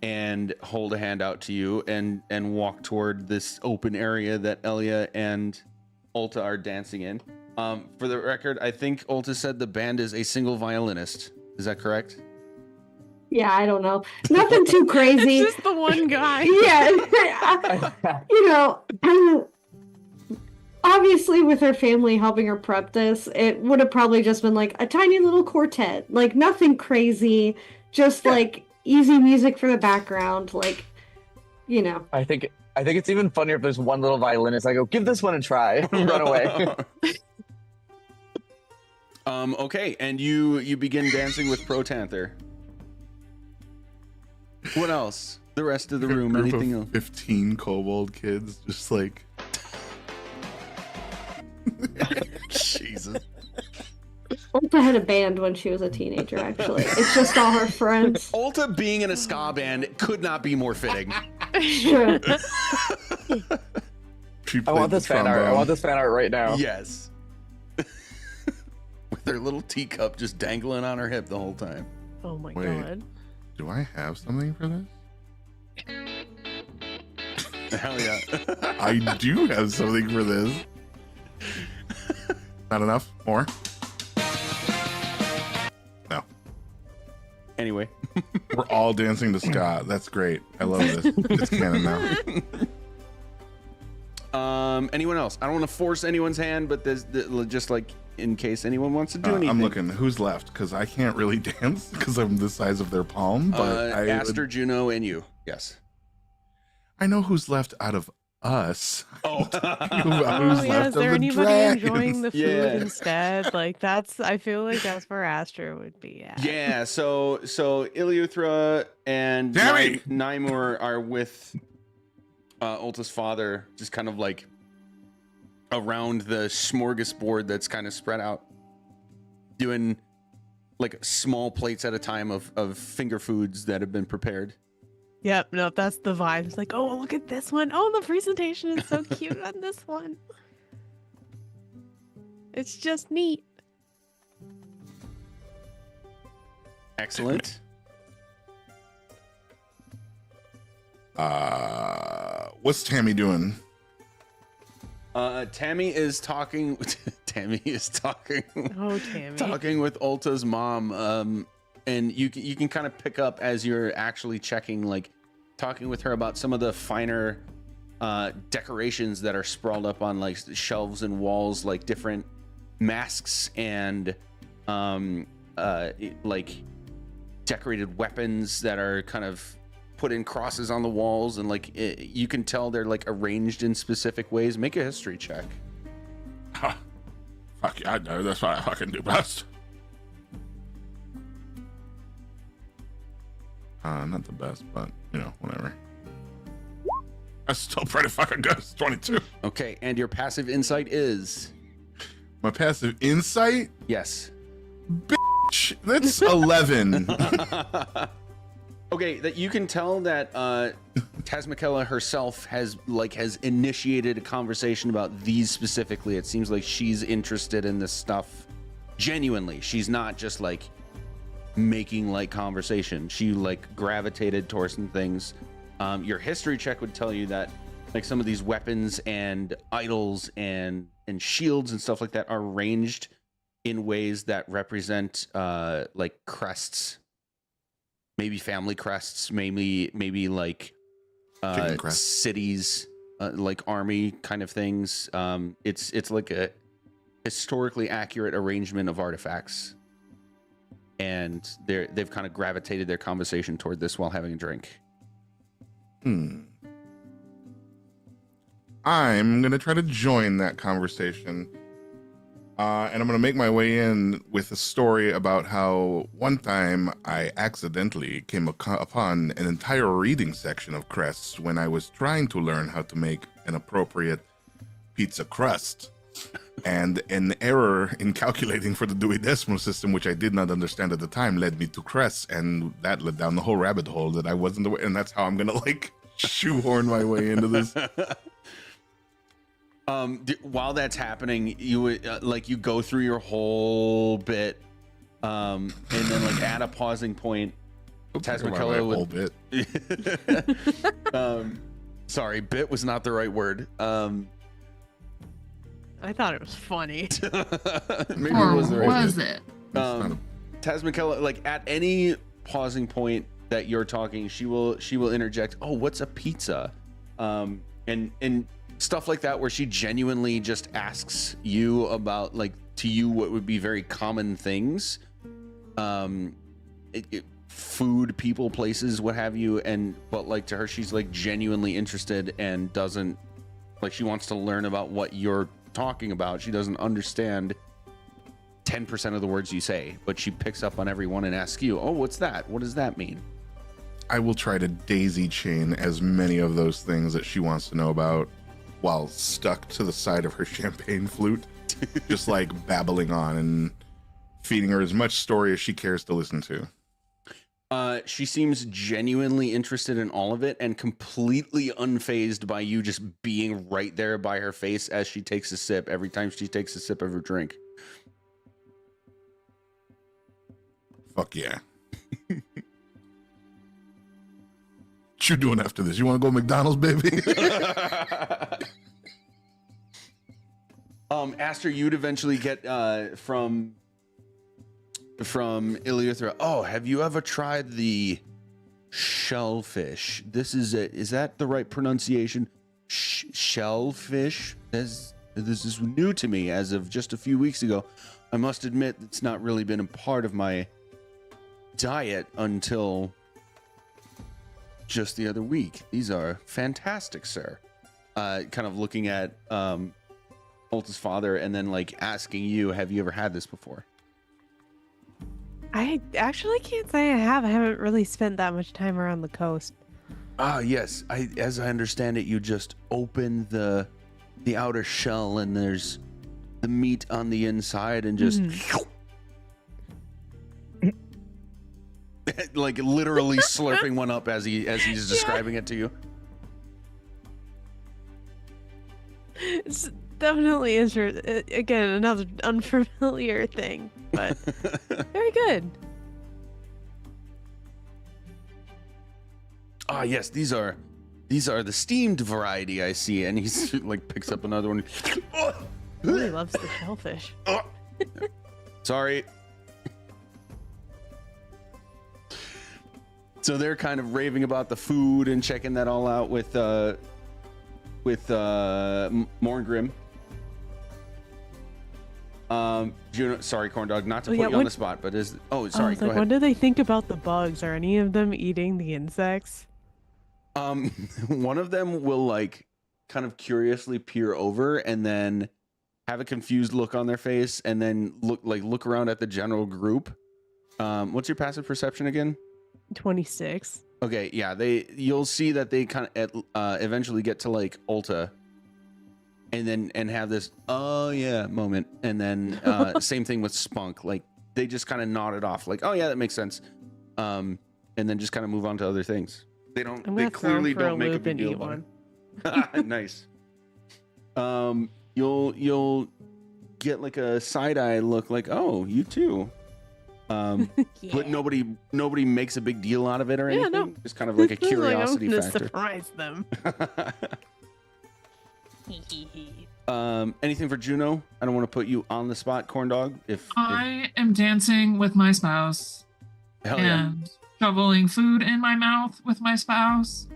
and hold a hand out to you and walk toward this open area that Elia and Ulta are dancing in. For the record, I think Ulta said the band is a single violinist. Is that correct? Yeah, I don't know. Nothing too crazy. It's just the one guy. Yeah. You know, obviously with her family helping her prep this, it would have probably just been like a tiny little quartet. Like nothing crazy, just like easy music for the background, like, you know. I think it's even funnier if there's one little violinist. I go, give this one a try, and run away. Okay, and you begin dancing with Protanther. What else? The rest of the room, Group anything of else? 15 kobold kids, just like. Jesus. Ulta had a band when she was a teenager, actually. It's just all her friends. Ulta being in a ska band could not be more fitting. Sure. She I played want the this fan art. I trombone. want this fan art right now. Yes. With her little teacup just dangling on her hip the whole time. Oh my Wait. god. Do I have something for this? Hell yeah. I do have something for this. Not enough? More? No. Anyway. We're all dancing to ska. That's great. I love this. It's canon now. Anyone else? I don't want to force anyone's hand, but there's just like in case anyone wants to do anything. I'm looking. Who's left? Because I can't really dance because I'm the size of their palm. But Aster, Juno, and you. Yes. I know who's left out of us. Oh. Who's Oh yeah, left is there of the anybody dragons? enjoying the food Yeah. instead? Like I feel like that's where Astra would be at. Yeah, so Iliuthra and Damn it! Naimur are with Ulta's father, just kind of like around the smorgasbord that's kind of spread out, doing like small plates at a time of finger foods that have been prepared. Yep, no, that's the vibe. It's like, oh, look at this one. Oh, the presentation is so cute on this one. It's just neat. Excellent. What's Tammy doing? Tammy is talking. Tammy is talking. Oh, Tammy. Talking with Ulta's mom. And you can kind of pick up as you're actually checking, like talking with her about some of the finer decorations that are sprawled up on like shelves and walls, like different masks and like decorated weapons that are kind of put in crosses on the walls, and like you can tell they're like arranged in specific ways. Make a history check. Huh. Fuck yeah, I know. That's what I fucking do best. Not the best, but you know, whatever. That's still pretty fucking good. It's 22. Okay, and your passive insight is My passive insight, yes. bitch, that's 11. Okay, that you can tell that Tasmakella herself has initiated a conversation about these specifically. It seems like she's interested in this stuff genuinely. She's not just like making like conversation. She like gravitated towards some things. Your history check would tell you that like some of these weapons and idols and shields and stuff like that are arranged in ways that represent like crests, maybe family crests, maybe like Chicken crest. cities, like army kind of things. It's like a historically accurate arrangement of artifacts, and they've kind of gravitated their conversation toward this while having a drink. I'm gonna try to join that conversation, and I'm gonna make my way in with a story about how one time I accidentally came upon an entire reading section of crests when I was trying to learn how to make an appropriate pizza crust. And an error in calculating for the Dewey Decimal System, which I did not understand at the time, led me to crests, and that led down the whole rabbit hole that I wasn't aware. And that's how I'm gonna like shoehorn my way into this. While that's happening, you would like you go through your whole bit, and then like at a pausing point, Tasmacella whole would. bit. Sorry, bit was not the right word. I thought it was funny. Maybe Or it was the right was word. it? Tasmacella, like at any pausing point that you're talking, she will interject. Oh, what's a pizza? And stuff like that, where she genuinely just asks you about like to you what would be very common things, food, people, places, what have you. But like to her, she's like genuinely interested and doesn't like she wants to learn about what you're talking about. She doesn't understand 10% of the words you say, but she picks up on everyone and asks you, oh, what's that? What does that mean? I will try to daisy chain as many of those things that she wants to know about while stuck to the side of her champagne flute, just like babbling on and feeding her as much story as she cares to listen to. She seems genuinely interested in all of it and completely unfazed by you just being right there by her face as she takes a sip every time she takes a sip of her drink. Fuck yeah. What you doing after this? You want to go to McDonald's, baby? Aster, you'd eventually get from Iliothra. Oh, have you ever tried the shellfish? Is that the right pronunciation? Shellfish? This is new to me as of just a few weeks ago. I must admit it's not really been a part of my diet until just the other week. These are fantastic, sir. Kind of looking at Ulta's father and then like asking you, have you ever had this before? I actually can't say I have. I haven't really spent that much time around the coast. Ah, yes. As I understand it, you just open the outer shell and there's the meat on the inside and just like literally slurping one up as he's describing it to you. It's definitely again another unfamiliar thing, but very good. Ah, yes, these are the steamed variety I see, and he's like picks up another one. Really loves the shellfish. Sorry. So they're kind of raving about the food and checking that all out with Morngrim. Juno, sorry, Corndog, not to put you on the spot, but sorry, go ahead. What do they think about the bugs? Are any of them eating the insects? One of them will like kind of curiously peer over and then have a confused look on their face and then look around at the general group. What's your passive perception again? 26. Okay, yeah, you'll see that they kind of eventually get to like Ulta and have this oh yeah moment, and then same thing with Spunk, like they just kind of nod it off like oh yeah, that makes sense, and then just kind of move on to other things. They clearly don't make a big deal about it. Nice. You'll get like a side eye look like oh you too. Yeah. But nobody makes a big deal out of it or anything. No. Just kind of like a curiosity like, I'm factor. Surprise them. Anything for Juno? I don't want to put you on the spot, Corndog. I am dancing with my spouse and shoveling food in my mouth with my spouse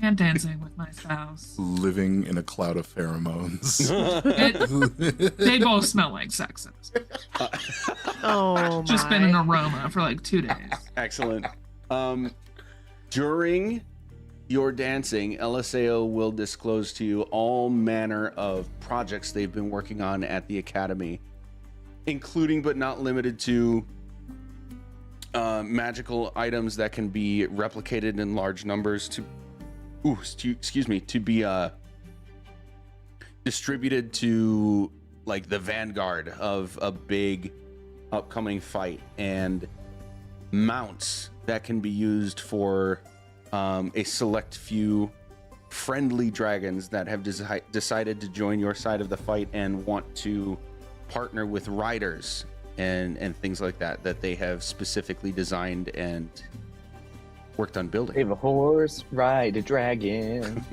and dancing with my spouse. Living in a cloud of pheromones. They both smell like sex. Oh, just been an aroma for like 2 days. Excellent. During your dancing, LSAO will disclose to you all manner of projects they've been working on at the Academy, including but not limited to magical items that can be replicated in large numbers to be distributed to like the vanguard of a big upcoming fight, and mounts that can be used for a select few friendly dragons that have decided to join your side of the fight and want to partner with riders and things like that they have specifically designed and worked on building. Save a horse, ride a dragon.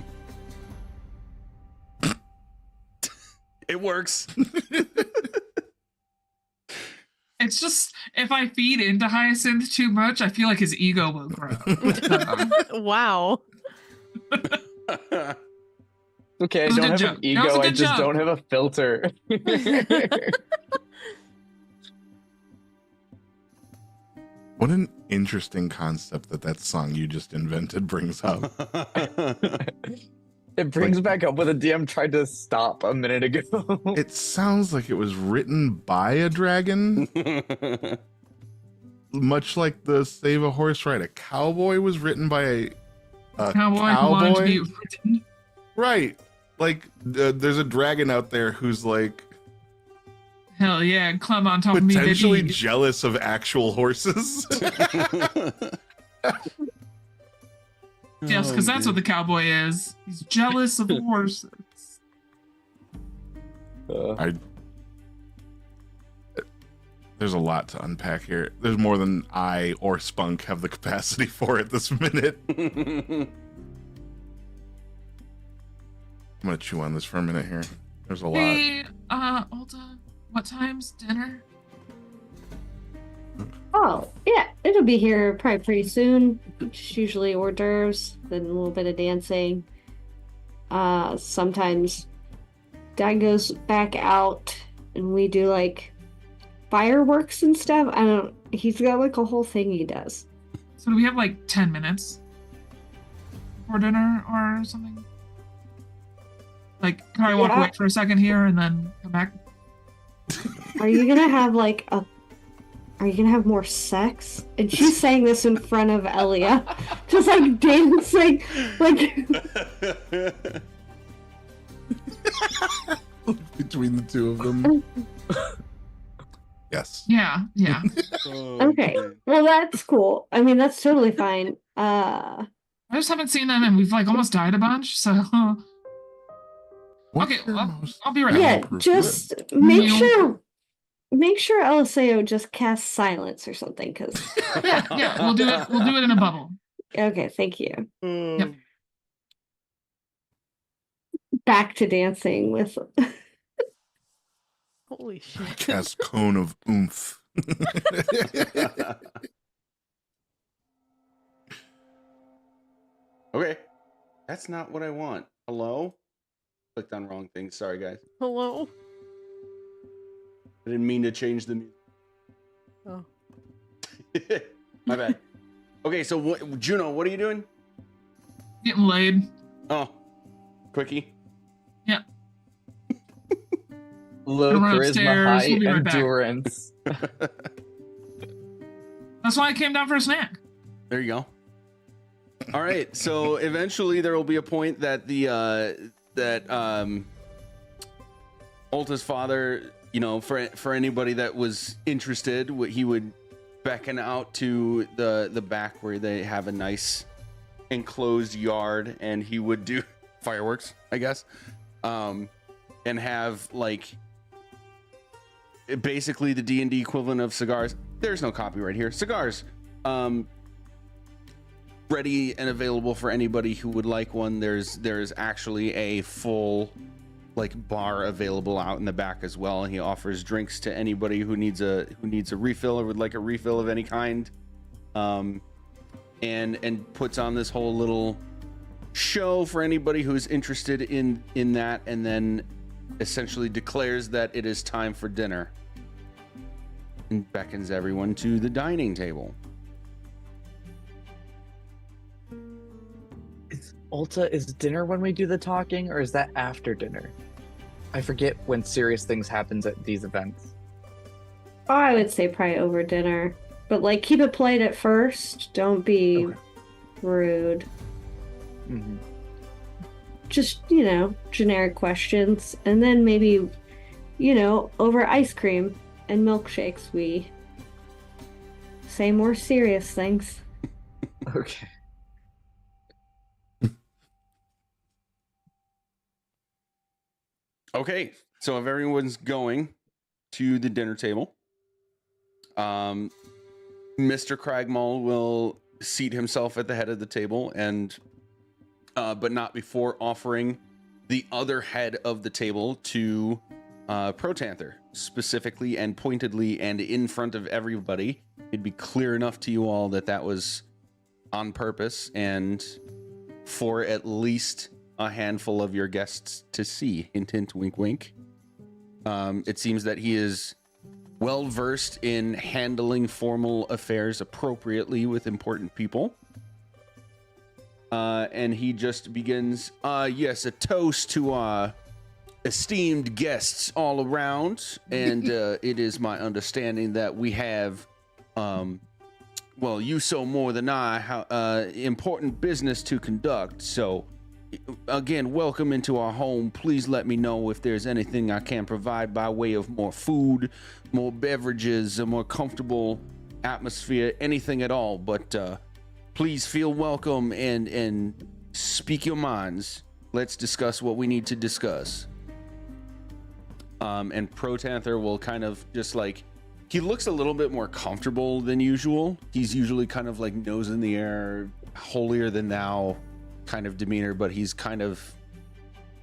It works. It's just if I feed into Hyacinth too much, I feel like his ego will grow. Wow. Okay, I That was a don't good have joke. an That was ego, a I good just joke. don't have a filter. What an interesting concept that song you just invented brings up. It brings back up what the DM tried to stop a minute ago. It sounds like it was written by a dragon, much like the Save a Horse, Ride a Cowboy was written by a Cowboy who wanted to be written. Right. Like, there's a dragon out there who's like Hell yeah, climb on top of me, potentially baby. jealous of actual horses. Yes, because that's what the cowboy is. He's jealous of horses. There's a lot to unpack here. There's more than I or Spunk have the capacity for at this minute. I'm gonna chew on this for a minute here. There's a lot. Hey, Ulta, what time's dinner? Oh, yeah, it'll be here probably pretty soon. It's usually hors d'oeuvres, then a little bit of dancing. Sometimes Dad goes back out and we do like fireworks and stuff. He's got like a whole thing he does. So do we have like 10 minutes for dinner or something? Like, can I walk Yeah. away for a second here and then come back? Are you gonna have are you gonna have more sex? And she's saying this in front of Elia. Just like dancing. Like Between the two of them. Yes. Yeah. okay. Well, that's cool. I mean, that's totally fine. I just haven't seen them and we've like almost died a bunch, so What's okay, your well, most I'll be right yeah, back. just You- make sure Eliseo just casts silence or something, because Yeah, we'll do it in a bubble. okay, thank you. Yep. Back to dancing with Holy shit. cast cone of oomph? Okay. That's not what I want. Hello? Clicked on wrong thing. Sorry, guys. Hello? I didn't mean to change the music. Oh. My bad. Okay, so Juno, what are you doing? Getting laid. Oh, quickie. Yeah. Low Gonna run charisma, upstairs, high we'll be right back. endurance. That's why I came down for a snack. There you go. All right. So eventually there will be a point that Ulta's father, you know, for anybody that was interested, he would beckon out to the back where they have a nice enclosed yard, and he would do fireworks, I guess, and have like basically the D&D equivalent of cigars. There's no copyright here. Cigars. Ready and available for anybody who would like one. There's actually a full like bar available out in the back as well, and he offers drinks to anybody who needs a refill or would like a refill of any kind, and puts on this whole little show for anybody who's interested in that, and then essentially declares that it is time for dinner and beckons everyone to the dining table. Ulta, is dinner when we do the talking, or is that after dinner? I forget when serious things happens at these events. Oh, I would say probably over dinner. But like keep it polite at first. Don't be Okay. rude. Mm-hmm. Just, generic questions. And then maybe, over ice cream and milkshakes we say more serious things. Okay. Okay, so if everyone's going to the dinner table, Mr. Cragmaul will seat himself at the head of the table, and but not before offering the other head of the table to Protanther, specifically and pointedly and in front of everybody. It'd be clear enough to you all that that was on purpose and for at least a handful of your guests to see. Hint, hint, wink, wink. It seems that he is well versed in handling formal affairs appropriately with important people. And he just begins, yes, a toast to our esteemed guests all around. And it is my understanding that we have, well, you so more than I, important business to conduct. So, again, welcome into our home. Please let me know if there's anything I can provide by way of more food, more beverages, a more comfortable atmosphere, anything at all. But please feel welcome and speak your minds. Let's discuss what we need to discuss. And Protanther will kind of just like, he looks a little bit more comfortable than usual. He's usually kind of like nose in the air, holier than thou kind of demeanor, but he's kind of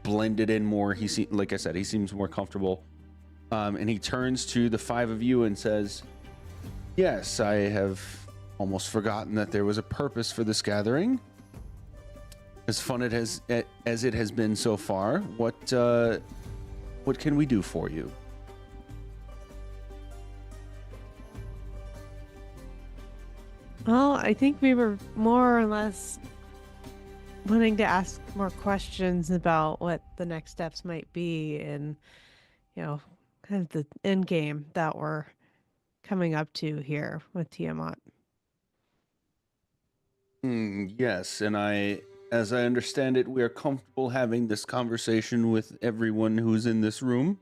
blended in more. Like I said, he seems more comfortable. And he turns to the five of you and says, yes, I have almost forgotten that there was a purpose for this gathering. As fun as it has been so far, what can we do for you? Well, I think we were more or less wanting to ask more questions about what the next steps might be and, kind of the end game that we're coming up to here with Tiamat. Yes, and as I understand it, we are comfortable having this conversation with everyone who's in this room.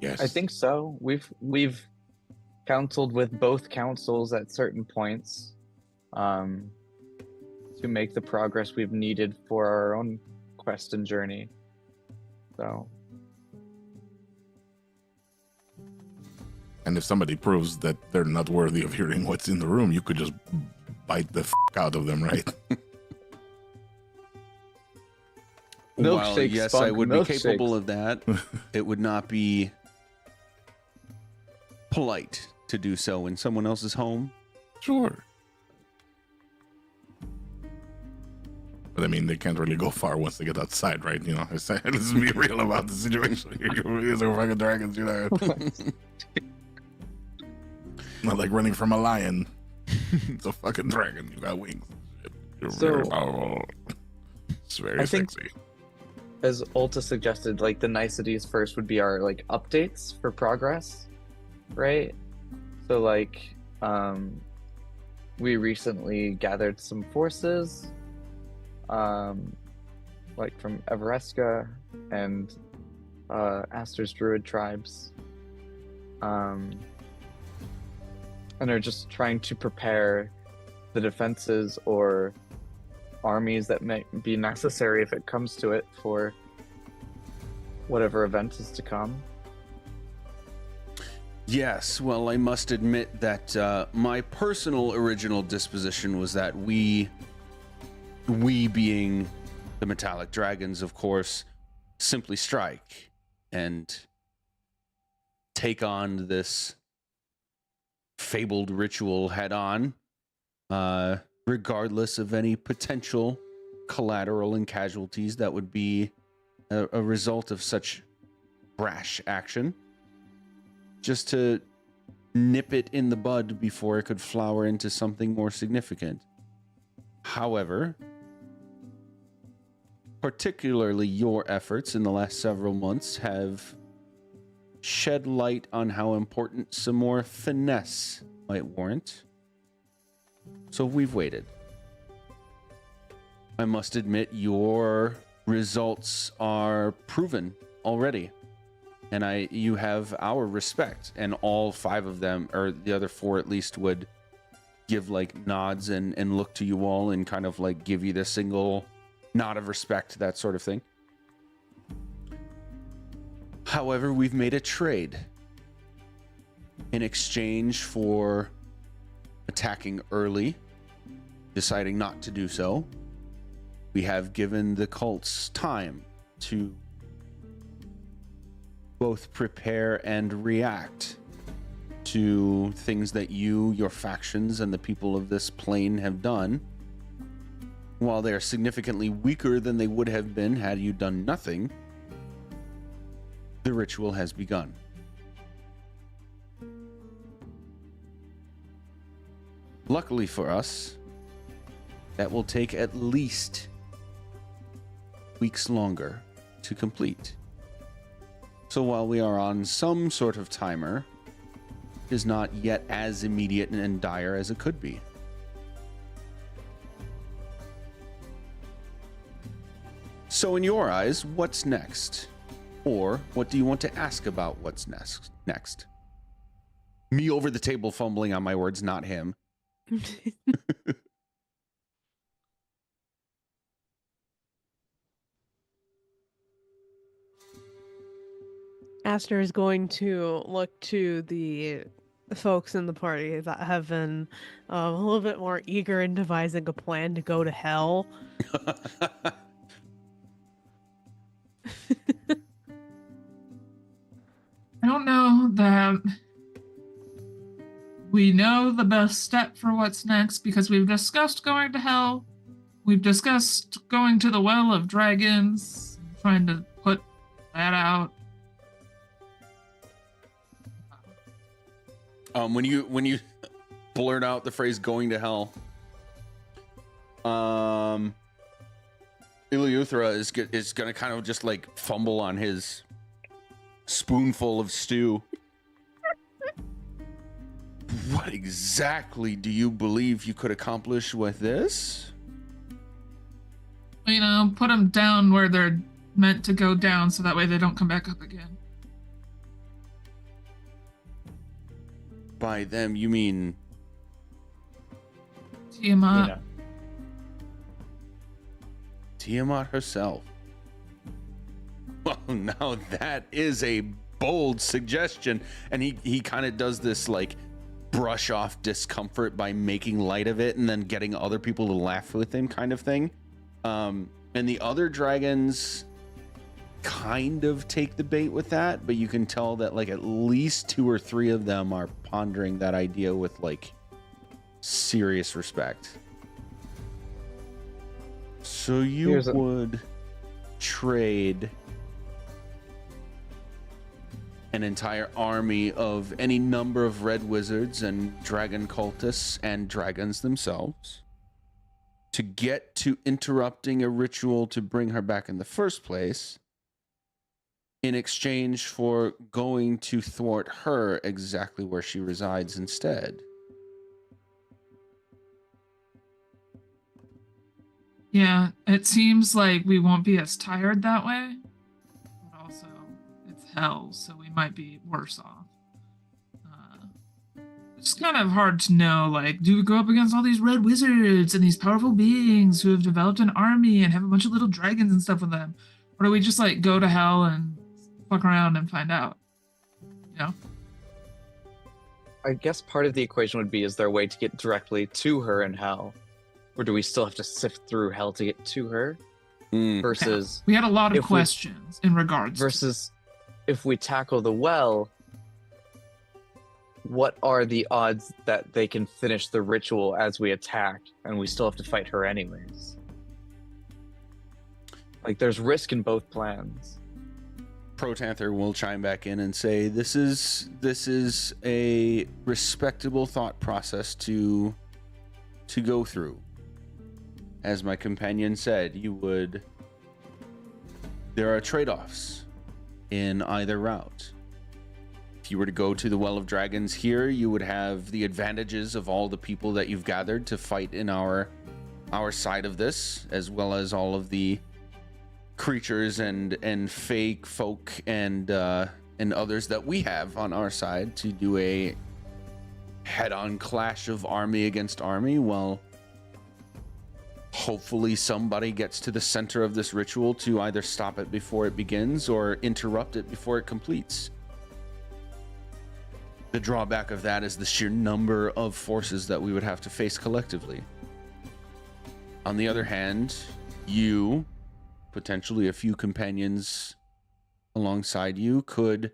Yes. I think so. We've counseled with both councils at certain points to make the progress we've needed for our own quest and journey. So, And if somebody proves that they're not worthy of hearing what's in the room, you could just bite the out of them, right? Well, Milkshake yes, spunk, I would be milkshakes. capable of that. It would not be polite to do so in someone else's home. Sure. But I mean, they can't really go far once they get outside, right? Let's be real about the situation. You're fucking dragons, Not like running from a lion. It's a fucking dragon. You got wings. You're very powerful. It's very sexy. As Ulta suggested, like the niceties first would be our like updates for progress, right? So like, we recently gathered some forces, like from Everesca and Aster's Druid tribes, and are just trying to prepare the defenses or armies that may be necessary if it comes to it for whatever event is to come. Yes, well, I must admit that my personal original disposition was that we being the metallic dragons, of course, simply strike and take on this fabled ritual head on, regardless of any potential collateral and casualties that would be a result of such brash action. Just to nip it in the bud before it could flower into something more significant. However, particularly your efforts in the last several months have shed light on how important some more finesse might warrant. So we've waited. I must admit, your results are proven already. And you have our respect, and all five of them, or the other four at least, would give like nods and look to you all and kind of like give you the single nod of respect, that sort of thing. However, we've made a trade in exchange for attacking early, deciding not to do so. We have given the cults time to both prepare and react to things that you, your factions, and the people of this plane have done. While they are significantly weaker than they would have been had you done nothing, the ritual has begun. Luckily for us, that will take at least weeks longer to complete. So while we are on some sort of timer, it is not yet as immediate and dire as it could be. So in your eyes, what's next? Or what do you want to ask about what's next? Me over the table fumbling on my words, not him. Aster is going to look to the folks in the party that have been a little bit more eager in devising a plan to go to hell. I don't know that we know the best step for what's next because we've discussed going to hell. We've discussed going to the Well of Dragons, trying to put that out. When you blurt out the phrase "going to hell," Iliuthra is gonna kind of just like fumble on his spoonful of stew. What exactly do you believe you could accomplish with this? You know, put them down where they're meant to go down so that way they don't come back up again. By them, you mean Tiamat. Tiamat herself? Well, now that is a bold suggestion. And he kind of does this like brush off discomfort by making light of it and then getting other people to laugh with him kind of thing. And the other dragons kind of take the bait with that, but you can tell that like at least 2 or 3 of them are pondering that idea with like serious respect. So you would trade an entire army of any number of red wizards and dragon cultists and dragons themselves to get to interrupting a ritual to bring her back in the first place, in exchange for going to thwart her exactly where she resides instead. Yeah, it seems like we won't be as tired that way. But also, it's hell, so we might be worse off. It's kind of hard to know, like, do we go up against all these red wizards and these powerful beings who have developed an army and have a bunch of little dragons and stuff with them? Or do we just, like, go to hell and fuck around and find out? You know? I guess part of the equation would be, is there a way to get directly to her in hell? Or do we still have to sift through hell to get to her? Versus... We had a lot of questions in regards versus if we tackle the well, what are the odds that they can finish the ritual as we attack and we still have to fight her anyways? Like, there's risk in both plans. Protanther will chime back in and say, this is a respectable thought process to go through. As my companion said, there are trade-offs in either route. If you were to go to the Well of Dragons here, you would have the advantages of all the people that you've gathered to fight in our side of this, as well as all of the creatures and fake folk and others that we have on our side to do a head-on clash of army against army, well, hopefully somebody gets to the center of this ritual to either stop it before it begins or interrupt it before it completes. The drawback of that is the sheer number of forces that we would have to face collectively. On the other hand, you, potentially a few companions alongside you, could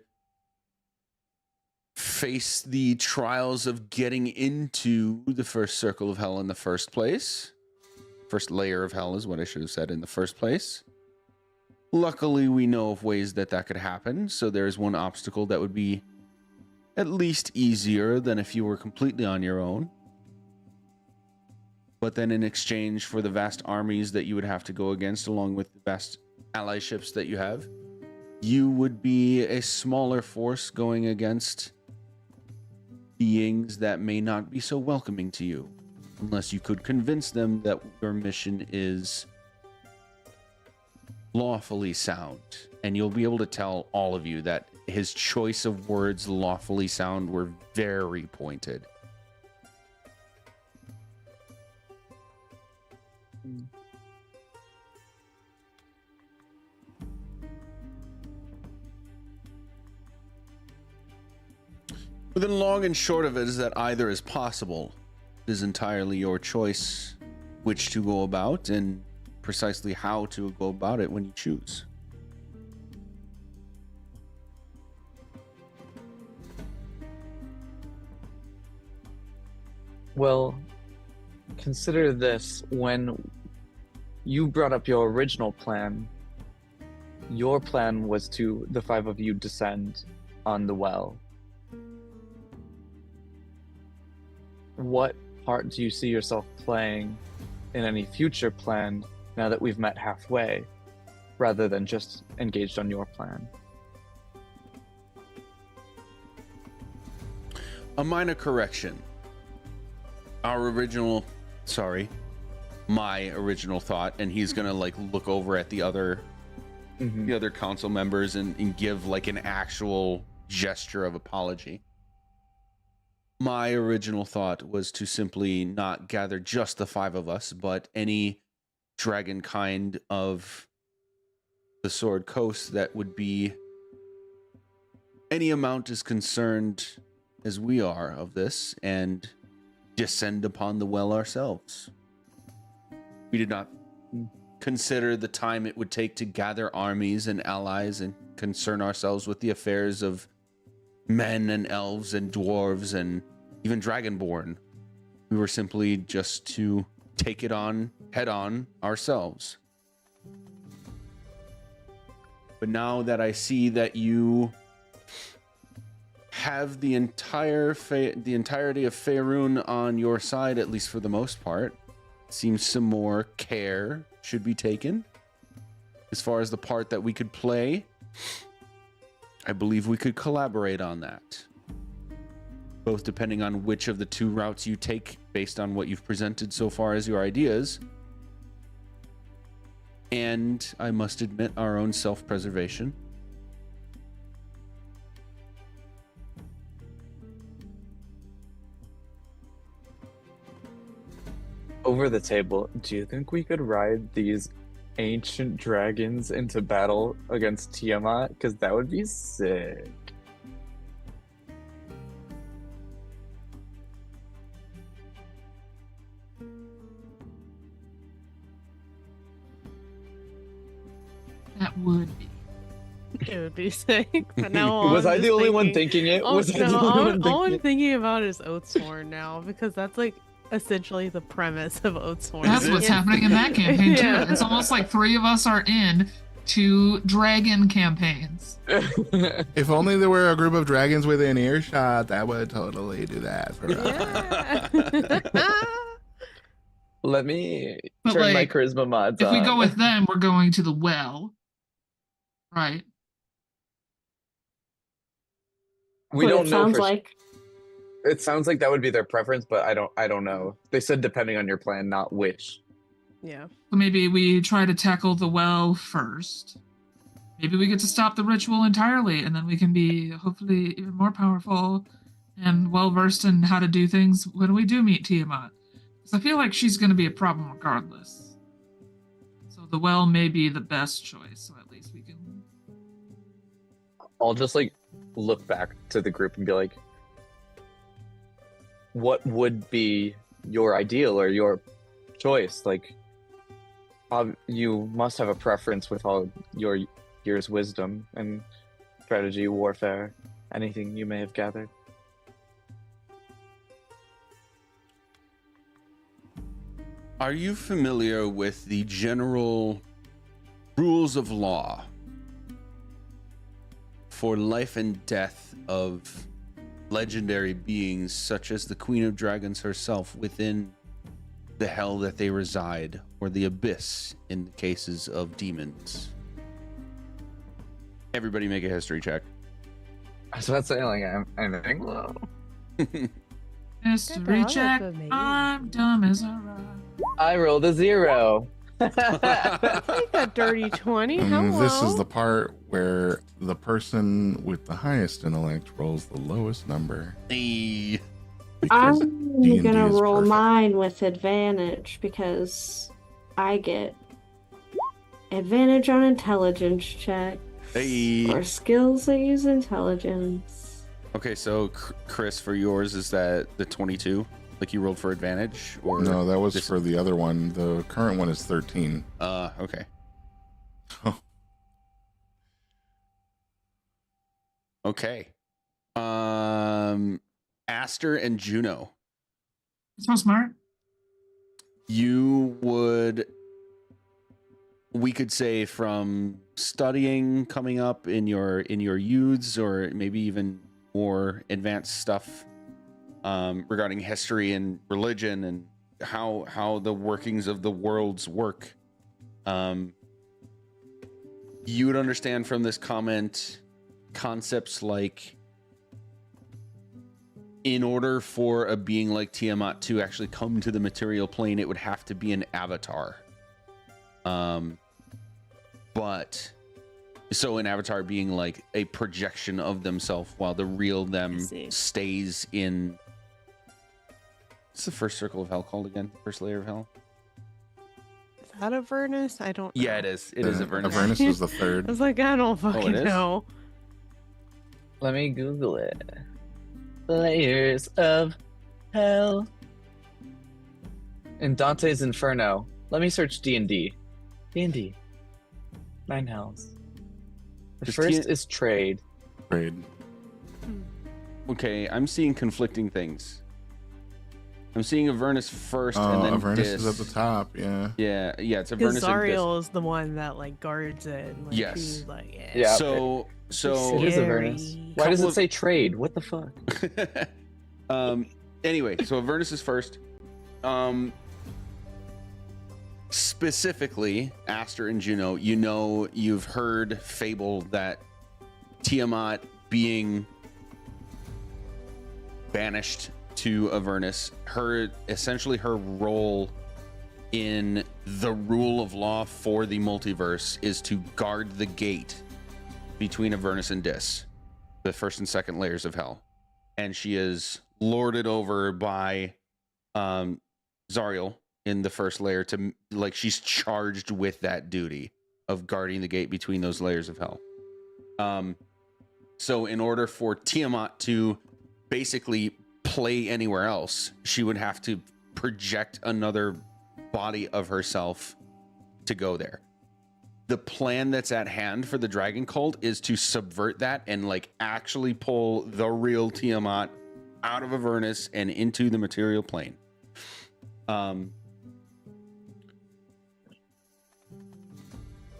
face the trials of getting into the first circle of hell in the first place. First layer of hell is what I should have said in the first place. Luckily, we know of ways that could happen, so there's one obstacle that would be at least easier than if you were completely on your own. But then in exchange for the vast armies that you would have to go against, along with the vast allyships that you have, you would be a smaller force going against beings that may not be so welcoming to you, unless you could convince them that your mission is lawfully sound. And you'll be able to tell all of you that his choice of words, lawfully sound, were very pointed. But the long and short of it is that either is possible. It is entirely your choice which to go about and precisely how to go about it when you choose. Well, consider this. When you brought up your original plan, your plan was to the 5 of you descend on the well. What part do you see yourself playing in any future plan now that we've met halfway, rather than just engaged on your plan? A minor correction. My original thought, and he's gonna like look over at the other council members and give like an actual gesture of apology. My original thought was to simply not gather just the 5 of us, but any dragon kind of the Sword Coast that would be any amount as concerned as we are of this, and descend upon the well ourselves. We did not consider the time it would take to gather armies and allies and concern ourselves with the affairs of men and elves and dwarves and even dragonborn. We were simply just to take it on head on ourselves. But now that I see that you have the entirety of Faerun on your side, at least for the most part, it seems some more care should be taken. As far as the part that we could play, I believe we could collaborate on that. Both depending on which of the 2 routes you take based on what you've presented so far as your ideas. And I must admit, our own self-preservation. Over the table, do you think we could ride these ancient dragons into battle against Tiamat? Because that would be sick. That would be. It would be sick. But now Was I the only one thinking it? Oh, Was I the no, only one all thinking I'm it? thinking about is Oathsworn now, because that's like essentially the premise of Oathsworn. That's what's happening in that campaign too. Yeah. It's almost like 3 of us are in 2 dragon campaigns. If only there were a group of dragons within earshot, that would totally do that for us. Yeah. Let me But, turn my like, charisma mods If on. we go with them, we're going to the well. Right. we What don't it know sounds for like. It sounds like that would be their preference, but I don't know. They said depending on your plan, not which. Yeah. So maybe we try to tackle the well first. Maybe we get to stop the ritual entirely, and then we can be hopefully even more powerful and well versed in how to do things when we do meet Tiamat. Because I feel like she's going to be a problem regardless. So the well may be the best choice. So at least we can. I'll just like look back to the group and be like, what would be your ideal or your choice? Like, you must have a preference with all your years' wisdom and strategy, warfare, anything you may have gathered. Are you familiar with the general rules of law for life and death of legendary beings such as the Queen of Dragons herself within the hell that they reside, or the abyss in the cases of demons? Everybody make a history check. I was about to say, like, I'm thinking, well, History Good check. job, amazing. I'm dumb as a rock. I rolled a 0. Like a dirty 20. Hello. This is the part where the person with the highest intellect rolls the lowest number. Hey. because I'm D&D gonna is roll perfect. mine with advantage because I get advantage on intelligence check Hey. or skills that use intelligence. Okay, so Chris, for yours, is that the 22? Like you rolled for advantage? Or No, that was this- for the other one. The current one is 13. Okay. Okay. Aster and Juno, So smart. you would, we could say, from studying coming up in your youths, or maybe even more advanced stuff regarding history and religion and how the workings of the worlds work. You would understand from this comment concepts like, in order for a being like Tiamat to actually come to the material plane, it would have to be an avatar. But so an avatar being like a projection of themselves, while the real them see. stays in. What's the first circle of hell called again? First layer of hell? Is that Avernus? I don't know. Yeah, it is. It is Avernus. Avernus is the I third. was like, I don't fucking is? know. Let me Google it. Layers of hell. In Dante's Inferno. Let me search D&D. D&D. 9 hells. The Is first T- is trade. Trade. Okay, I'm seeing conflicting things. I'm seeing Avernus first, and then Avernus Dis. is at the top. Yeah. Yeah, it's Because Avernus and Dis. Zariel is the one that like guards it. And, like, Yes. she's like, yeah. Yeah. So It is Scary. Avernus. Why does Couple it of- say trade? What the fuck? Anyway, so Avernus is first. Specifically, Aster and Juno, you've heard fable that Tiamat being banished to Avernus, essentially her role in the rule of law for the multiverse is to guard the gate between Avernus and Dis, the first and second layers of hell. And she is lorded over by Zariel in the first layer, to like, she's charged with that duty of guarding the gate between those layers of hell. So in order for Tiamat to basically play anywhere else, she would have to project another body of herself to go there. The plan that's at hand for the dragon cult is to subvert that and like actually pull the real Tiamat out of Avernus and into the material plane.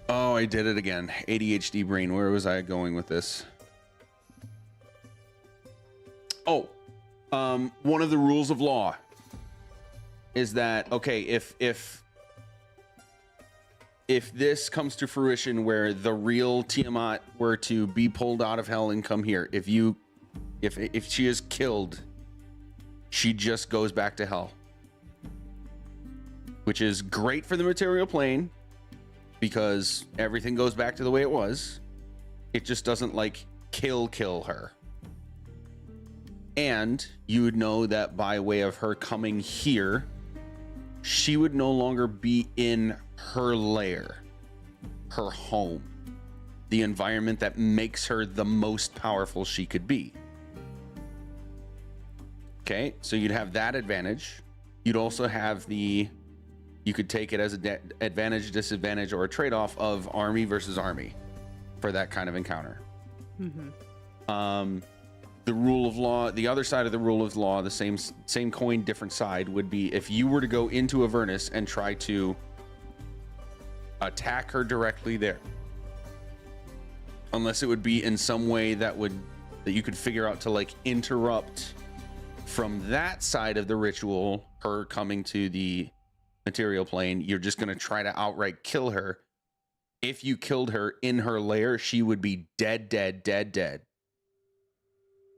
Oh, I did it again. ADHD brain. Where was I going with this? Oh, one of the rules of law is that, okay, if this comes to fruition where the real Tiamat were to be pulled out of hell and come here, if she is killed, she just goes back to hell, which is great for the material plane because everything goes back to the way it was. It just doesn't like kill her. And you would know that by way of her coming here, she would no longer be in her lair, her home, the environment that makes her the most powerful she could be. Okay, so you'd have that advantage. You'd also have you could take it as an advantage, disadvantage, or a trade-off of army versus army for that kind of encounter. The rule of law, the other side of the rule of law, the same coin, different side, would be if you were to go into Avernus and try to attack her directly there, unless it would be in some way that you could figure out to like interrupt from that side of the ritual, her coming to the material plane. You're just going to try to outright kill her. If you killed her in her lair, she would be dead,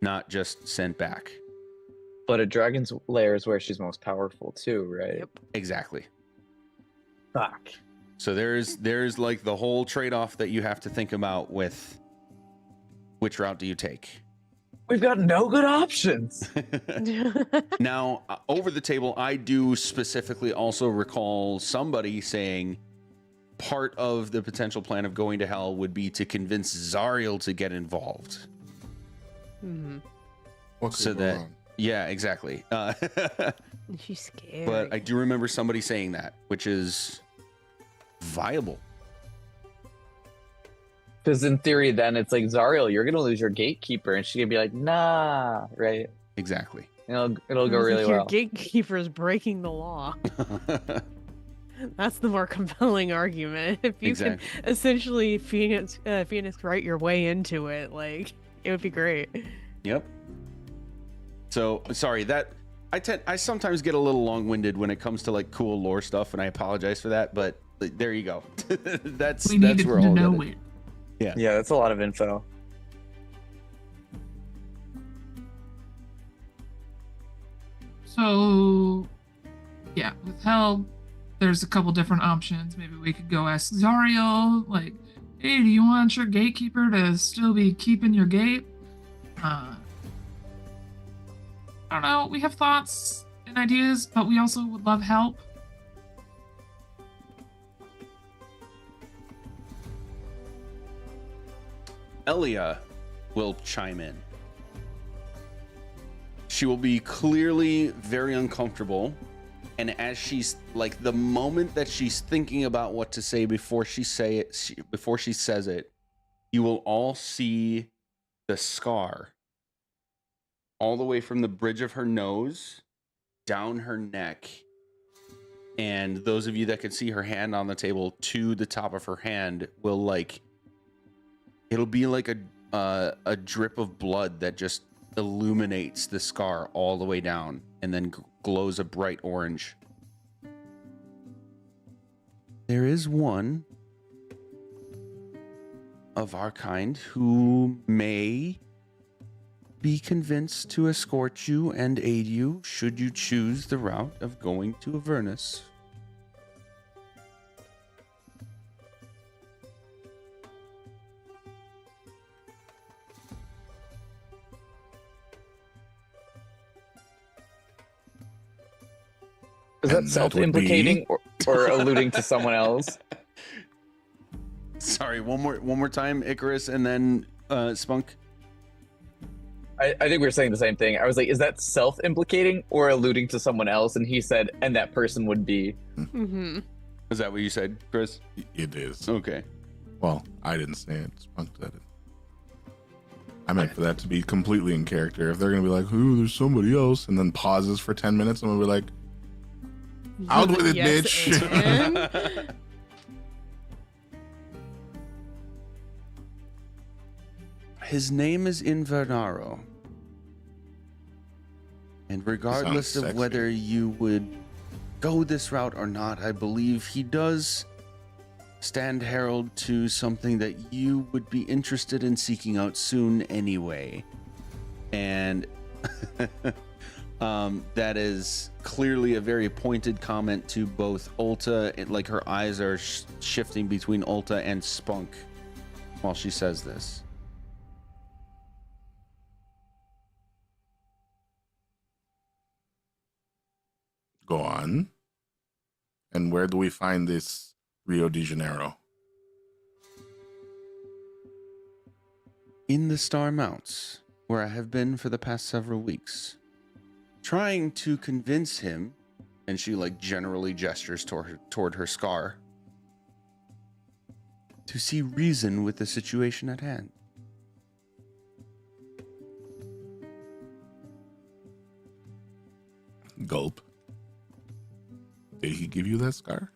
not just sent back. But a dragon's lair is where she's most powerful too, right? Yep. Exactly. Fuck. So there's like the whole trade-off that you have to think about with which route do you take. We've got no good options. Now, over the table, I do specifically also recall somebody saying part of the potential plan of going to hell would be to convince Zariel to get involved. What could So go that, wrong? yeah, exactly. She's scared. But I do remember somebody saying that, which is viable. Because in theory, then it's like, Zariel, you're gonna lose your gatekeeper, and she's gonna be like, nah, right? Exactly. It'll go really Your well. gatekeeper is breaking the law. That's the more compelling argument. If you can essentially Phoenix write your way into it, like it would be great. Yep. So sorry that I sometimes get a little long-winded when it comes to like cool lore stuff, and I apologize for that. But there you go. that's We needed where to all know that it. Yeah, that's a lot of info. So, yeah, with hell, there's a couple different options. Maybe we could go ask Zariel, like, hey, do you want your gatekeeper to still be keeping your gate? I don't know. We have thoughts and ideas, but we also would love help. Elia will chime in. She will be clearly very uncomfortable, and as she's like the moment that she's thinking about what to say before she says it, you will all see the scar all the way from the bridge of her nose down her neck. And those of you that can see her hand on the table to the top of her hand will it'll be like a drip of blood that just illuminates the scar all the way down and then glows a bright orange. There is one of our kind who may be convinced to escort you and aid you should you choose the route of going to Avernus. Is that And that would self-implicating or alluding to someone else? Sorry, one more time, Icarus, and then Spunk. I think we were saying the same thing. I was like, is that self-implicating or alluding to someone else? And he said, and that person would be. Mm-hmm. Is that what you said, Chris? It is. Okay. Well, I didn't say it. Spunk said it. I meant for that to be completely in character. If they're going to be like, ooh, there's somebody else, and then pauses for 10 minutes, and we'll be like, out with it, Yes, bitch. and- His name is Invernaro. And regardless Sounds of sexy. whether you would go this route or not, I believe he does stand herald to something that you would be interested in seeking out soon anyway. And that is clearly a very pointed comment to both Ulta, like her eyes are shifting between Ulta and Spunk while she says this. Go on. And where do we find this Rio de Janeiro? In the Star Mounts, where I have been for the past several weeks, trying to convince him, and she like generally gestures toward her scar, to see reason with the situation at hand. Gulp. Did he give you that scar?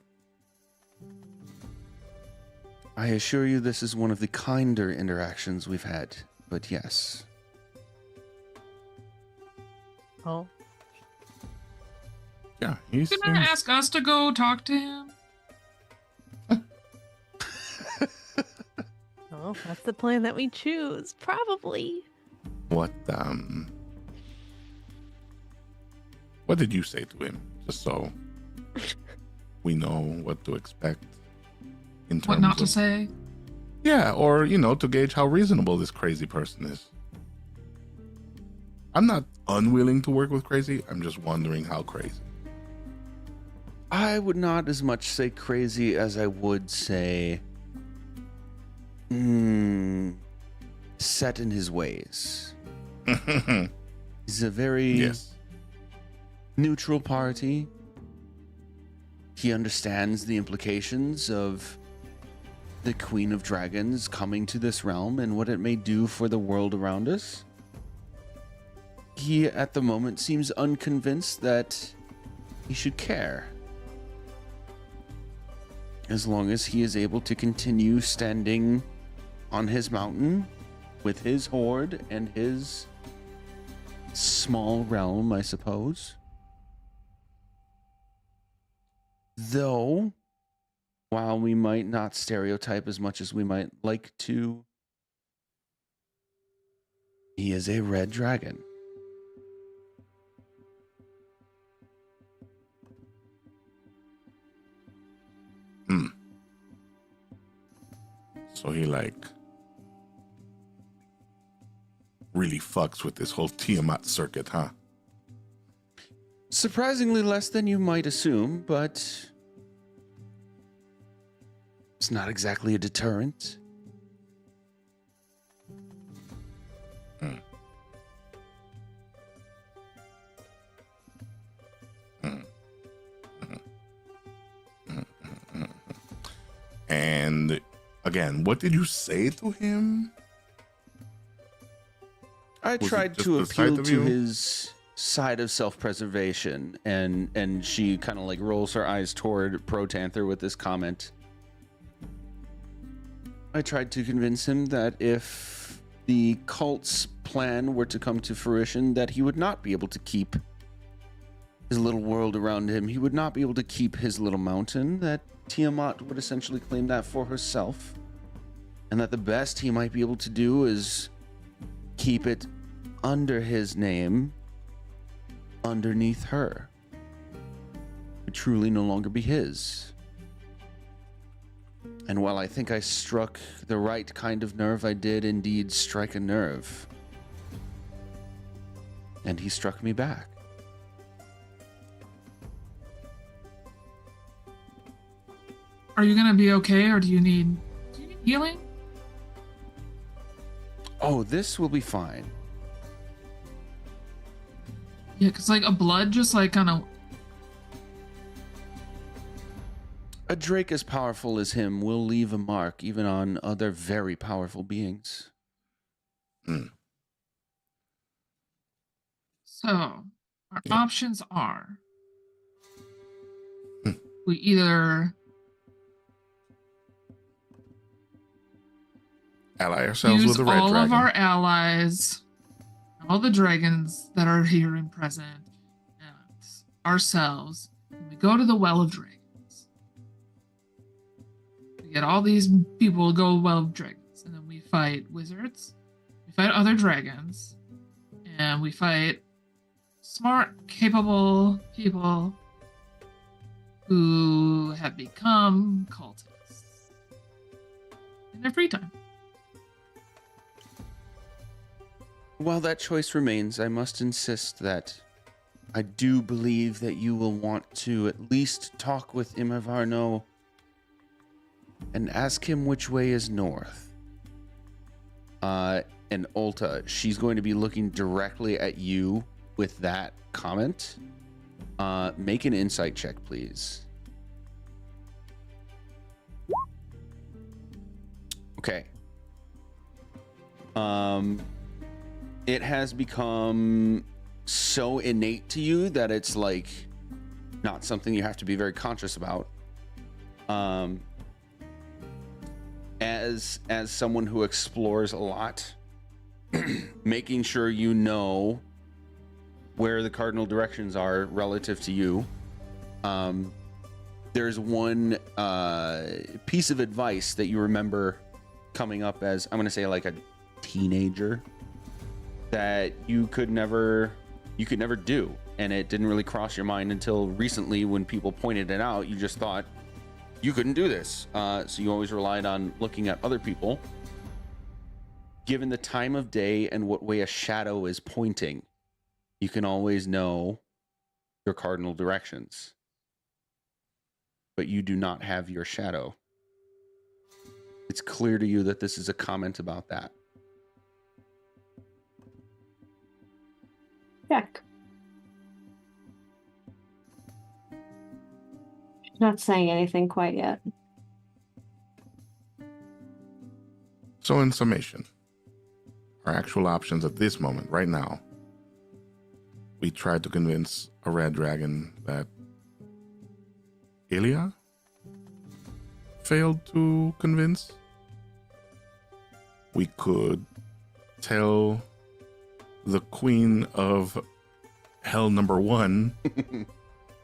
I assure you this is one of the kinder interactions we've had, but yes. Oh. Yeah, he Didn't I seems... ask us to go talk to him? Oh, that's the plan that we choose. Probably. What did you say to him? Just so we know what to expect in terms What not to of... say? Yeah, or, to gauge how reasonable this crazy person is. I'm not unwilling to work with crazy. I'm just wondering how crazy. I would not as much say crazy as I would say set in his ways. He's a very Yes. neutral party. He understands the implications of the Queen of Dragons coming to this realm and what it may do for the world around us. He, at the moment, seems unconvinced that he should care. As long as he is able to continue standing on his mountain with his horde and his small realm, I suppose. Though, while we might not stereotype as much as we might like to, he is a red dragon. So he really fucks with this whole Tiamat circuit, huh? Surprisingly less than you might assume, but it's not exactly a deterrent. And again, what did you say to him? I Was it tried just to the sight appeal of to you? his side of self-preservation, and she kind of like rolls her eyes toward Protanther with this comment. I tried to convince him that if the cult's plan were to come to fruition, that he would not be able to keep his little world around him. He would not be able to keep his little mountain, that Tiamat would essentially claim that for herself, and that the best he might be able to do is keep it under his name, underneath her. It would truly no longer be his. And while I think I struck the right kind of nerve, I did indeed strike a nerve. And he struck me back. Are you gonna be okay, or do you need healing? Oh, this will be fine. Yeah, because like a blood just like kind of. A drake as powerful as him will leave a mark even on other very powerful beings. So our options are we either Ally ourselves use with a red all dragon. of our allies, all the dragons that are here and present, and ourselves, and we go to the Well of Dragons. We get all these people to go to Well of Dragons, and then we fight wizards, we fight other dragons, and we fight smart, capable people who have become cultists in their free time. While that choice remains, I must insist that I do believe that you will want to at least talk with Imavarno and ask him which way is north. And Ulta, she's going to be looking directly at you with that comment. Make an insight check, please. Okay. It has become so innate to you that it's like not something you have to be very conscious about. As someone who explores a lot, making sure you know where the cardinal directions are relative to you. There's one piece of advice that you remember coming up as, I'm going to say like a teenager, that you could never do, and it didn't really cross your mind until recently when people pointed it out. You just thought you couldn't do this, so you always relied on looking at other people. Given the time of day and what way a shadow is pointing, you can always know your cardinal directions, but you do not have your shadow. It's clear to you that this is a comment about that. Check. She's not saying anything quite yet. So in summation, our actual options at this moment, right now, we tried to convince a red dragon that Ilya failed to convince. We could tell the queen of hell number 1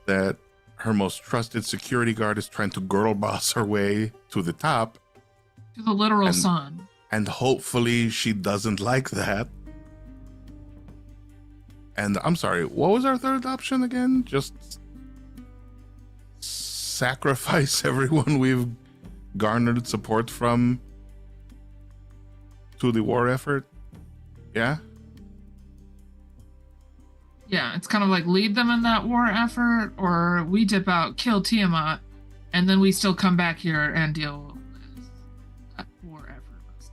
that her most trusted security guard is trying to girl boss her way to the top. To the literal sun. And hopefully she doesn't like that. And I'm sorry, what was our third option again? Just sacrifice everyone we've garnered support from to the war effort? Yeah? Yeah, it's kind of like lead them in that war effort, or we dip out, kill Tiamat, and then we still come back here and deal with that war effort, most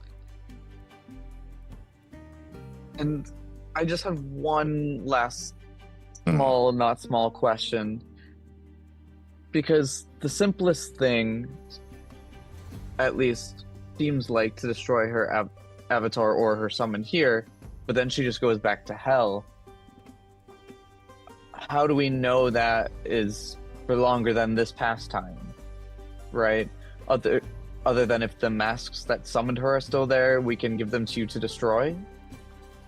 likely. And I just have one last small, not small question. Because the simplest thing, at least, seems like to destroy her avatar or her summon here, but then she just goes back to hell. How do we know that is for longer than this past time, right? Other than if the masks that summoned her are still there, we can give them to you to destroy?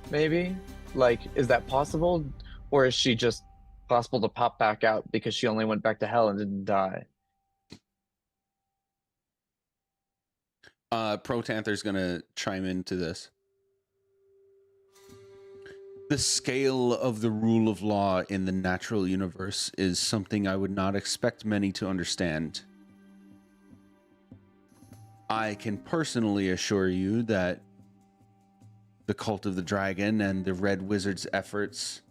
Maybe? Like, is that possible? Or is she just possible to pop back out because she only went back to hell and didn't die? Protanther's gonna chime into this. The scale of the rule of law in the natural universe is something I would not expect many to understand. I can personally assure you that the Cult of the Dragon and the Red Wizard's efforts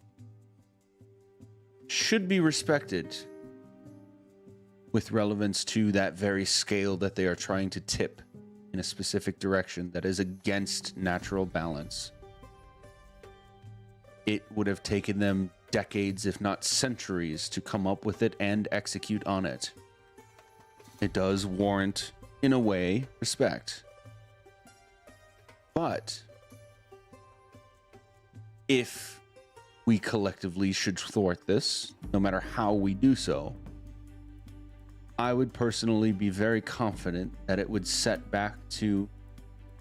should be respected with relevance to that very scale that they are trying to tip in a specific direction that is against natural balance. It would have taken them decades, if not centuries, to come up with it and execute on it. It does warrant, in a way, respect. But if we collectively should thwart this, no matter how we do so, I would personally be very confident that it would set back to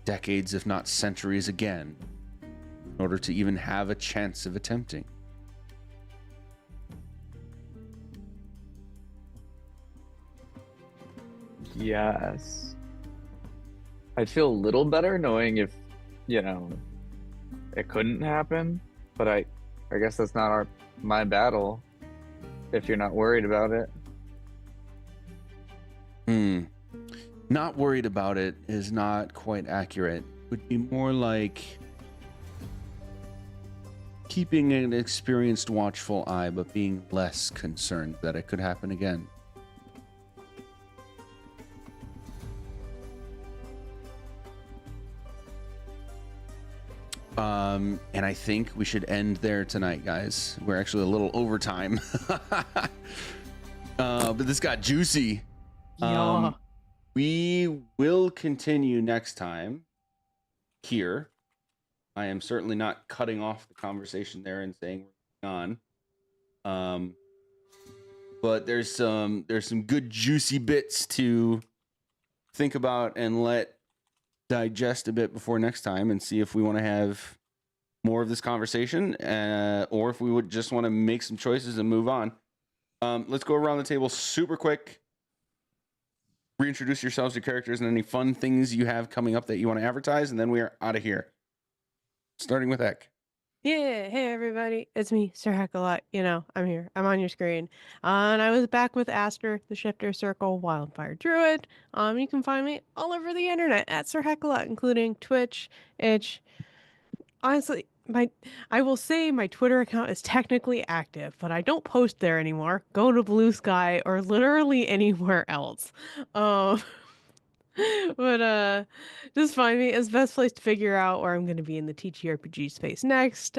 decades, if not centuries again, in order to even have a chance of attempting. Yes. I'd feel a little better knowing if, it couldn't happen, but I guess that's not my battle if you're not worried about it. Not worried about it is not quite accurate. Would be more like keeping an experienced, watchful eye, but being less concerned that it could happen again. And I think we should end there tonight, guys. We're actually a little over time. But this got juicy. Yeah. We will continue next time here. I am certainly not cutting off the conversation there and saying we're on. But there's some good juicy bits to think about and let digest a bit before next time, and see if we want to have more of this conversation, or if we would just want to make some choices and move on. Let's go around the table super quick. Reintroduce yourselves to characters and any fun things you have coming up that you want to advertise, and then we are out of here. Starting with Ek. Yeah, hey everybody, it's me, Sir Heckalot. I'm here. I'm on your screen. And I was back with Aster, the Shifter Circle Wildfire Druid. You can find me all over the internet at Sir Heckalot, including Twitch, Itch. Honestly, I will say my Twitter account is technically active, but I don't post there anymore. Go to Blue Sky or literally anywhere else. But just find me. It's the best place to figure out where I'm going to be in the TTRPG space next.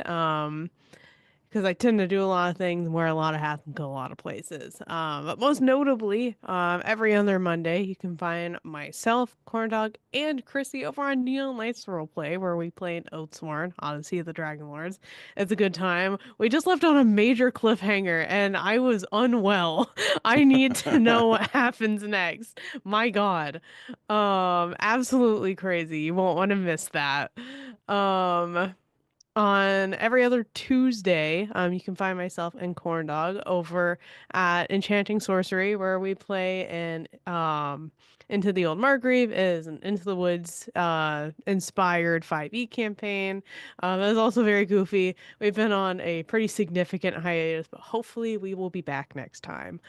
Because I tend to do a lot of things, wear a lot of hats, and go a lot of places. But most notably, every other Monday, you can find myself, Corndog, and Chrissy over on Neon Lights Roleplay, where we play in Oathsworn, Odyssey of the Dragon Lords. It's a good time. We just left on a major cliffhanger, and I was unwell. I need to know what happens next. My God. Absolutely crazy. You won't want to miss that. On every other Tuesday, you can find myself and Corndog over at Enchanting Sorcery, where we play in Into the Old Margrave is an Into the Woods inspired 5e campaign. It's also very goofy. We've been on a pretty significant hiatus, but hopefully we will be back next time.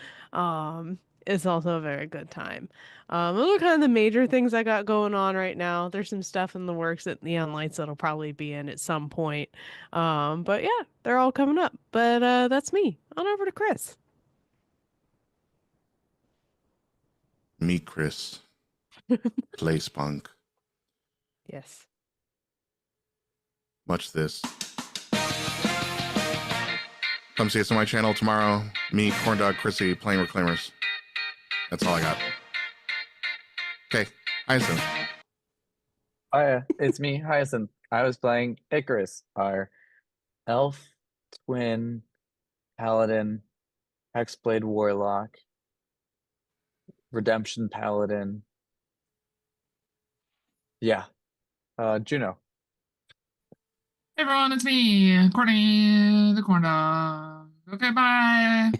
It's also a very good time. Those are kind of the major things I got going on right now. There's some stuff in the works at Neon Lights that'll probably be in at some point. But yeah, they're all coming up. But that's me. On over to Chris. Meet Chris. Play Spunk. Yes. Much this. Come see us on my channel tomorrow. Me, Corndog, Chrissy, playing Reclaimers. That's all I got. Okay, Hyacinth. Hiya, it's me, Hyacinth. I was playing Icarus, our elf, twin, paladin, hexblade warlock, redemption paladin. Yeah, Juno. Hey everyone, it's me, Courtney the Corn Dog. Okay, bye.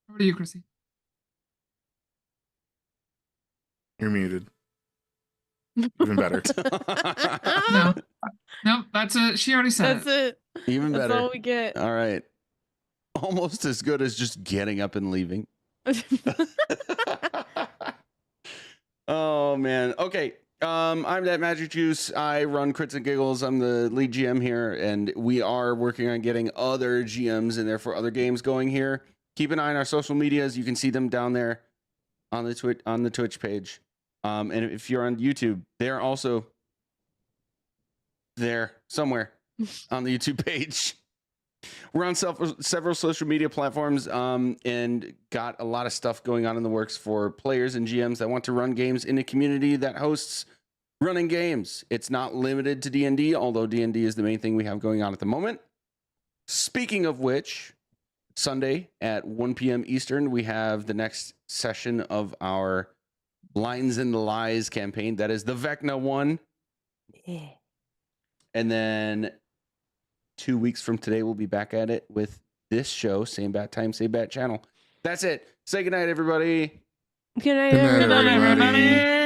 Over to you, Chrissy. You're muted. Even better. No, that's it. She already said That's it. Even That's better. all we get. All right. Almost as good as just getting up and leaving. Oh man. Okay. I'm that Magic Juice. I run Crits and Giggles. I'm the lead GM here, and we are working on getting other GMs and therefore other games going here. Keep an eye on our social medias. You can see them down there on the Twitch page. And if you're on YouTube, they're also there somewhere on the YouTube page. We're on several social media platforms and got a lot of stuff going on in the works for players and GMs that want to run games in a community that hosts running games. It's not limited to D&D, although D&D is the main thing we have going on at the moment. Speaking of which, Sunday at 1 p.m. Eastern, we have the next session of our Lines and Lies campaign. That is the Vecna one. Yeah. And then 2 weeks from today, we'll be back at it with this show. Same bat time, same bat channel. That's it. Say goodnight, everybody. Good night, Good night, everybody. everybody.